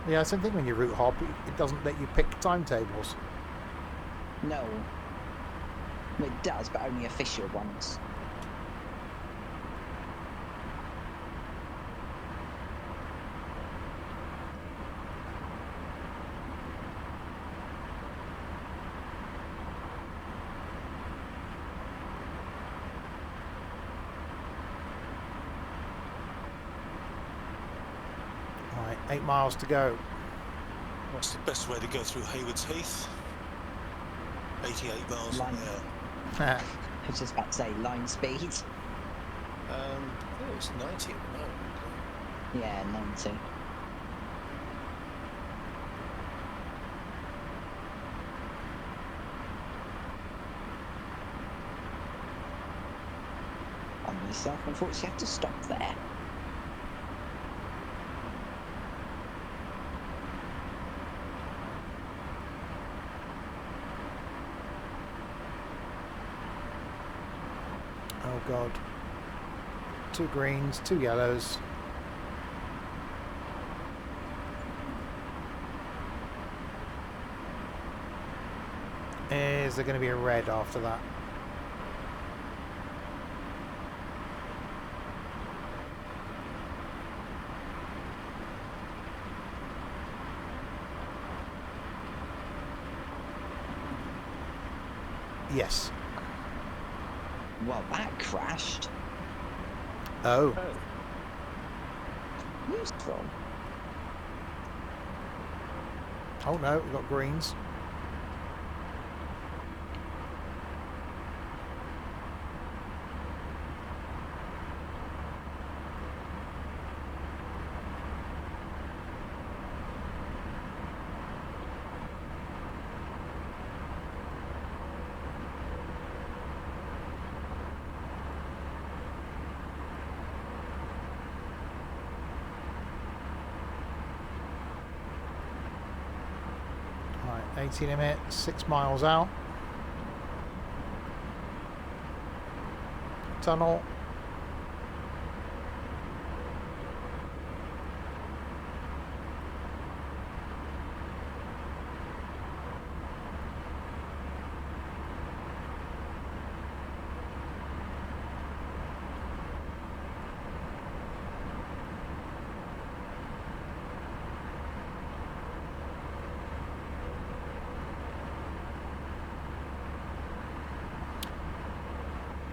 Yeah, same thing when you route hop, it doesn't let you pick timetables. No. Well, it does, but only official ones. Right, 8 miles to go. What's the best way to go through Haywards Heath? 88 miles Line. an hour. I was just about to say line speed. I think it's 90 at the moment. Yeah, 90. On myself, unfortunately, you have to stop there. Oh god. 2 greens, 2 yellows. Is there going to be a red after that? Yes. Well, that crashed. Oh. Useful. Oh no, we've got greens. Right, 80 limit, 6 miles out. Tunnel.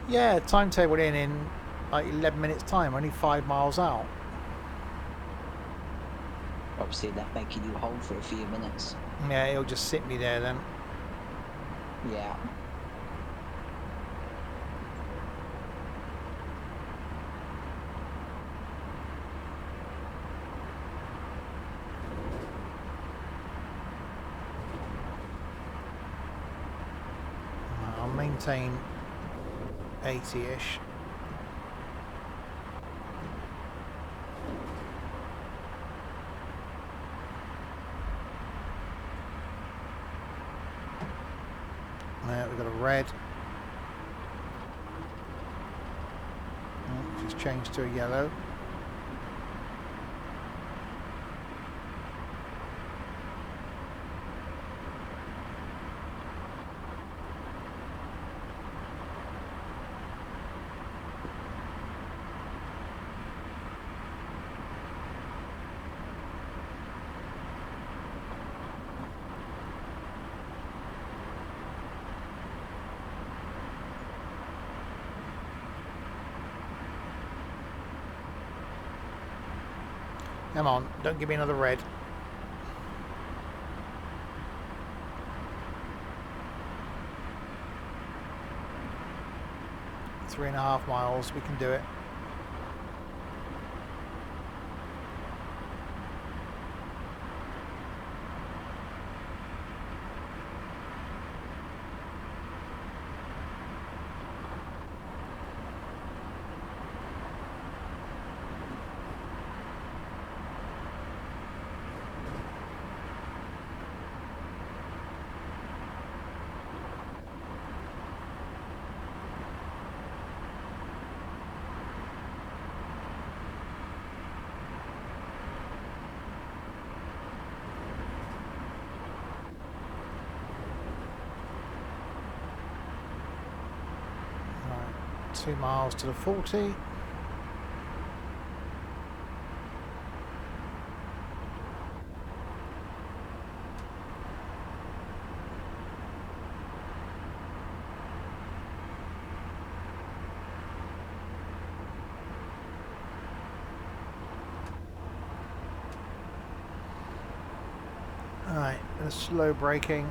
Yeah, timetable in like 11 minutes time, only 5 miles out. Obviously, that making you hold for a few minutes. Yeah, it'll just sit me there then. Yeah. I'll maintain 80-ish. There, we've got a red. Oh, just changed to a yellow. Come on, don't give me another red. Three and a half miles, we can do it. Right, 2 miles to the 40. Alright, slow braking.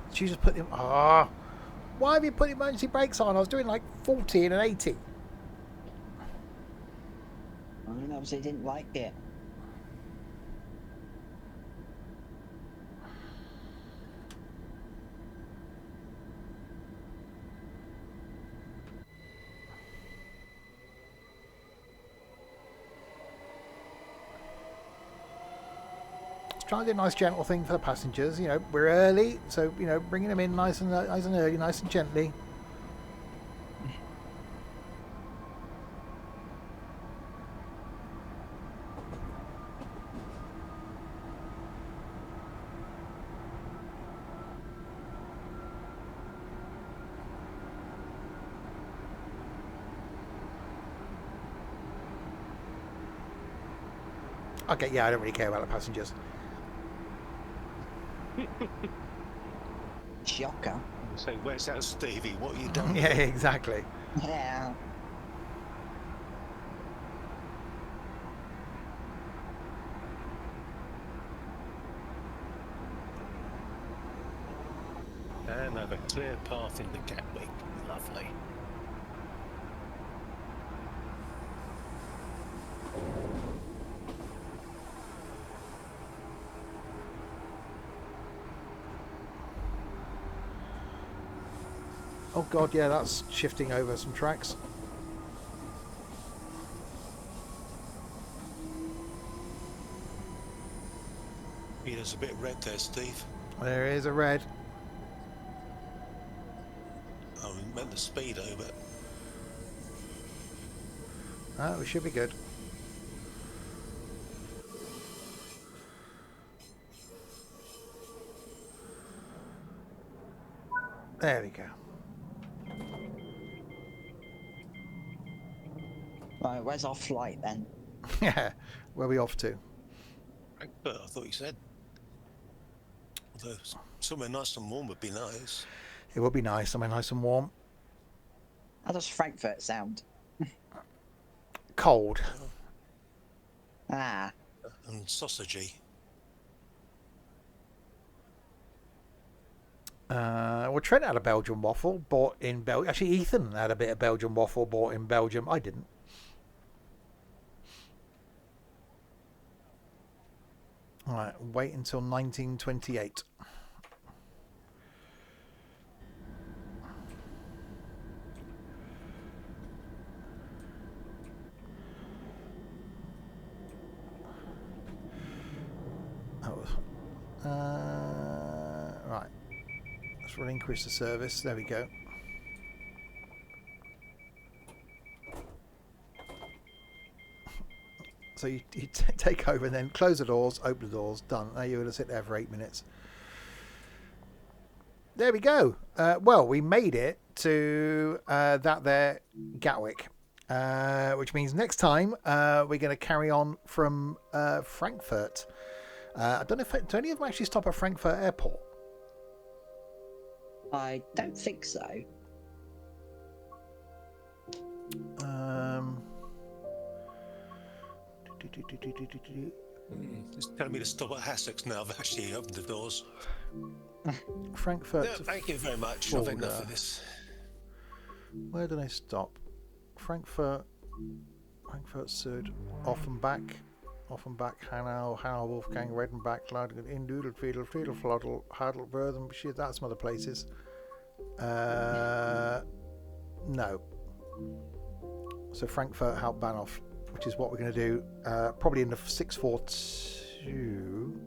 Did you just put them? Ah, why have you put emergency brakes on? I was doing like 40 and an 80. I mean, obviously didn't like it. try and do a nice gentle thing for the passengers. You know, we're early, so you know, bringing them in nice and early, nice and gently. Okay, yeah, I don't really care about the passengers. Shocker. So where's that Stevie? What are you doing? Yeah, exactly. Yeah. And have a clear path into Gatwick. Lovely. Oh god, yeah, that's shifting over some tracks. Yeah, there's a bit red there, Steve. There is a red. Oh, we meant the speedo, but We should be good. There we go. Right, where's our flight then? Yeah, where are we off to? Frankfurt, I thought you said. Although somewhere nice and warm would be nice. It would be nice, somewhere nice and warm. How does Frankfurt sound? Cold. Ah, And sausagey. Well, Trent had a Belgian waffle bought in Belgium. Actually, Ethan had a bit of Belgian waffle bought in Belgium. I didn't. All right, wait until 1928. Right. Let's relinquish the service. There we go. So you take over and then close the doors, open the doors, done. Now you're going to sit there for 8 minutes. There we go. Well, we made it to that there Gatwick, which means next time we're going to carry on from Frankfurt. I don't know if do any of them actually stop at Frankfurt Airport? I don't think so. Just telling me to stop at Hassocks now. I've actually opened the doors. Frankfurt. No, thank you very much. I've had enough of this. Where do they stop? Frankfurt, Sud, Offenbach, Hanau, Wolfgang, Redenbach, Leiden, Indudel, Friedel, Floddel, Heidelberg, shit, that's some other places. No. So Frankfurt, Hauptbahnhof, which is what we're going to do, probably in the 642.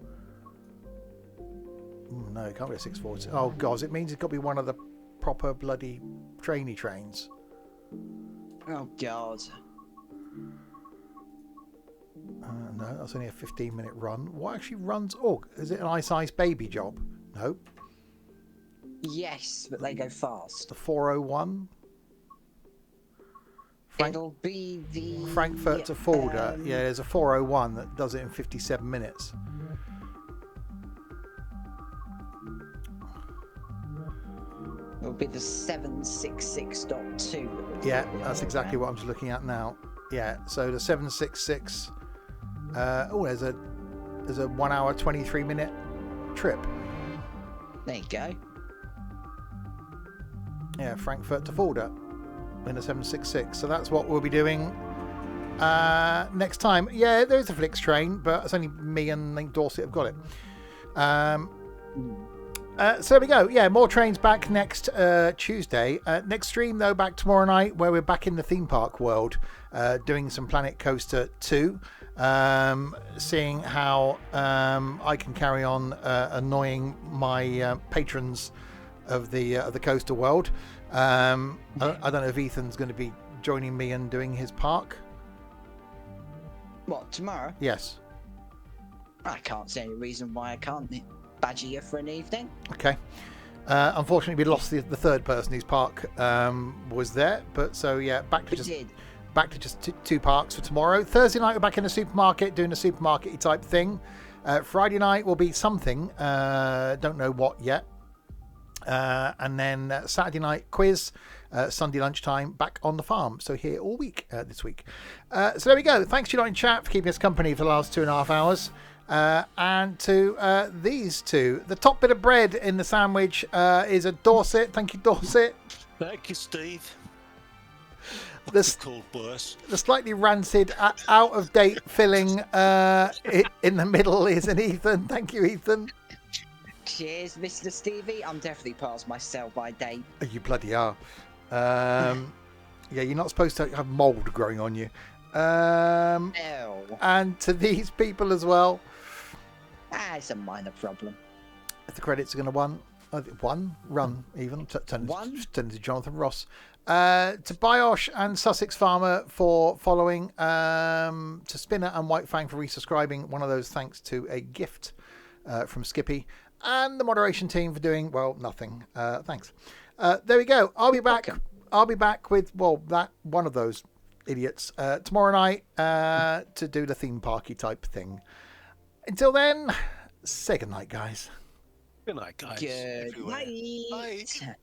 No, it can't be a 642. Oh, God, it means it's got to be one of the proper bloody trainy trains. Oh, God. No, that's only a 15-minute run. What actually runs? Oh, is it an Ice Baby job? No. Yes, but they go fast. The 401. It'll be the Frankfurt to Fulda. Yeah, there's a 401 that does it in 57 minutes. It'll be the 766.2. Yeah, that's exactly what I'm just looking at now. Yeah, so the 766. There's a 1 hour 23-minute trip. There you go. Yeah, Frankfurt to Fulda in the 766. So that's what we'll be doing next time. Yeah, there is a Flix train, but it's only me and Link Dorset have got it. So there we go. Yeah, more trains back next Tuesday. Next stream, though, back tomorrow night, where we're back in the theme park world, doing some Planet Coaster 2. seeing how I can carry on annoying my patrons of the coastal world. I don't know if Ethan's going to be joining me and doing his park. What, tomorrow? Yes. I can't see any reason why I can't badger you for an evening. Okay. Unfortunately, we lost the third person whose park was there, but so yeah, back to just two parks for tomorrow. Thursday night we're back in the supermarket doing a supermarket type thing. Friday night will be something, don't know what yet. And then Saturday night quiz, Sunday lunchtime back on the farm. So here all week this week. So there we go. Thanks to United Chat for keeping us company for the last 2.5 hours. And to these two, the top bit of bread in the sandwich is a Dorset. Thank you, Dorset. Thank you, Steve. The Called worse. The slightly rancid, out of date filling in the middle is an Ethan. Thank you, Ethan. Cheers, Mr. Stevie. I'm definitely past my sell-by date. You bloody are. Yeah, you're not supposed to have mould growing on you. Ew. And to these people as well. It's a minor problem. If the credits are going to run even. Turn to Jonathan Ross. To Biosh and Sussex Farmer for following. To Spinner and White Fang for resubscribing. One of those thanks to a gift from Skippy. And the moderation team for doing, well, nothing. Thanks. There we go. I'll be back. Welcome. I'll be back with, that one of those idiots tomorrow night to do the theme parky type thing. Until then, say good night, guys. Good night, guys. Good Everywhere. night. Bye.